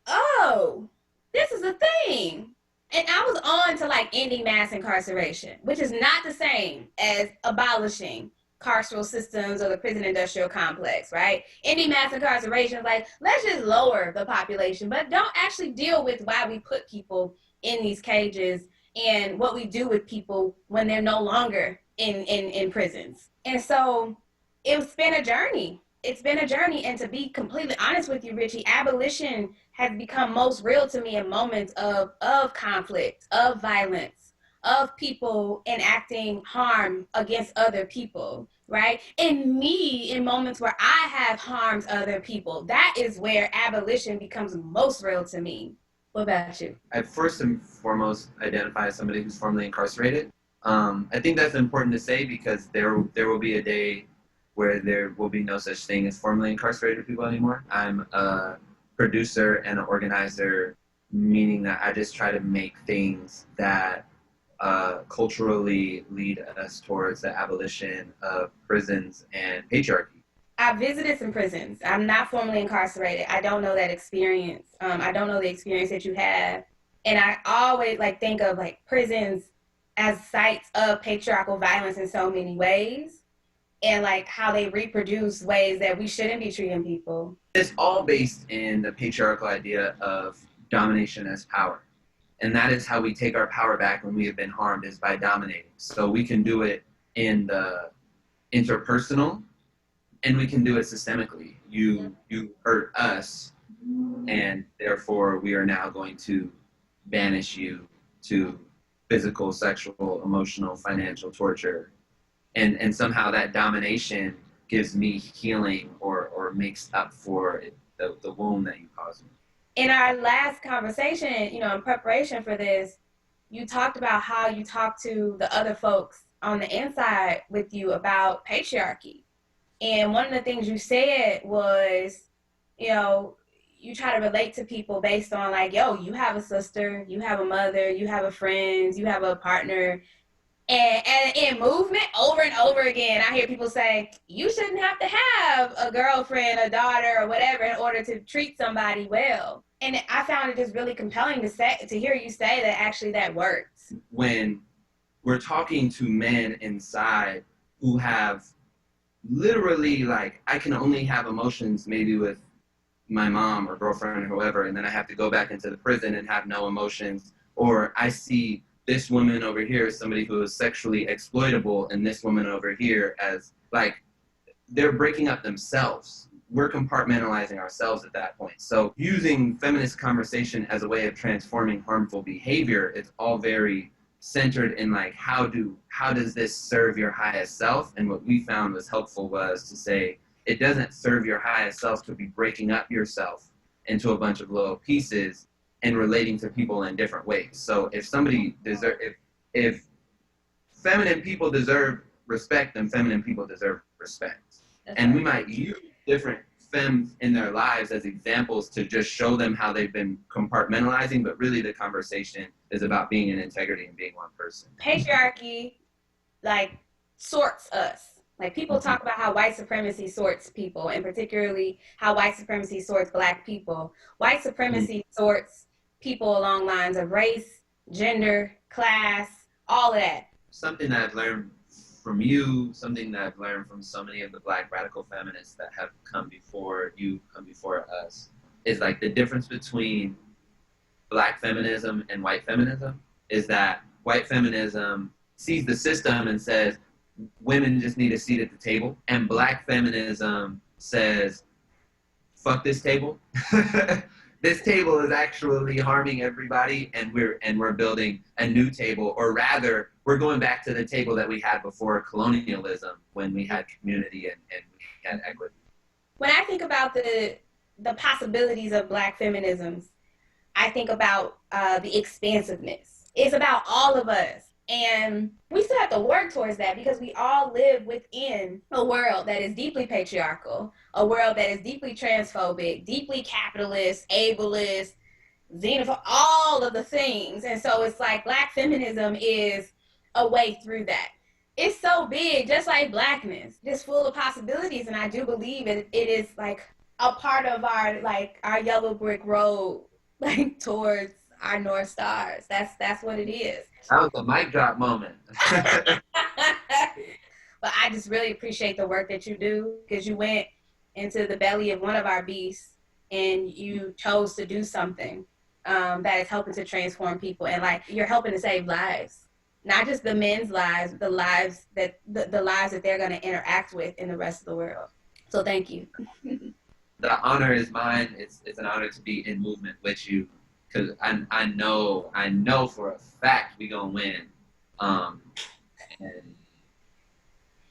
oh, this is a thing. And I was on to like ending mass incarceration, which is not the same as abolishing carceral systems or the prison industrial complex, right? Ending mass incarceration is like, let's just lower the population, but don't actually deal with why we put people in these cages and what we do with people when they're no longer in prisons. And so it's been a journey. It's been a journey. And to be completely honest with you, Richie, abolition has become most real to me in moments of conflict, of violence, of people enacting harm against other people, right? And me in moments where I have harmed other people. That is where abolition becomes most real to me. What about you? I first and foremost identify as somebody who's formerly incarcerated. I think that's important to say because there will be a day where there will be no such thing as formerly incarcerated people anymore. I'm a producer and an organizer, meaning that I just try to make things that culturally lead us towards the abolition of prisons and patriarchy. I visited some prisons. I'm not formally incarcerated. I don't know that experience. I don't know the experience that you have. And I always think of prisons as sites of patriarchal violence in so many ways, and how they reproduce ways that we shouldn't be treating people. It's all based in the patriarchal idea of domination as power. And that is how we take our power back when we have been harmed, is by dominating. So we can do it in the interpersonal, and we can do it systemically. You hurt us, and therefore we are now going to banish you to physical, sexual, emotional, financial torture. And somehow that domination gives me healing or makes up for the wound that you caused me. In our last conversation, in preparation for this, you talked about how you talked to the other folks on the inside with you about patriarchy. And one of the things you said was, you try to relate to people based on you have a sister, you have a mother, you have a friend, you have a partner. And in movement, over and over again, I hear people say, you shouldn't have to have a girlfriend, a daughter, or whatever in order to treat somebody well. And I found it just really compelling to hear you say that actually that works. When we're talking to men inside who have literally I can only have emotions maybe with my mom or girlfriend or whoever, and then I have to go back into the prison and have no emotions. Or I see this woman over here as somebody who is sexually exploitable, and this woman over here as they're breaking up themselves. We're compartmentalizing ourselves at that point. So using feminist conversation as a way of transforming harmful behavior, it's all very centered in how does this serve your highest self? And what we found was helpful was to say, it doesn't serve your highest self to be breaking up yourself into a bunch of little pieces and relating to people in different ways. So if feminine people deserve respect, then feminine people deserve respect. And we might use different femmes in their lives as examples to just show them how they've been compartmentalizing, but really the conversation is about being in integrity and being one person. Patriarchy, like, sorts us. Like, people talk about how white supremacy sorts people, and particularly how white supremacy sorts Black people. White supremacy sorts people along lines of race, gender, class, all of that. Something that I've learned from you, something that I've learned from so many of the Black radical feminists that have come before you, come before us, is like the difference between Black feminism and white feminism is that white feminism sees the system and says, women just need a seat at the table. And Black feminism says, fuck this table. This table is actually harming everybody, and we're building a new table, or rather, we're going back to the table that we had before colonialism, when we had community and we had equity. When I think about the possibilities of Black feminisms, I think about the expansiveness. It's about all of us. And we still have to work towards that, because we all live within a world that is deeply patriarchal, a world that is deeply transphobic, deeply capitalist, ableist, xenophobic, all of the things. And so it's like Black feminism is a way through that. It's so big, just like Blackness, just full of possibilities. And I do believe it is like a part of our yellow brick road, like towards our North Stars. That's what it is. That was a mic drop moment. But I just really appreciate the work that you do, because you went into the belly of one of our beasts and you chose to do something that is helping to transform people. And like, you're helping to save lives, not just the men's lives, the lives that they're going to interact with in the rest of the world. So thank you. The honor is mine. It's an honor to be in movement with you, because I know for a fact we gonna win. And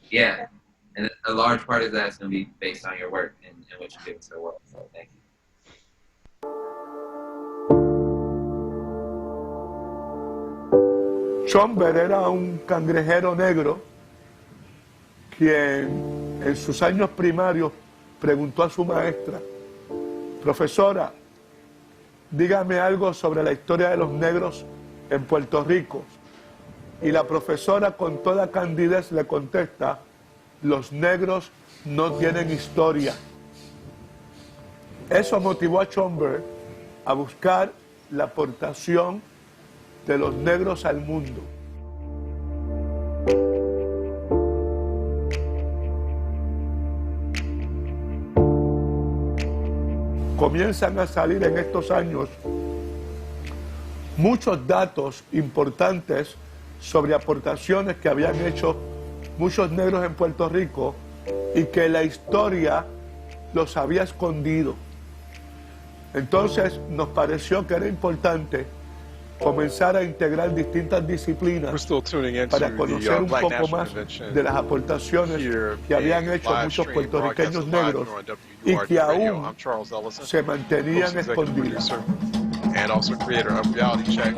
yeah, and a large part of that is gonna be based on your work and what you give to the world. So thank you. Chomber era un cangrejero negro quien en sus años primarios preguntó a su maestra: profesora, dígame algo sobre la historia de los negros en Puerto Rico. Y la profesora con toda candidez le contesta: los negros no tienen historia. Eso motivó a Chomber a buscar la aportación de los negros al mundo. Comienzan a salir en estos años muchos datos importantes sobre aportaciones que habían hecho muchos negros en Puerto Rico y que la historia los había escondido. Entonces nos pareció que era importante comenzar a integrar distintas disciplinas para conocer un poco más de las aportaciones que habían hecho muchos puertorriqueños negros y que aún se mantenían escondidas. And also creator of Reality Check.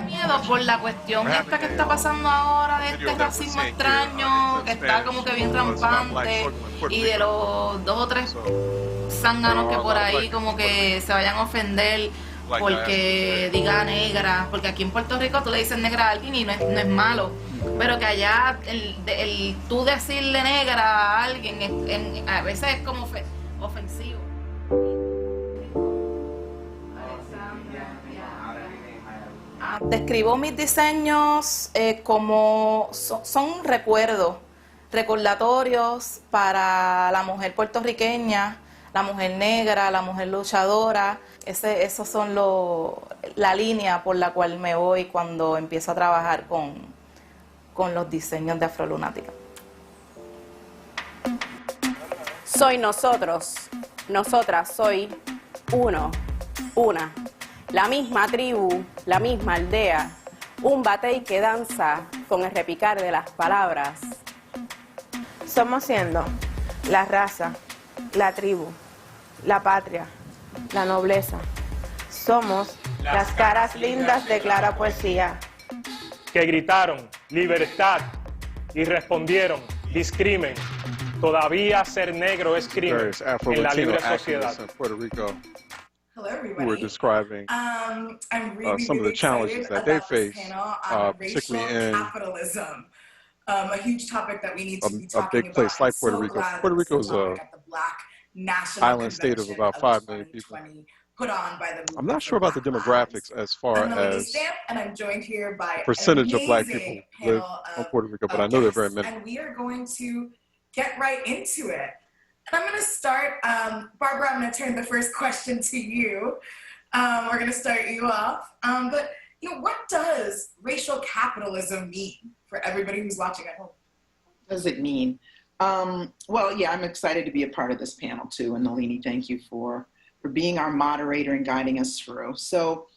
Miedo por la cuestión esta que está pasando ahora, de este racismo extraño que está como que bien rampante, y de los 2 o 3 zánganos que por ahí como que se vayan a ofender porque diga negra, porque aquí en Puerto Rico tú le dices negra a alguien y no es malo, pero que allá el tú decirle negra a alguien a veces es como ofensivo. Describo mis diseños como son recordatorios para la mujer puertorriqueña, la mujer negra, la mujer luchadora. Esos son la línea por la cual me voy cuando empiezo a trabajar con los diseños de Afrolunática. Soy nosotros, nosotras, soy uno, una. La misma tribu, la misma aldea, un batey que danza con el repicar de las palabras. Somos siendo la raza, la tribu, la patria, la nobleza. Somos las caras lindas de clara poesía. Que gritaron libertad y respondieron discrimen. Todavía ser negro es crimen en la libre sociedad. Puerto Rico. Hello, Who were everybody. describing I'm really, some of the really challenges excited that they about this face, panel on particularly racial in capitalism, a huge topic that we need to be a talking big place about. like I'm Puerto so Rico. glad Puerto that this Rico is is a a topic at the Black National island state of Convention about 5 million people. 2020, put on by the I'm Movement not for sure about the Black Lives. demographics as far I'm Nalini as Stamp, and I'm joined here by the an percentage of black amazing people panel live on Puerto Rico, but I of know they're very guests, many. and we are going to get right into it. And I'm going to start, Barbara, I'm going to turn the first question to you. We're going to start you off. But, you know, what does racial capitalism mean for everybody who's watching at home? What does it mean? Well, yeah, I'm excited to be a part of this panel too. And Nalini, thank you for being our moderator and guiding us through. So,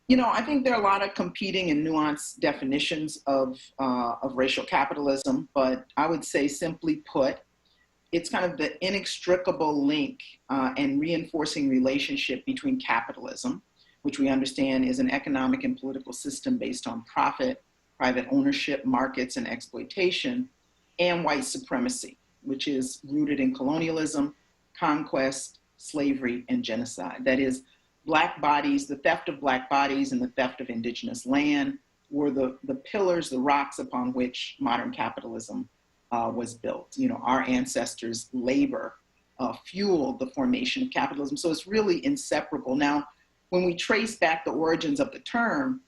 you know, I think there are a lot of competing and nuanced definitions of racial capitalism, but I would say simply put, it's kind of the inextricable link and reinforcing relationship between capitalism, which we understand is an economic and political system based on profit, private ownership, markets, and exploitation, and white supremacy, which is rooted in colonialism, conquest, slavery, and genocide. That is, Black bodies, the theft of Black bodies and the theft of indigenous land were the pillars, the rocks upon which modern capitalism was built. You know, our ancestors' labor fueled the formation of capitalism. So it's really inseparable. Now, when we trace back the origins of the term,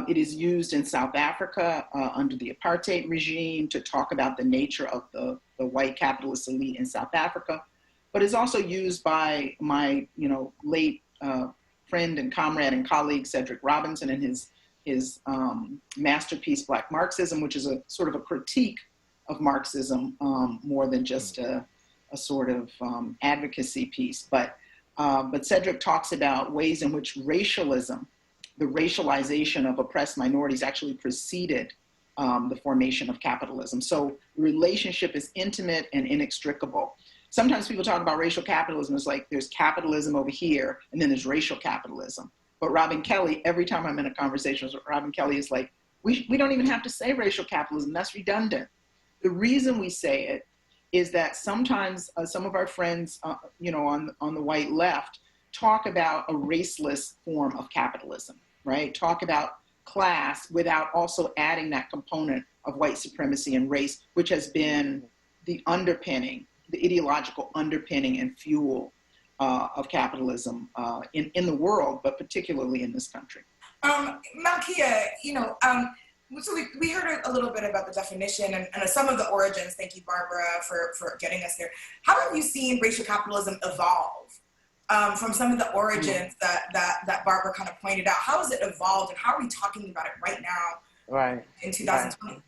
it is used in South Africa under the apartheid regime to talk about the nature of the white capitalist elite in South Africa, but is also used by my, you know, late friend and comrade and colleague Cedric Robinson in his masterpiece, Black Marxism, which is a sort of a critique of Marxism more than just a sort of advocacy piece. But Cedric talks about ways in which racialism, the racialization of oppressed minorities, actually preceded the formation of capitalism. So the relationship is intimate and inextricable. Sometimes people talk about racial capitalism as like there's capitalism over here and then there's racial capitalism. But Robin Kelly, every time I'm in a conversation with Robin Kelly, is like, we don't even have to say racial capitalism, that's redundant. The reason we say it is that sometimes some of our friends, you know, on the white left talk about a raceless form of capitalism, right? Talk about class without also adding that component of white supremacy and race, which has been the underpinning, the ideological underpinning and fuel of capitalism in the world, but particularly in this country. Malkia, you know, so we heard a little bit about the definition and some of the origins. Thank you, Barbara, for getting us there. How have you seen racial capitalism evolve from some of the origins that Barbara kind of pointed out? How has it evolved, and how are we talking about it right now in 2020? Right.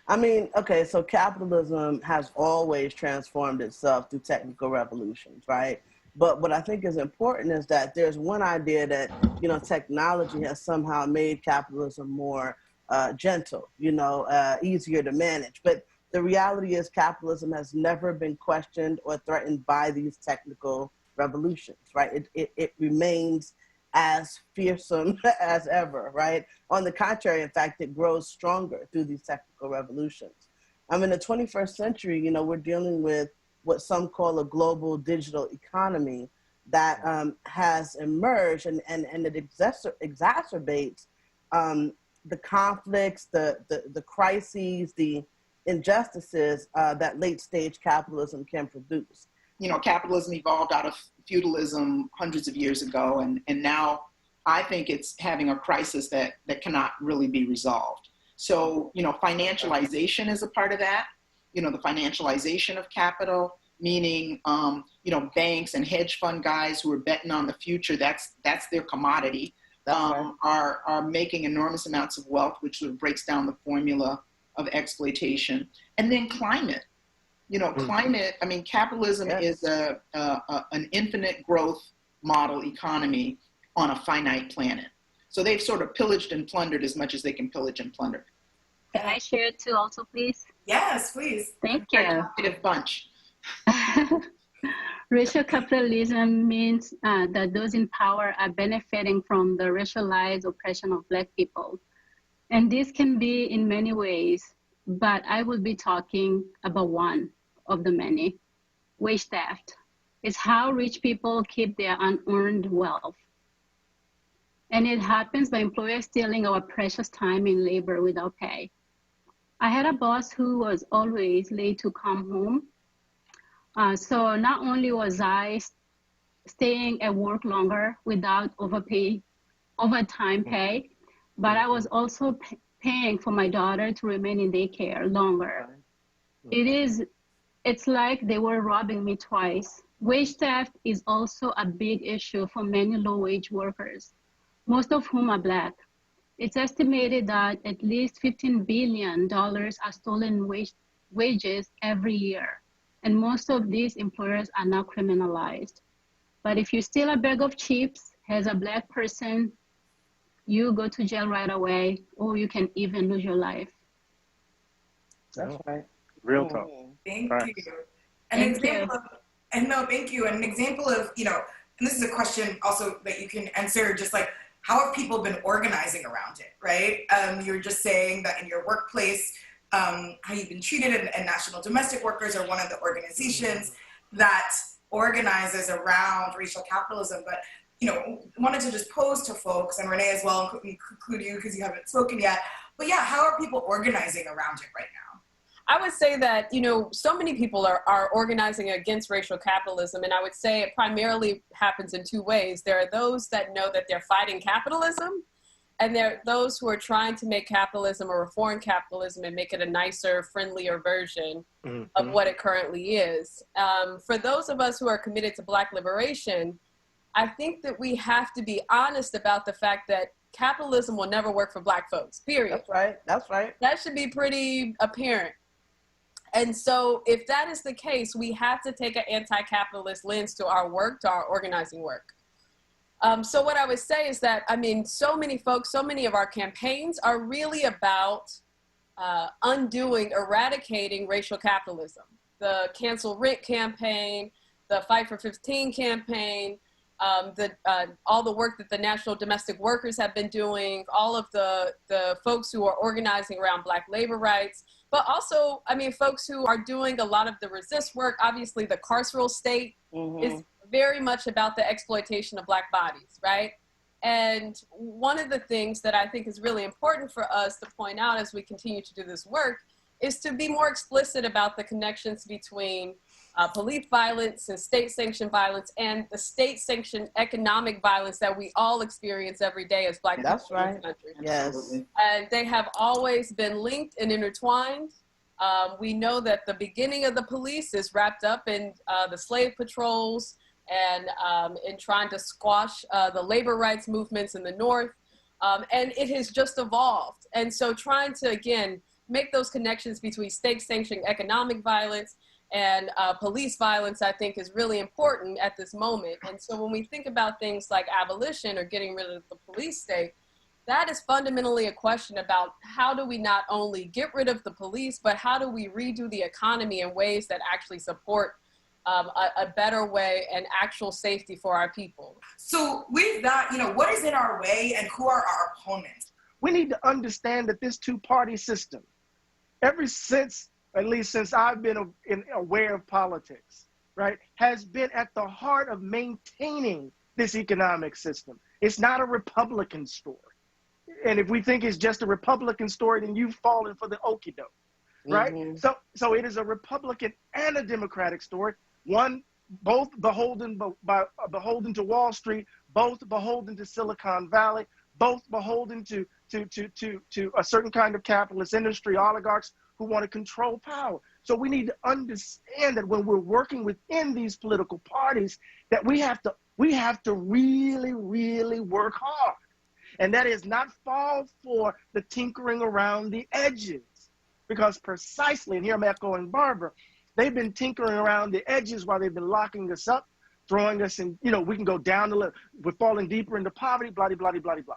I mean, okay, so capitalism has always transformed itself through technical revolutions, right? But what I think is important is that there's one idea that, you know, technology has somehow made capitalism more gentle, you know, easier to manage. But the reality is capitalism has never been questioned or threatened by these technical revolutions, right? It remains as fearsome as ever, right? On the contrary, in fact, it grows stronger through these technical revolutions. In the 21st century, you know, we're dealing with what some call a global digital economy that has emerged and it exacerbates the conflicts, the crises, the injustices that late stage capitalism can produce. You know, capitalism evolved out of feudalism hundreds of years ago, and now I think it's having a crisis that cannot really be resolved. So, you know, financialization is a part of that. You know, the financialization of capital, meaning, you know, banks and hedge fund guys who are betting on the future, that's their commodity, are making enormous amounts of wealth, which sort of breaks down the formula of exploitation. And then climate. You know, climate, I mean, capitalism is an infinite growth model economy on a finite planet. So they've sort of pillaged and plundered as much as they can pillage and plunder. Can I share it too also, please? Yes, please. Thank you. Talkative bunch. Racial capitalism means that those in power are benefiting from the racialized oppression of Black people. And this can be in many ways, but I will be talking about one of the many. Wage theft is how rich people keep their unearned wealth. And it happens by employers stealing our precious time in labor without pay. I had a boss who was always late to come home. So not only was I staying at work longer without overtime pay, but I was also paying for my daughter to remain in daycare longer. It's like they were robbing me twice. Wage theft is also a big issue for many low-wage workers, most of whom are Black. It's estimated that at least $15 billion are stolen wages every year, and most of these employers are now criminalized. But if you steal a bag of chips as a Black person, you go to jail right away, or you can even lose your life. That's right. Real talk. Thank Right. you. An example of, you know, and this is a question also that you can answer, just like, how have people been organizing around it, right? You're just saying that in your workplace, how you've been treated, and National Domestic Workers are one of the organizations that organizes around racial capitalism. But, you know, wanted to just pose to folks, and Renee as well, include you because you haven't spoken yet. But yeah, how are people organizing around it right now? I would say that, you know, so many people are organizing against racial capitalism, and I would say it primarily happens in two ways. There are those that know that they're fighting capitalism, and there are those who are trying to make capitalism or reform capitalism and make it a nicer, friendlier version of what it currently is. For those of us who are committed to Black liberation, I think that we have to be honest about the fact that capitalism will never work for Black folks, period. That's right. That's right. That should be pretty apparent. And so if that is the case, we have to take an anti-capitalist lens to our work, to our organizing work. So what I would say is that, I mean, so many folks, so many of our campaigns are really about eradicating racial capitalism. The Cancel Rent campaign, the Fight for 15 campaign, all the work that the National Domestic Workers have been doing, all of the folks who are organizing around Black labor rights, but also, I mean, folks who are doing a lot of the resist work. Obviously, the carceral state is very much about the exploitation of Black bodies, right? And one of the things that I think is really important for us to point out as we continue to do this work is to be more explicit about the connections between police violence and state-sanctioned violence and the state-sanctioned economic violence that we all experience every day as Black people in this country. Yes. And they have always been linked and intertwined. We know that the beginning of the police is wrapped up in the slave patrols and in trying to squash the labor rights movements in the North. And it has just evolved. And so trying to, again, make those connections between state-sanctioned economic violence and police violence, I think, is really important at this moment. And so when we think about things like abolition or getting rid of the police state, that is fundamentally a question about how do we not only get rid of the police, but how do we redo the economy in ways that actually support a better way and actual safety for our people. So with that, you know, what is in our way and who are our opponents? We need to understand that this two-party system, ever since, at least since I've been aware of politics, right, has been at the heart of maintaining this economic system. It's not a Republican story. And if we think it's just a Republican story, then you've fallen for the okie doke, right? So it is a Republican and a Democratic story. One, both beholden to Wall Street, both beholden to Silicon Valley, both beholden to a certain kind of capitalist industry, oligarchs who want to control power. So we need to understand that when we're working within these political parties, that we have to really, really work hard. And that is not fall for the tinkering around the edges. Because precisely, and here I'm echoing Barbara, they've been tinkering around the edges while they've been locking us up, throwing us in, you know, we can go down the list. We're falling deeper into poverty, blah, blah, blah, blah, blah.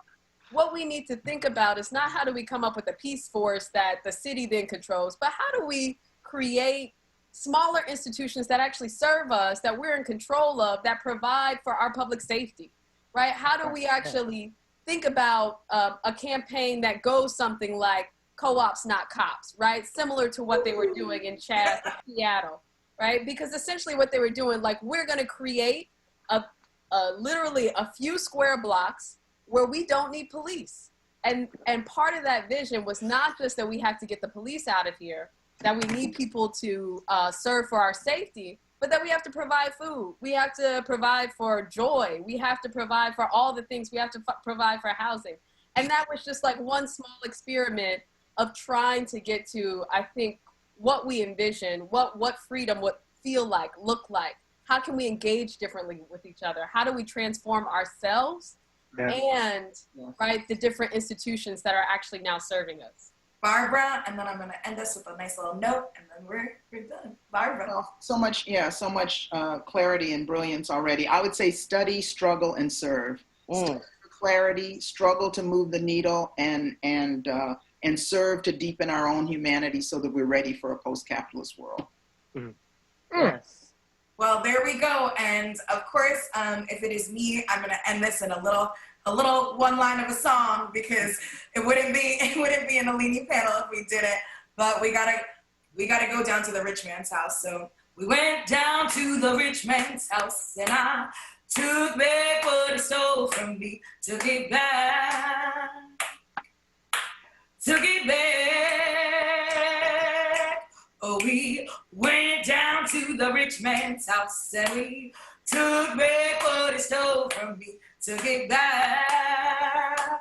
What we need to think about is not how do we come up with a peace force that the city then controls, but how do we create smaller institutions that actually serve us, that we're in control of, that provide for our public safety, right? How do we actually think about a campaign that goes something like co-ops, not cops, right? Similar to what they were doing in Seattle, right? Because essentially what they were doing, like, we're going to create literally a few square blocks where we don't need police. And part of that vision was not just that we have to get the police out of here, that we need people to serve for our safety, but that we have to provide food. We have to provide for joy. We have to provide for all the things. We have to provide for housing. And that was just like one small experiment of trying to get to, I think, what we envision, what freedom would feel like, look like. How can we engage differently with each other? How do we transform ourselves and right, the different institutions that are actually now serving us? Barbara, and then I'm going to end us with a nice little note, and then we're done. Barbara. Well, so much clarity and brilliance already. I would say study, struggle, and serve. Study for clarity, struggle to move the needle, and serve to deepen our own humanity so that we're ready for a post-capitalist world. Yes. Well, there we go. And of course, if it is me, I'm going to end this in a little one line of a song, because it wouldn't be an Alini panel if we did it. But we gotta go down to the rich man's house. So we went down to the rich man's house, and I took back what he stole from me. Took it back. Oh, we went down to the rich man's house, and we took back what he stole from me. Took it back.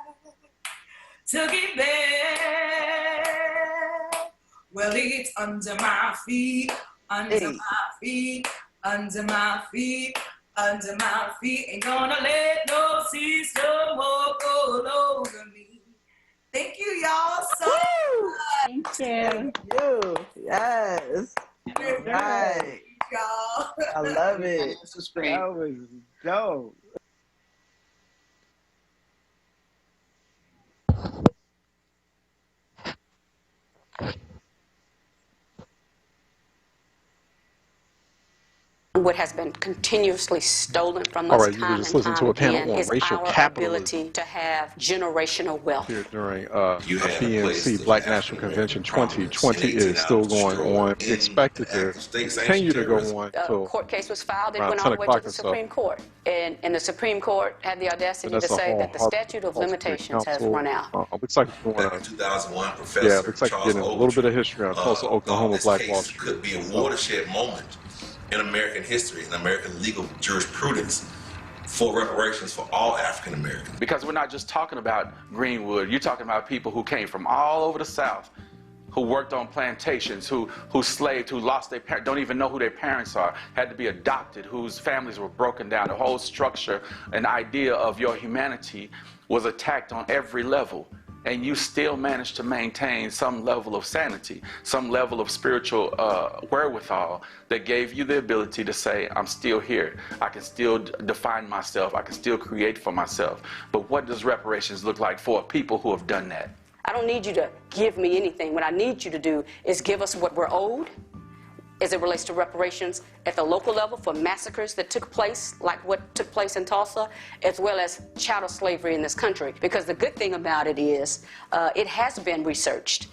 Well, it's under my feet, under my feet. Ain't gonna let no system walk all over me. Thank you, y'all, so much. Thank you. Yes. Right. Y'all. I love it. This was great. That was dope. What has been continuously stolen from us you were just listening to a panel on racial capitalism. Ability to have generational wealth. Here during PNC Black National Convention 2020 is still going on. Expected to continue to go on until court case was filed. It around went 10 all the way to the Supreme Court. And the Supreme Court had the audacity to say that the statute of limitations has run out. Looks like it's going on. 2001, Professor Looks like Charles getting a little bit of history on Tulsa, Oklahoma, Black Wall Street. Could be a watershed moment in American history, in American legal jurisprudence, for reparations for all African Americans. Because we're not just talking about Greenwood, you're talking about people who came from all over the South, who worked on plantations, who slaved, who lost their parents, don't even know who their parents are, had to be adopted, whose families were broken down. The whole structure and idea of your humanity was attacked on every level. And you still managed to maintain some level of sanity, some level of spiritual wherewithal that gave you the ability to say, I'm still here. I can still define myself. I can still create for myself. But what does reparations look like for people who have done that? I don't need you to give me anything. What I need you to do is give us what we're owed as it relates to reparations at the local level for massacres that took place, like what took place in Tulsa, as well as chattel slavery in this country. Because the good thing about it is it has been researched.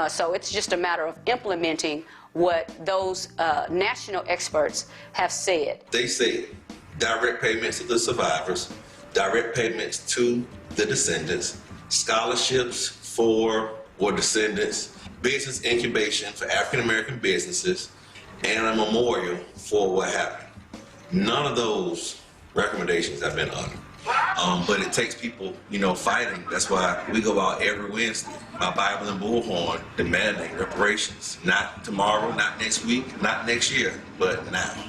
So it's just a matter of implementing what those national experts have said. They say direct payments to the survivors, direct payments to the descendants, scholarships for descendants, business incubation for African American businesses, and a memorial for what happened. None of those recommendations have been honored. But it takes people, fighting. That's why we go out every Wednesday, my Bible and bullhorn, demanding reparations. Not tomorrow, not next week, not next year, but now.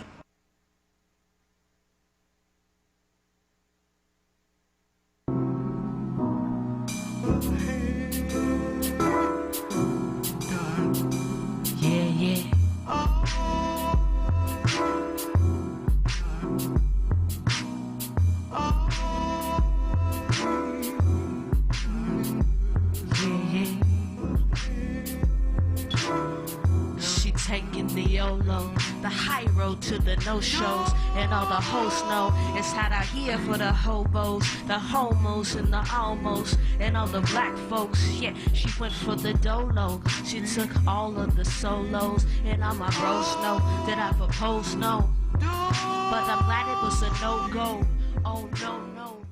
Taking the YOLO, the high road to the no-shows, and all the hosts know it's hot out here for the hobos, the homos, and the almost, and all the black folks. Yeah, she went for the dolo. She took all of the solos, and all my bros know that I propose no. But I'm glad it was a no-go. Oh, no, no.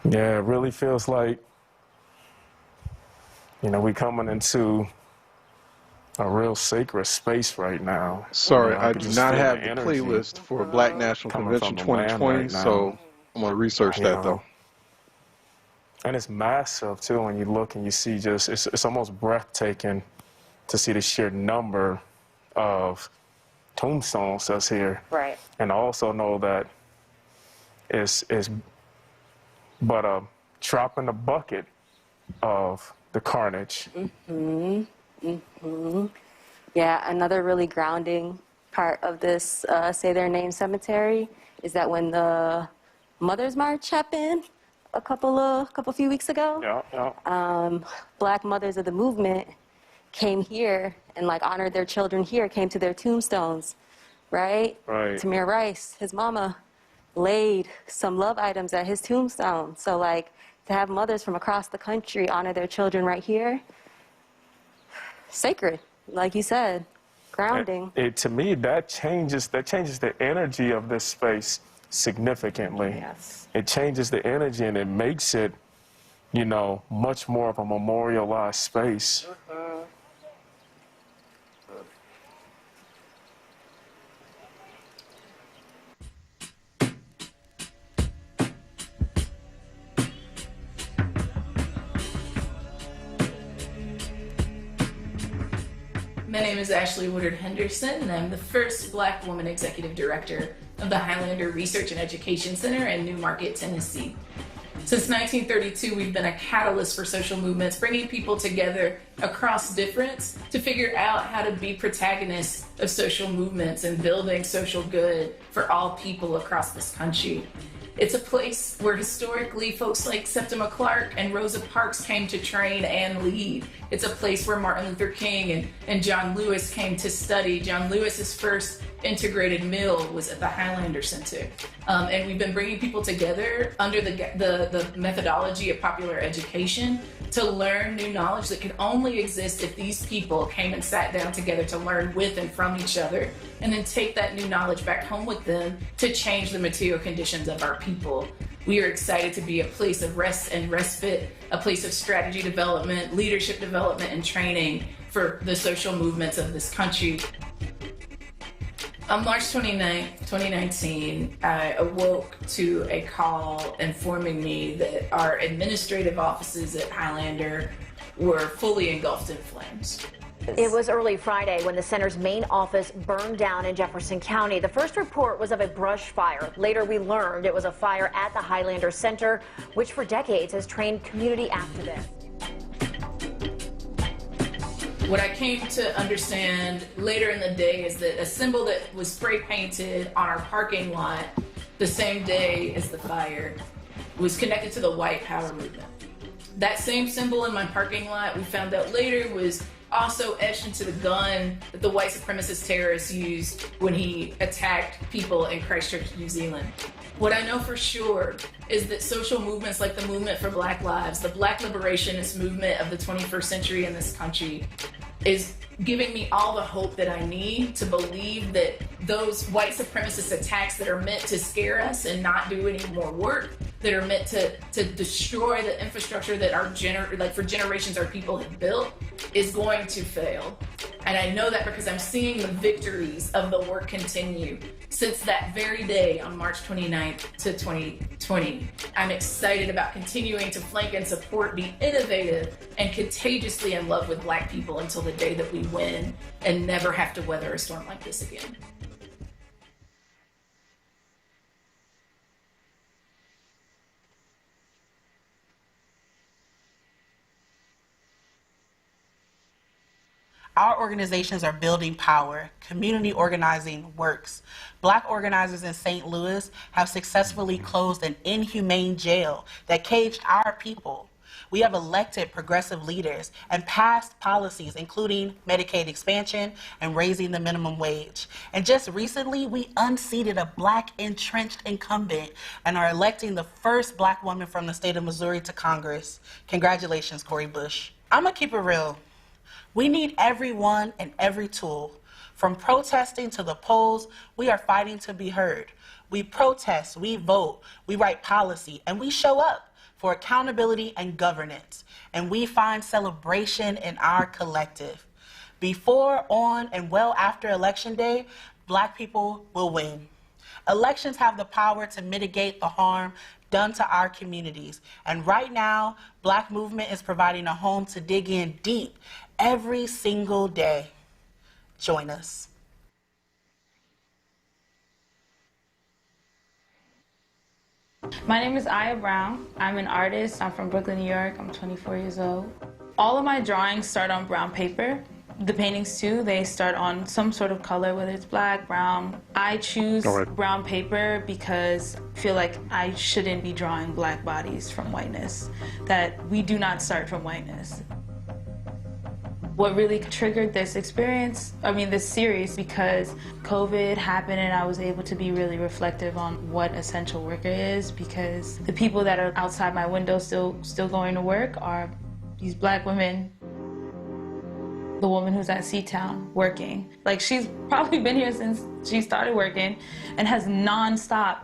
Yeah, it really feels like, you know, we coming into a real sacred space right now. Sorry, You know, I can do just not feel have the the energy playlist for Black National coming Convention from the land 2020, right now. so I'm going to research You that know, though. And it's massive too when you look and you see just, it's almost breathtaking to see the sheer number of tombstones that's here. Right. And also know that it's but a drop in the bucket of the carnage. Yeah, another really grounding part of this Say Their Name cemetery is that when the Mother's March happened a few weeks ago, Black mothers of the movement came here and like honored their children here, came to their tombstones, right? Right. Tamir Rice, his mama, laid some love items at his tombstone. So like to have mothers from across the country honor their children right here, sacred, like you said, grounding. To me, that changes the energy of this space significantly. Yes. It changes the energy and it makes it, you know, much more of a memorialized space. My name is Ashley Woodard Henderson, and I'm the first Black woman executive director of the Highlander Research and Education Center in Newmarket, Tennessee. Since 1932, we've been a catalyst for social movements, bringing people together across difference to figure out how to be protagonists of social movements and building social good for all people across this country. It's a place where historically folks like Septima Clark and Rosa Parks came to train and lead. It's a place where Martin Luther King and John Lewis came to study. John Lewis's first integrated meal was at the Highlander Center. And we've been bringing people together under the methodology of popular education to learn new knowledge that could only exist if these people came and sat down together to learn with and from each other, and then take that new knowledge back home with them to change the material conditions of our people. We are excited to be a place of rest and respite, a place of strategy development, leadership development, and training for the social movements of this country. On March 29, 2019, I awoke to a call informing me that our administrative offices at Highlander were fully engulfed in flames. It was early Friday when the center's main office burned down in Jefferson County. The first report was of a brush fire. Later, we learned it was a fire at the Highlander Center, which for decades has trained community activists. What I came to understand later in the day is that a symbol that was spray painted on our parking lot the same day as the fire was connected to the white power movement. That same symbol in my parking lot, we found out later, was also etched into the gun that the white supremacist terrorist used when he attacked people in Christchurch, New Zealand. What I know for sure is that social movements like the Movement for Black Lives, the Black liberationist movement of the 21st century in this country, is giving me all the hope that I need to believe that those white supremacist attacks that are meant to scare us and not do any more work, that are meant to destroy the infrastructure that for generations our people have built, is going to fail. And I know that because I'm seeing the victories of the work continue since that very day on March 29th to 2020. I'm excited about continuing to flank and support, be innovative, and contagiously in love with Black people until the day that we win and never have to weather a storm like this again. Our organizations are building power. Community organizing works. Black organizers in St. Louis have successfully closed an inhumane jail that caged our people. We have elected progressive leaders and passed policies, including Medicaid expansion and raising the minimum wage. And just recently, we unseated a Black entrenched incumbent and are electing the first Black woman from the state of Missouri to Congress. Congratulations, Cori Bush. I'm gonna keep it real. We need everyone and every tool. From protesting to the polls, we are fighting to be heard. We protest, we vote, we write policy, and we show up for accountability and governance. And we find celebration in our collective. Before, on, and well after Election Day, Black people will win. Elections have the power to mitigate the harm done to our communities. And right now, Black movement is providing a home to dig in deep every single day. Join us. My name is Aya Brown. I'm an artist. I'm from Brooklyn, New York. I'm 24 years old. All of my drawings start on brown paper. The paintings too, they start on some sort of color, whether it's black, brown. I choose brown paper because I feel like I shouldn't be drawing Black bodies from whiteness, that we do not start from whiteness. What really triggered this experience, this series, because COVID happened and I was able to be really reflective on what essential worker is, because the people that are outside my window still going to work are these Black women. The woman who's at Seatown working. Like, she's probably been here since she started working and has nonstop,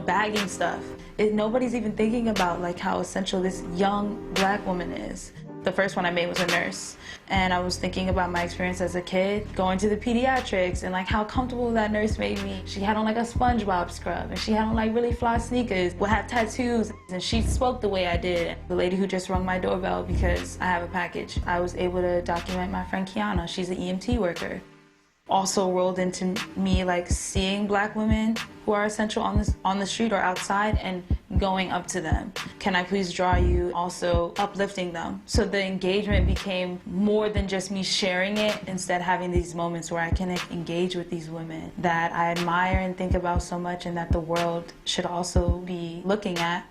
bagging stuff. Nobody's even thinking about like how essential this young Black woman is. The first one I made was a nurse, and I was thinking about my experience as a kid going to the pediatrics and like how comfortable that nurse made me. She had on like a SpongeBob scrub, and she had on like really fly sneakers, would have tattoos, and she spoke the way I did. The lady who just rung my doorbell because I have a package, I was able to document my friend Kiana. She's an EMT worker. Also rolled into me like seeing Black women who are essential on the street or outside and going up to them. Can I please draw you? Also uplifting them. So the engagement became more than just me sharing it, instead having these moments where I can engage with these women that I admire and think about so much and that the world should also be looking at.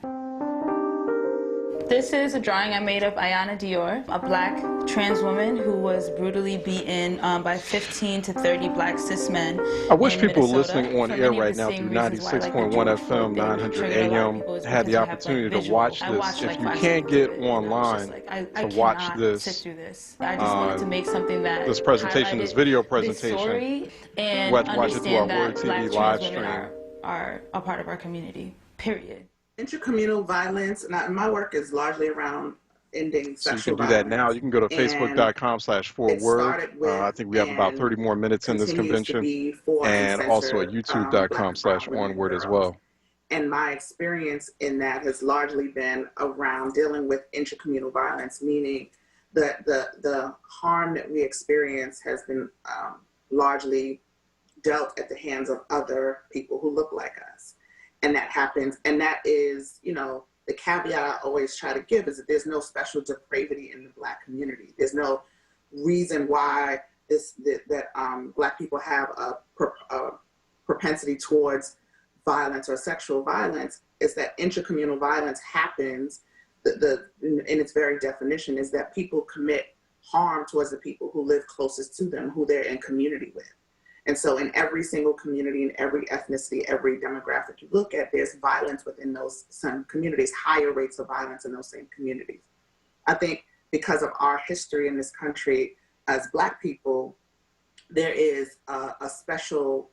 This is a drawing I made of Ayana Dior, a Black trans woman who was brutally beaten by 15 to 30 Black cis men. I wish people listening on air right now through 96.1 FM, 900 AM had the opportunity to watch this. If you can't get online to watch this, I just wanted to make something that this presentation, this video presentation, and watch it through our understand Word that Black TV trans live women stream. are a part of our community, period. Intercommunal violence, and my work is largely around ending So you sexual can do that violence. now. You can go to facebook.com/4word. I think we have about 30 more minutes in this convention. And also at youtube.com/onWURD as well. And my experience in that has largely been around dealing with intracommunal violence, meaning that the harm that we experience has been largely dealt at the hands of other people who look like us. And that happens, and that is, the caveat I always try to give is that there's no special depravity in the Black community. There's no reason why Black people have a propensity towards violence or sexual violence. It's that intracommunal violence happens, in its very definition, is that people commit harm towards the people who live closest to them, who they're in community with. And so in every single community, in every ethnicity, every demographic you look at, there's violence within those same communities, higher rates of violence in those same communities. I think because of our history in this country as Black people, there is a special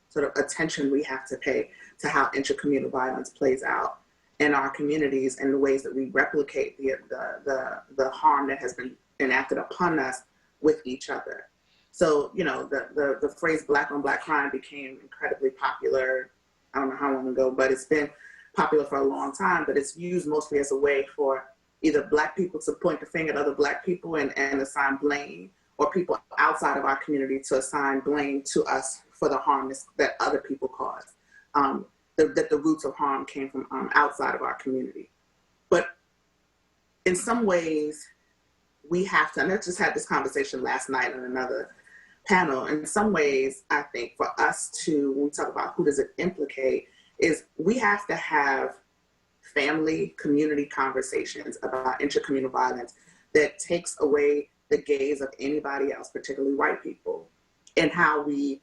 sort of attention we have to pay to how intracommunal violence plays out in our communities and the ways that we replicate the harm that has been enacted upon us with each other. So, the phrase Black on Black crime became incredibly popular, I don't know how long ago, but it's been popular for a long time, but it's used mostly as a way for either Black people to point the finger at other Black people and assign blame, or people outside of our community to assign blame to us for the harm that other people caused, that the roots of harm came from outside of our community. But in some ways, we have to, and I just had this conversation last night on another panel. In some ways, I think for us to, when we talk about who does it implicate, is we have to have family, community conversations about intercommunal violence that takes away the gaze of anybody else, particularly white people, and how we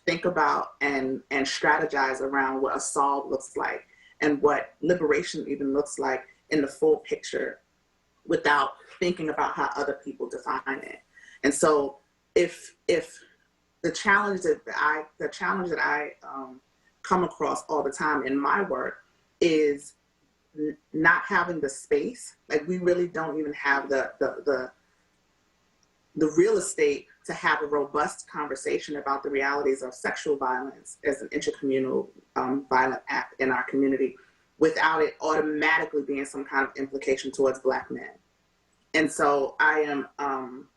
think about and strategize around what a solve looks like and what liberation even looks like in the full picture without thinking about how other people define it. And so if the challenge that I come across all the time in my work is not having the space, like we really don't even have the real estate to have a robust conversation about the realities of sexual violence as an intercommunal violent act in our community without it automatically being some kind of implication towards Black men. And so I am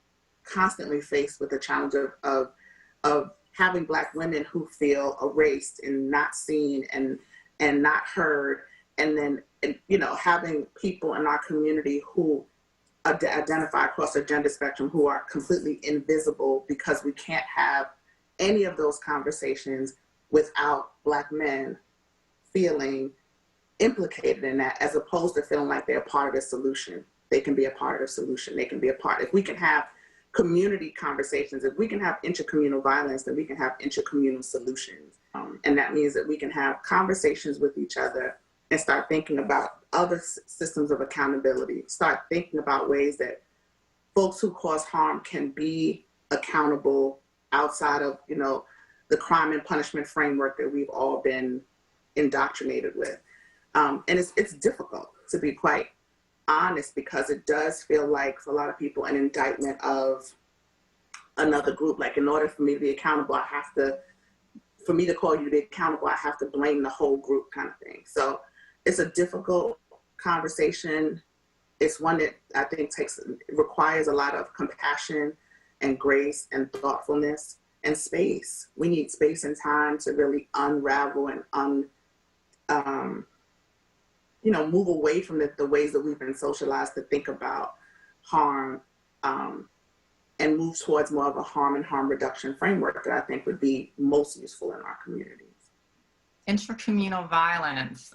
constantly faced with the challenge of having Black women who feel erased and not seen and not heard, and then, you know, having people in our community who identify across the gender spectrum who are completely invisible because we can't have any of those conversations without Black men feeling implicated in that, as opposed to feeling like they're part of the solution. They can be a part of the solution. They can be a part. If we can have community conversations, if we can have intercommunal violence, then we can have intercommunal solutions. And that means that we can have conversations with each other and start thinking about other systems of accountability, start thinking about ways that folks who cause harm can be accountable outside of, you know, the crime and punishment framework that we've all been indoctrinated with. And it's difficult, to be quite honest, because it does feel like for a lot of people an indictment of another group. Like, in order for me to be accountable, for me to call you to be accountable, I have to blame the whole group, kind of thing. So it's a difficult conversation. It's one that I think requires a lot of compassion and grace and thoughtfulness and space. We need space and time to really unravel and move away from the ways that we've been socialized to think about harm, and move towards more of a harm and harm reduction framework that I think would be most useful in our communities. Intercommunal violence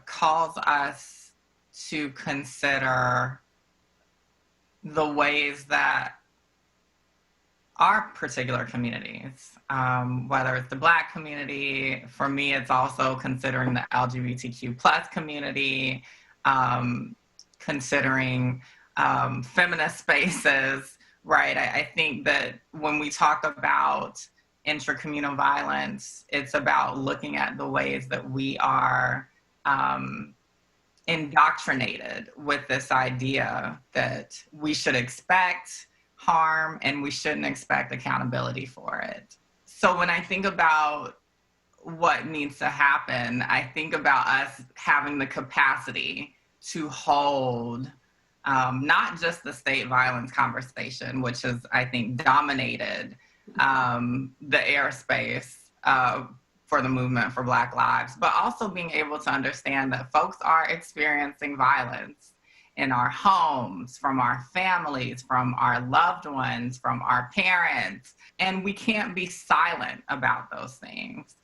calls us to consider the ways that our particular communities, whether it's the Black community, for me, it's also considering the LGBTQ plus community, considering feminist spaces, right? I think that when we talk about intercommunal violence, it's about looking at the ways that we are indoctrinated with this idea that we should expect harm and we shouldn't expect accountability for it. So when I think about what needs to happen, I think about us having the capacity to hold not just the state violence conversation, which has, I think, dominated the airspace for the movement for Black lives, but also being able to understand that folks are experiencing violence in our homes, from our families, from our loved ones, from our parents, and we can't be silent about those things.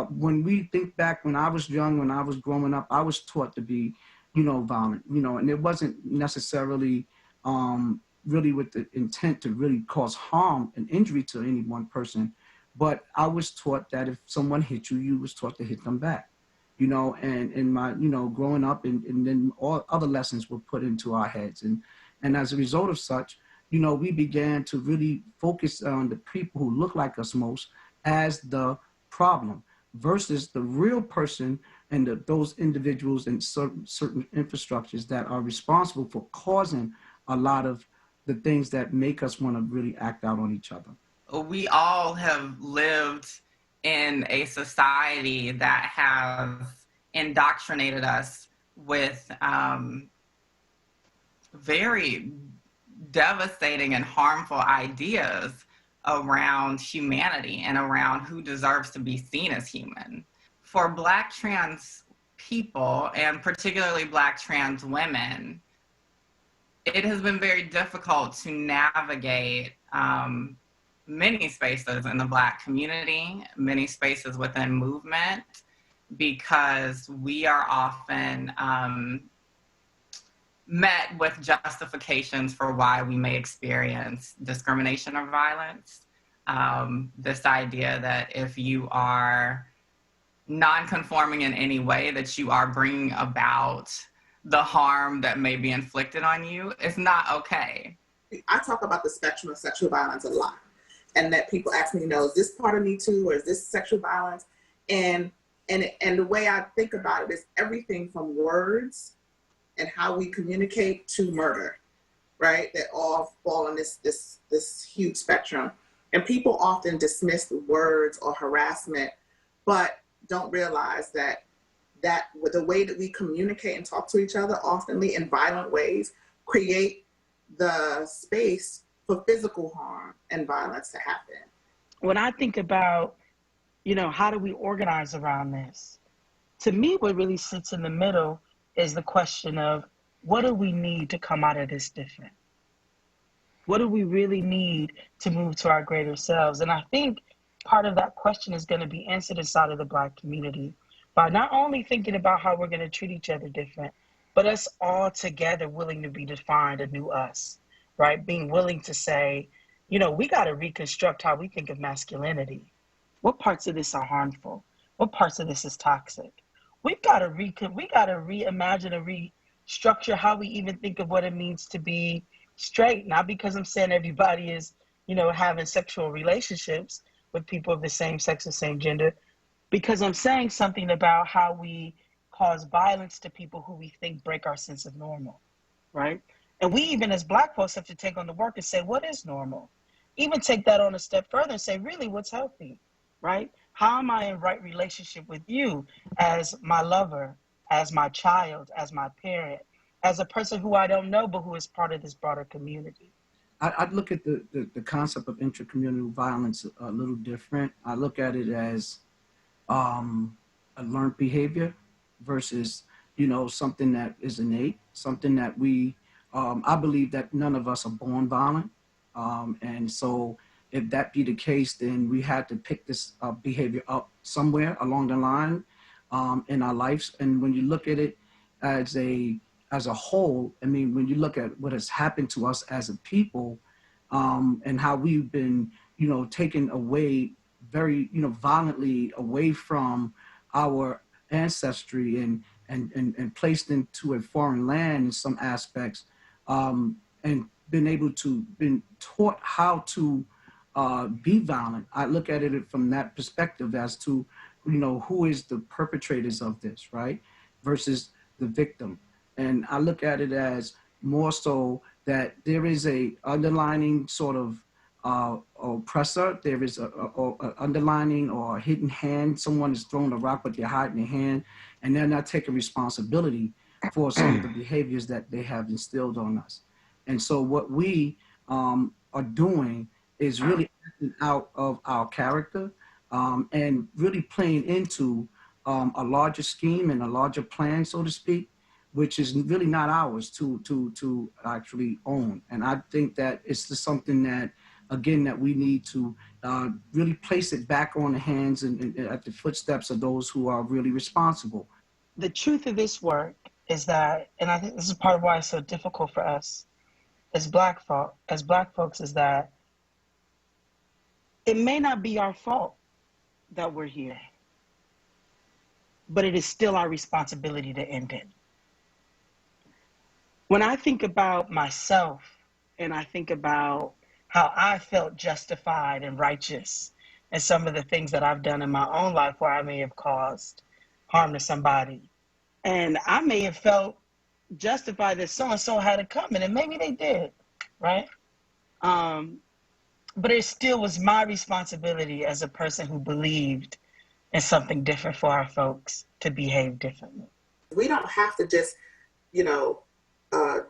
When we think back, when I was young, when I was growing up, I was taught to be, violent, and it wasn't necessarily really with the intent to really cause harm and injury to any one person, but I was taught that if someone hit you, you was taught to hit them back, and in my, growing up, and then all other lessons were put into our heads. And as a result of such, we began to really focus on the people who look like us most as the problem versus the real person and those individuals and certain infrastructures that are responsible for causing a lot of the things that make us want to really act out on each other. We all have lived in a society that has indoctrinated us with very devastating and harmful ideas around humanity and around who deserves to be seen as human. For Black trans people, and particularly Black trans women, it has been very difficult to navigate many spaces in the Black community, many spaces within movement, because we are often met with justifications for why we may experience discrimination or violence. This idea that if you are non-conforming in any way, that you are bringing about the harm that may be inflicted on you is not okay. I talk about the spectrum of sexual violence a lot, and that people ask me, is this part of Me Too, or is this sexual violence? And the way I think about it is everything from words and how we communicate to murder, right? That all fall on this huge spectrum. And people often dismiss the words or harassment, but don't realize that with the way that we communicate and talk to each other, oftenly in violent ways, create the space for physical harm and violence to happen. When I think about, how do we organize around this? To me, what really sits in the middle is the question of, what do we need to come out of this different? What do we really need to move to our greater selves? And I think part of that question is going to be answered inside of the Black community by not only thinking about how we're going to treat each other different, but us all together willing to be defined a new us, right? Being willing to say, we got to reconstruct how we think of masculinity. What parts of this are harmful? What parts of this is toxic? We've got to reimagine and restructure how we even think of what it means to be straight. Not because I'm saying everybody is, having sexual relationships with people of the same sex or same gender, because I'm saying something about how we cause violence to people who we think break our sense of normal, right? And we even as Black folks have to take on the work and say, what is normal? Even take that on a step further and say, really, what's healthy, right? How am I in right relationship with you as my lover, as my child, as my parent, as a person who I don't know, but who is part of this broader community? I'd look at the concept of intracommunal violence a little different. I look at it as a learned behavior versus, something that is innate, something that I believe that none of us are born violent. And so if that be the case, then we had to pick this behavior up somewhere along the line in our lives. And when you look at it as a whole, when you look at what has happened to us as a people and how we've been, taken away very, violently away from our ancestry and placed into a foreign land in some aspects, and been taught how to be violent. I look at it from that perspective as to, who is the perpetrators of this, right? Versus the victim. And I look at it as more so that there is a underlining sort of oppressor. There is a underlining or a hidden hand. Someone is throwing a rock, but they're hiding their hand, and they're not taking responsibility for some of the behaviors that they have instilled on us. And so what we are doing is really acting out of our character and really playing into a larger scheme and a larger plan, so to speak, which is really not ours to actually own. And I think that it's just something that, again, that we need to really place it back on the hands and at the footsteps of those who are really responsible. The truth of this work is that, and I think this is part of why it's so difficult for us as Black folks, is that it may not be our fault that we're here, but it is still our responsibility to end it. When I think about myself and I think about how I felt justified and righteous in some of the things that I've done in my own life where I may have caused harm to somebody, and I may have felt justified that so-and-so had it coming, and maybe they did, right? But it still was my responsibility as a person who believed in something different for our folks to behave differently. We don't have to just,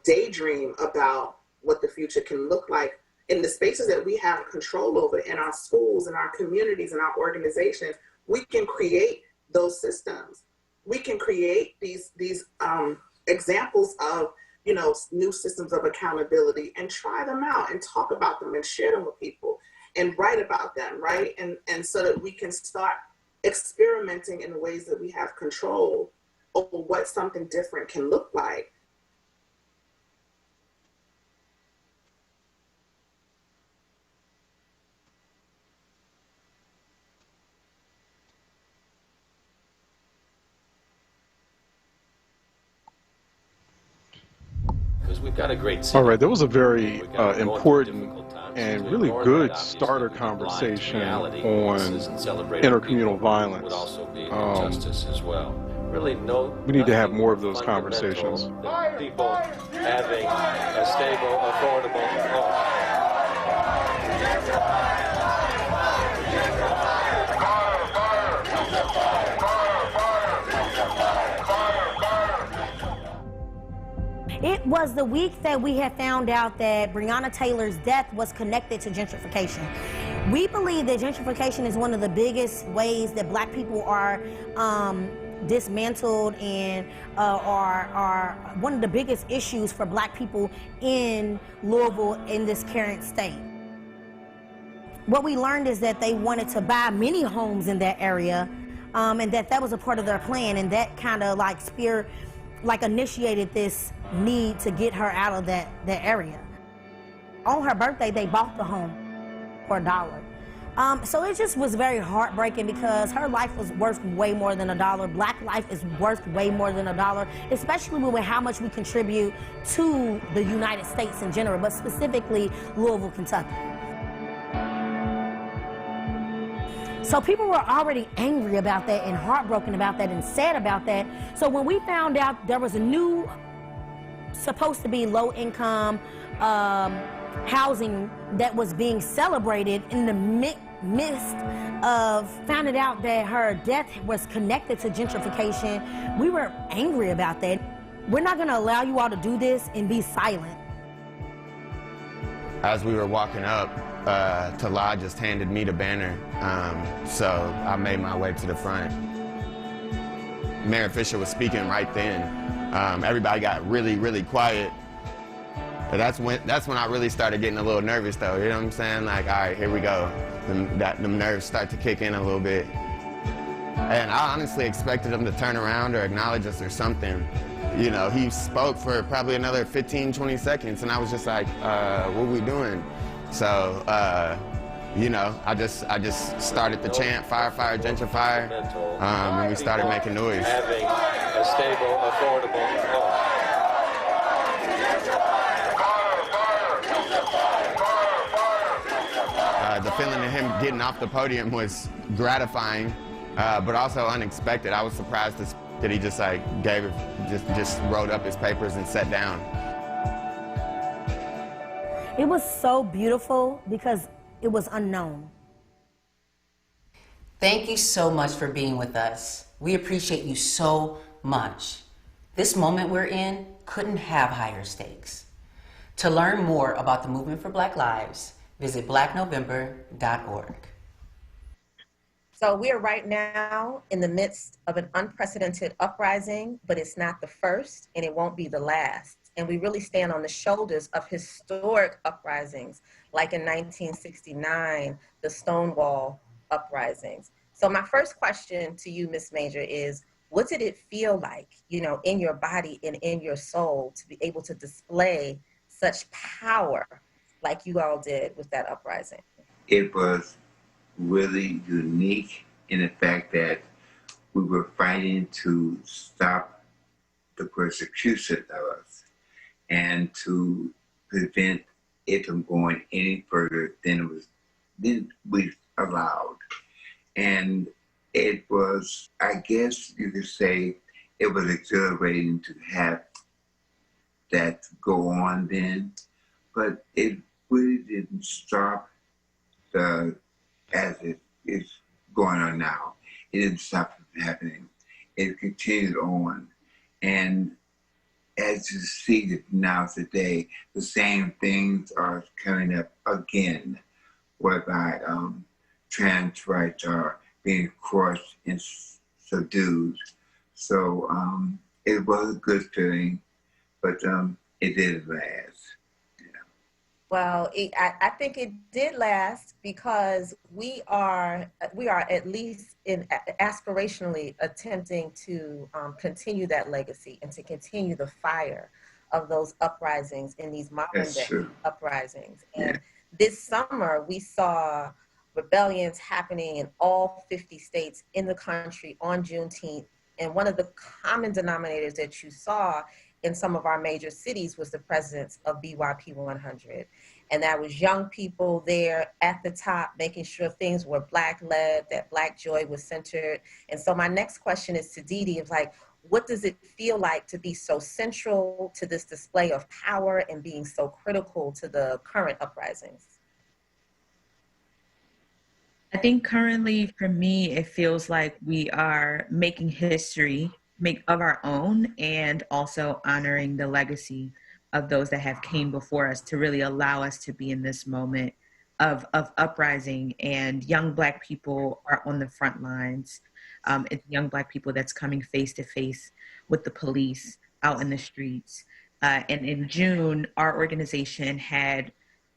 daydream about what the future can look like. In the spaces that we have control over in our schools, in our communities, in our organizations, we can create those systems. We can create these examples of, new systems of accountability and try them out and talk about them and share them with people and write about them, right? And so that we can start experimenting in the ways that we have control over what something different can look like. We've got a great city. All right, that was a very important and really good starter conversation on intercommunal violence. Justice as well. Really, we need to have more of those conversations. People having a stable, affordable home. It was the week that we had found out that Breonna Taylor's death was connected to gentrification. We believe that gentrification is one of the biggest ways that Black people are dismantled and are one of the biggest issues for Black people in Louisville in this current state. What we learned is that they wanted to buy many homes in that area, and that was a part of their plan, and that kind of like initiated this need to get her out of that area. On her birthday, they bought the home for $1. So it just was very heartbreaking because her life was worth way more than $1. Black life is worth way more than $1, especially with how much we contribute to the United States in general, but specifically Louisville, Kentucky. So people were already angry about that and heartbroken about that and sad about that. So when we found out there was a new, supposed to be low-income housing that was being celebrated in the midst of finding out that her death was connected to gentrification, we were angry about that. We're not going to allow you all to do this and be silent. As we were walking up, Talaa just handed me the banner, so I made my way to the front. Mayor Fisher was speaking right then. Everybody got really, really quiet. But that's when I really started getting a little nervous, though. You know what I'm saying? Like, all right, here we go. Them nerves start to kick in a little bit. And I honestly expected him to turn around or acknowledge us or something. You know, he spoke for probably another 15, 20 seconds, and I was just like, what are we doing? So, you know, I just started the chant, fire, fire, gentrify, and we started making noise. Having a stable, affordable home. The feeling of him getting off the podium was gratifying, but also unexpected. I was surprised that he just like just wrote up his papers and sat down. It was so beautiful because it was unknown. Thank you so much for being with us. We appreciate you so much. This moment we're in couldn't have higher stakes. To learn more about the Movement for Black Lives, visit blacknovember.org. So we are right now in the midst of an unprecedented uprising, but it's not the first and it won't be the last. And we really stand on the shoulders of historic uprisings, like in 1969, the Stonewall uprisings. So my first question to you, Ms. Major, is what did it feel like, you know, in your body and in your soul to be able to display such power like you all did with that uprising? It was really unique in the fact that we were fighting to stop the persecution of us and to prevent it from going any further than we allowed. And it was, I guess you could say, it was exhilarating to have that go on then, but it really didn't stop as it is going on now. It didn't stop from happening. It continued on. And as you see it now today, the same things are coming up again, whereby trans rights are being crushed and subdued. So it was a good feeling, but it didn't last. Well, I think it did last because we are at least aspirationally attempting to continue that legacy and to continue the fire of those uprisings in these modern day uprisings. And this summer we saw rebellions happening in all 50 states in the country on Juneteenth. And one of the common denominators that you saw in some of our major cities was the presence of BYP 100. And that was young people there at the top, making sure things were Black-led, that Black joy was centered. And so my next question is to Dee Dee, of like, what does it feel like to be so central to this display of power and being so critical to the current uprisings? I think currently for me, it feels like we are making history of our own and also honoring the legacy of those that have came before us to really allow us to be in this moment of uprising. And young Black people are on the front lines. It's young Black people that's coming face to face with the police out in the streets. And in June, our organization had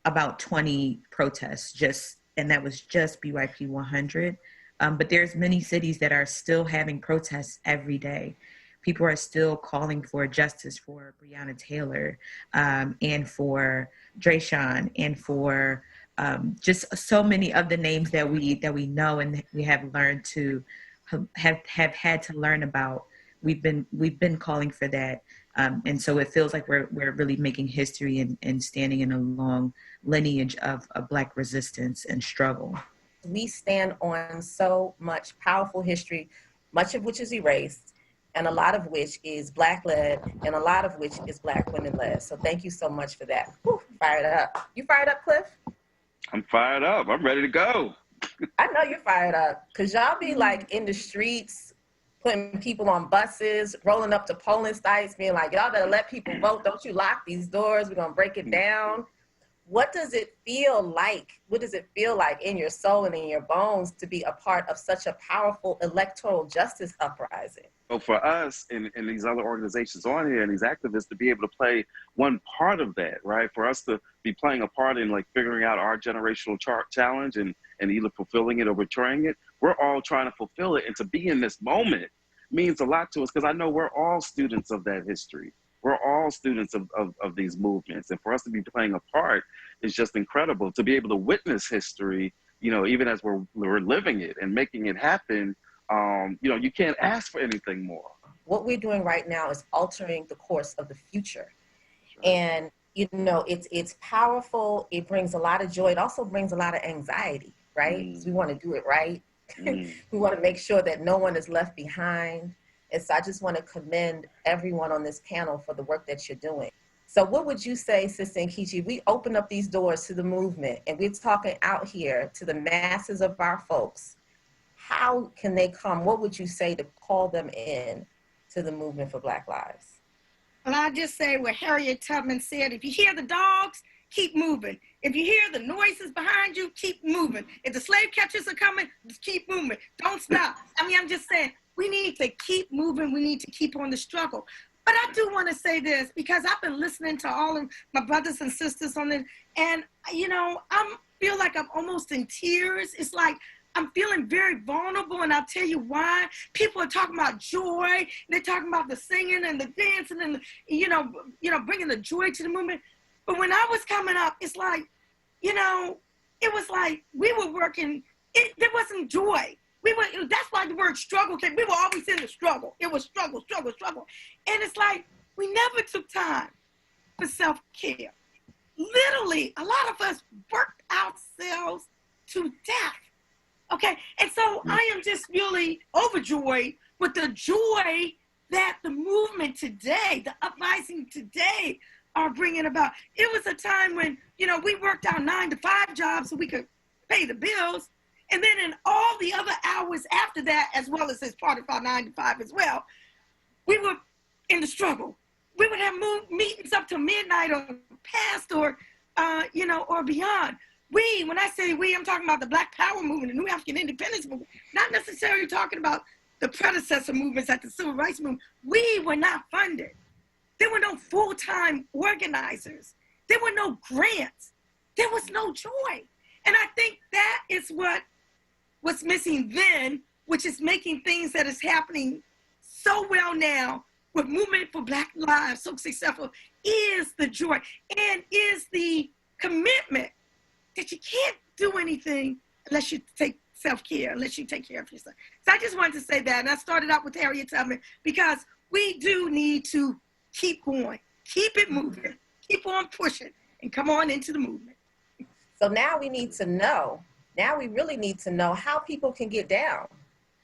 about 20 protests, and that was just BYP 100. But there's many cities that are still having protests every day. People are still calling for justice for Breonna Taylor and for Drayshawn and for just so many of the names that we know and we have learned to have had to learn about. We've been calling for that, and so it feels like we're really making history and standing in a long lineage of Black resistance and struggle. We stand on so much powerful history, much of which is erased, and a lot of which is Black-led, and a lot of which is Black women-led. So thank you so much for that. Whew, fired up. You fired up, Cliff? I'm fired up. I'm ready to go. I know you're fired up, because y'all be like in the streets, putting people on buses, rolling up to polling sites, being like, y'all better let people vote. Don't you lock these doors. We're going to break it down. What does it feel like? What does it feel like in your soul and in your bones to be a part of such a powerful electoral justice uprising? So for us and these other organizations on here and these activists to be able to play one part of that, right? For us to be playing a part in like figuring out our generational challenge and either fulfilling it or betraying it, we're all trying to fulfill it. And to be in this moment means a lot to us because I know we're all students of that history. We're all students of these movements. And for us to be playing a part is just incredible. To be able to witness history, you know, even as we're living it and making it happen, you know, you can't ask for anything more. What we're doing right now is altering the course of the future. And, you know, it's powerful. It brings a lot of joy. It also brings a lot of anxiety, right? Because we want to do it right. We want to make sure that no one is left behind. And so I just want to commend everyone on this panel for the work that you're doing. So what would you say, Sister Nkechi, we open up these doors to the movement and we're talking out here to the masses of our folks. How can they come? What would you say to call them in to the movement for Black Lives? Well, I just say what Harriet Tubman said, if you hear the dogs, keep moving. If you hear the noises behind you, keep moving. If the slave catchers are coming, just keep moving. Don't stop. I mean, I'm just saying, we need to keep moving. We need to keep on the struggle. But I do want to say this because I've been listening to all of my brothers and sisters on this, and, you know, I feel like I'm almost in tears. It's like I'm feeling very vulnerable, and I'll tell you why. People are talking about joy. They're talking about the singing and the dancing and, you know, bringing the joy to the movement. But when I was coming up, it's like, you know, it was like we were working. There wasn't joy. That's why the word struggle came. We were always in the struggle. It was struggle, struggle, struggle. And it's like, we never took time for self-care. Literally, a lot of us worked ourselves to death. Okay, and so I am just really overjoyed with the joy that the movement today, the uprising today are bringing about. It was a time when, you know, we worked our 9-to-5 jobs so we could pay the bills. And then in all the other hours after that, as well as part of our 9-to-5 as well, we were in the struggle. We would have meetings up to midnight or past or, you know, or beyond. When I say we, I'm talking about the Black Power movement, the New African Independence movement, not necessarily talking about the predecessor movements like the Civil Rights movement. We were not funded. There were no full-time organizers. There were no grants. there was no joy. And I think that is what's missing then, which is making things that is happening so well now with Movement for Black Lives so successful, is the joy and is the commitment that you can't do anything unless you take self-care, unless you take care of yourself. So I just wanted to say that. And I started out with Harriet Tubman because we do need to keep going, keep it moving, keep on pushing, and come on into the movement. So now we need to know, now we really need to know how people can get down.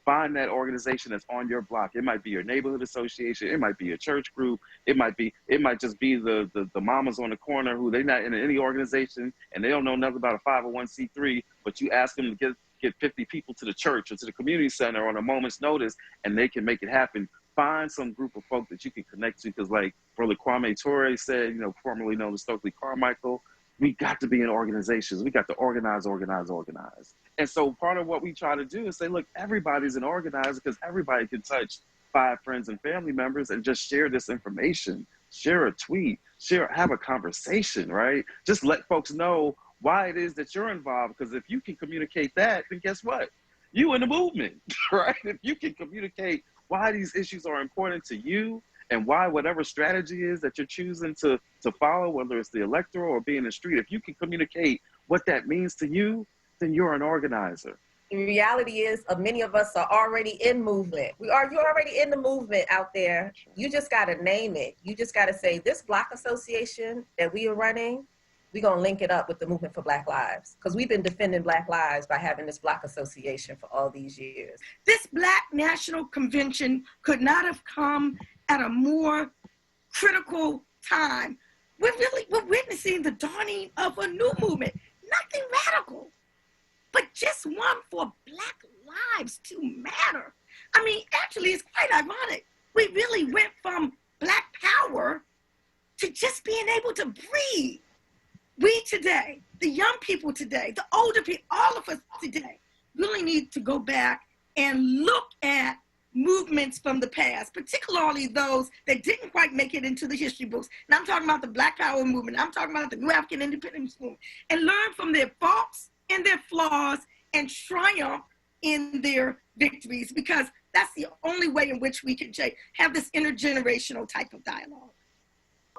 Find that organization that's on your block. It might be your neighborhood association. It might be a church group. It might just be the mamas on the corner who they're not in any organization and they don't know nothing about a 501c3, but you ask them to get 50 people to the church or to the community center on a moment's notice and they can make it happen. Find some group of folk that you can connect to, because like Brother Kwame Ture said, formerly known as Stokely Carmichael, we got to be in organizations. We got to organize. And so part of what we try to do is say, look, everybody's an organizer because everybody can touch 5 friends and family members and just share this information, share a tweet, have a conversation, right? Just let folks know why it is that you're involved, because if you can communicate that, then guess what? You in the movement, right? If you can communicate why these issues are important to you, and why whatever strategy is that you're choosing to follow, whether it's the electoral or being in the street, if you can communicate what that means to you, then you're an organizer. The reality is, many of us are already in movement. You're already in the movement out there. You just got to name it. You just got to say, this block association that we are running, we're going to link it up with the Movement for Black Lives, because we've been defending Black lives by having this block association for all these years. This Black National Convention could not have come at a more critical time. We're witnessing the dawning of a new movement. Nothing radical, but just one for Black lives to matter. I mean, actually, it's quite ironic. We really went from Black power to just being able to breathe. We today, the young people today, the older people, all of us today, really need to go back and look at movements from the past, particularly those that didn't quite make it into the history books. And I'm talking about the Black Power movement. I'm talking about the New African Independence movement, and learn from their faults and their flaws and triumph in their victories, because that's the only way in which we can have this intergenerational type of dialogue.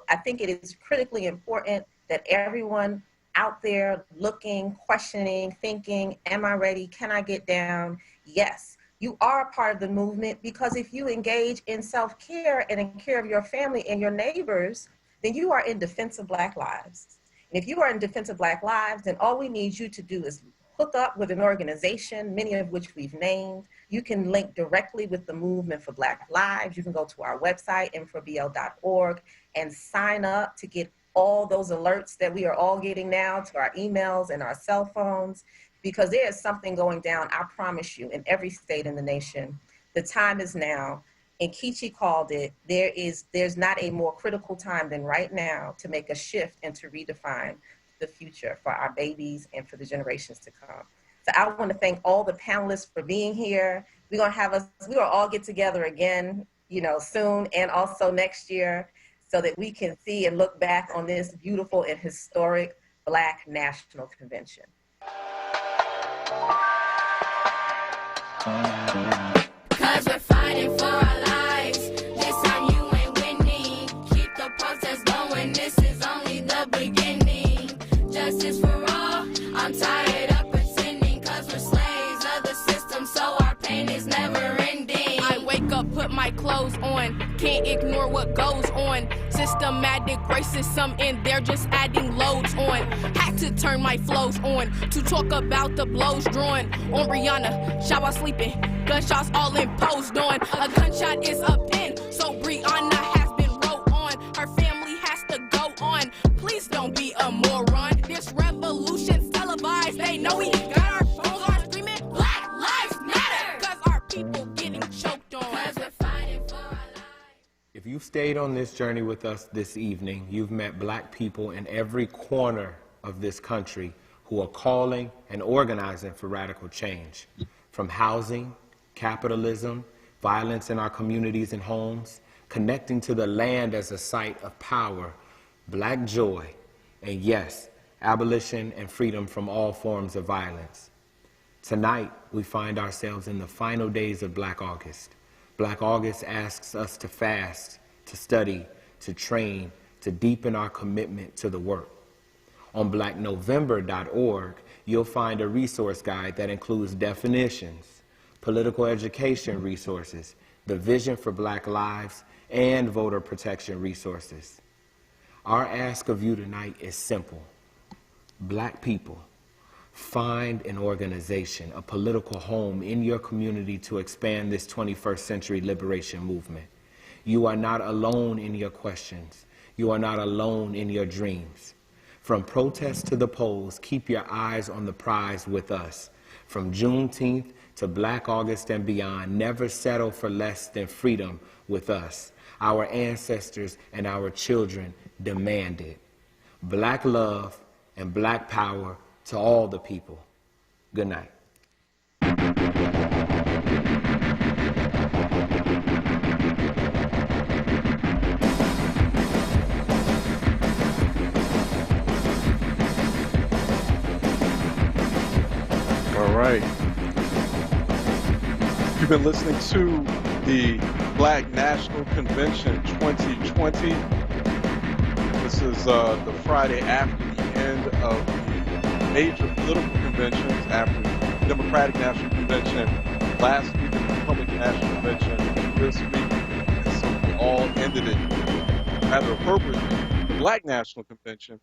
I think it is critically important that everyone out there looking, questioning, thinking, am I ready? Can I get down? Yes. You are a part of the movement, because if you engage in self-care and in care of your family and your neighbors, then you are in defense of Black lives. And if you are in defense of Black lives, then all we need you to do is hook up with an organization, many of which we've named. You can link directly with the Movement for Black Lives. You can go to our website, m4bl.org, and sign up to get all those alerts that we are all getting now to our emails and our cell phones. Because there is something going down, I promise you, in every state in the nation. The time is now. And Kichi called it, there's not a more critical time than right now to make a shift and to redefine the future for our babies and for the generations to come. So I want to thank all the panelists for being here. We're gonna all get together again, soon, and also next year, so that we can see and look back on this beautiful and historic Black National Convention. Cause we're fighting for our lives. This time you ain't winning. Keep the protest going. This is only the beginning. Justice for all. I'm tired of pretending. Cause we're slaves of the system, so our pain is never ending. I wake up, put my clothes on. Can't ignore what goes on. Systematic racism, and they're just adding loads on. Had to turn my flows on to talk about the blows drawn on Rihanna. Shower sleeping, gunshots all imposed on. A gunshot is a pin, so Brianna has been wrote on. Her family has to go on. Please don't be a moron. This revolution's televised. They know we got our phones on screaming Black Lives Matter. Cause our people getting choked on. Cause we're fighting for our lives. If you've stayed on this journey with us this evening, you've met Black people in every corner of this country who are calling and organizing for radical change. From housing, capitalism, violence in our communities and homes, connecting to the land as a site of power, Black joy, and yes, abolition and freedom from all forms of violence. Tonight, we find ourselves in the final days of Black August. Black August asks us to fast, to study, to train, to deepen our commitment to the work. On blacknovember.org, you'll find a resource guide that includes definitions, political education resources, the vision for Black lives, and voter protection resources. Our ask of you tonight is simple. Black people, find an organization, a political home in your community to expand this 21st century liberation movement. You are not alone in your questions. You are not alone in your dreams. From protests to the polls, keep your eyes on the prize with us. From Juneteenth to Black August and beyond, never settle for less than freedom with us. Our ancestors and our children demand it. Black love and Black power to all the people. Good night. All right. You've been listening to the Black National Convention 2020. This is the Friday after the end of the major political conventions, after the Democratic National Convention last week, and the Republican National Convention this week. And so we all ended it rather appropriately. The Black National Convention,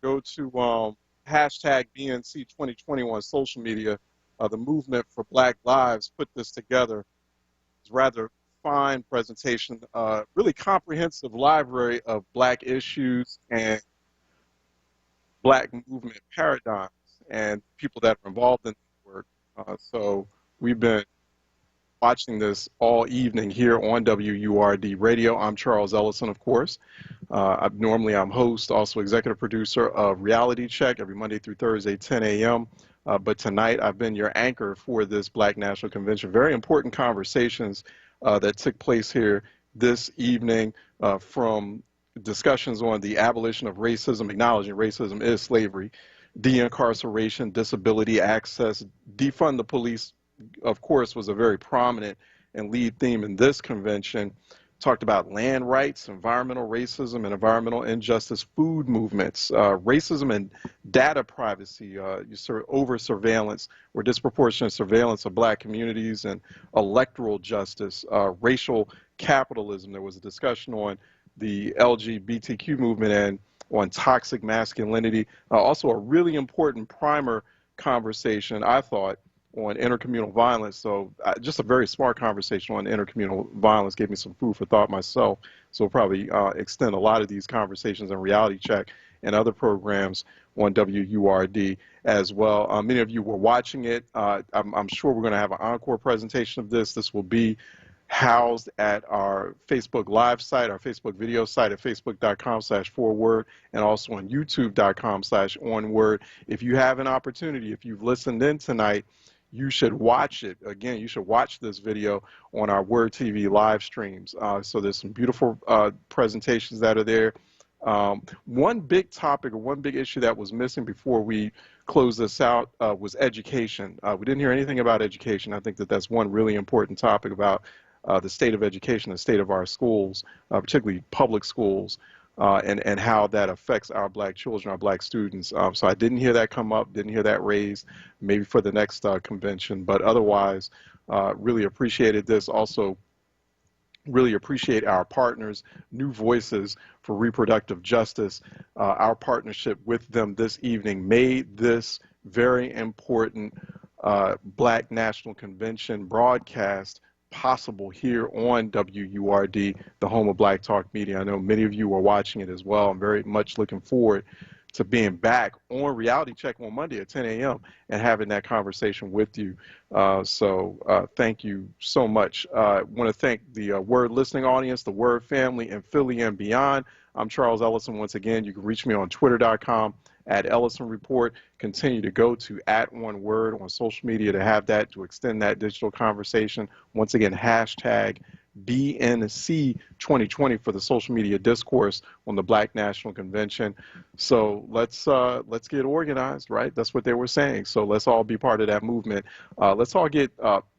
go to hashtag BNC 2020 on social media. The Movement for Black Lives put this together. It's a rather fine presentation, really comprehensive library of Black issues and Black movement paradigms and people that are involved in the work. So we've been watching this all evening here on WURD Radio. I'm Charles Ellison, of course. Normally I'm host, also executive producer of Reality Check every Monday through Thursday, 10 a.m. But tonight I've been your anchor for this Black National Convention. Very important conversations that took place here this evening, from discussions on the abolition of racism, acknowledging racism is slavery, de-incarceration, disability access, defund the police, of course, was a very prominent and lead theme in this convention. Talked about land rights, environmental racism and environmental injustice, food movements, racism and data privacy, over surveillance or disproportionate surveillance of Black communities, and electoral justice, racial capitalism. There was a discussion on the LGBTQ movement and on toxic masculinity. Also a really important primer conversation, I thought, on intercommunal violence. So just a very smart conversation on intercommunal violence gave me some food for thought myself. So we'll probably extend a lot of these conversations in Reality Check and other programs on WURD as well. Many of you were watching it. I'm sure we're going to have an encore presentation of this. This will be housed at our Facebook Live site, our Facebook video site at facebook.com/4word, and also on youtube.com/onWURD. If you have an opportunity, if you've listened in tonight, you should watch it. Again, you should watch this video on our Word TV live streams. So there's some beautiful presentations that are there. One big topic or one big issue that was missing before we close this out was education. We didn't hear anything about education. I think that that's one really important topic about the state of education, the state of our schools, particularly public schools, and how that affects our Black children, our Black students. So I didn't hear that come up, didn't hear that raised, maybe for the next convention, but otherwise really appreciated this. Also really appreciate our partners, New Voices for Reproductive Justice. Our partnership with them this evening made this very important Black National Convention broadcast possible here on WURD, the home of Black Talk Media. I know many of you are watching it as well. I'm very much looking forward to being back on Reality Check on Monday at 10 a.m. and having that conversation with you. So thank you so much. I want to thank the Word listening audience, the Word family in Philly and beyond. I'm Charles Ellison once again. You can reach me on twitter.com @Ellison Report. Continue to go to @onWord on social media to have that, to extend that digital conversation. Once again, hashtag BNC 2020 for the social media discourse on the Black National Convention. So let's get organized, right? That's what they were saying. So let's all be part of that movement. Let's all get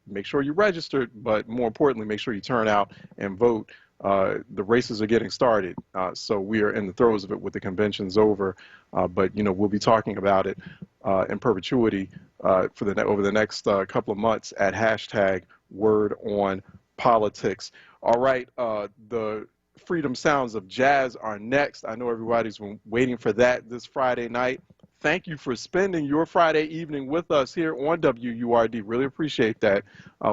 make sure you're registered, but more importantly, make sure you turn out and vote. The races are getting started, so we are in the throes of it with the conventions over. But we'll be talking about it in perpetuity over the next couple of months at #WordOnPolitics. All right, the Freedom Sounds of Jazz are next. I know everybody's been waiting for that this Friday night. Thank you for spending your Friday evening with us here on WURD. Really appreciate that.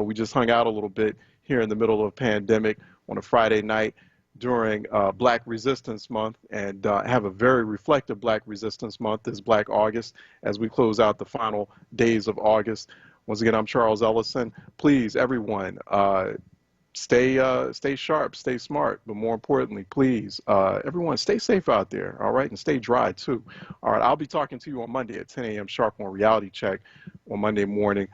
We just hung out a little bit here in the middle of a pandemic on a Friday night during Black Resistance Month, and have a very reflective Black Resistance Month this Black August as we close out the final days of August. Once again, I'm Charles Ellison. Please, everyone, stay sharp, stay smart, but more importantly, please, everyone, stay safe out there, all right, and stay dry too. All right, I'll be talking to you on Monday at 10 a.m. sharp on Reality Check on Monday morning.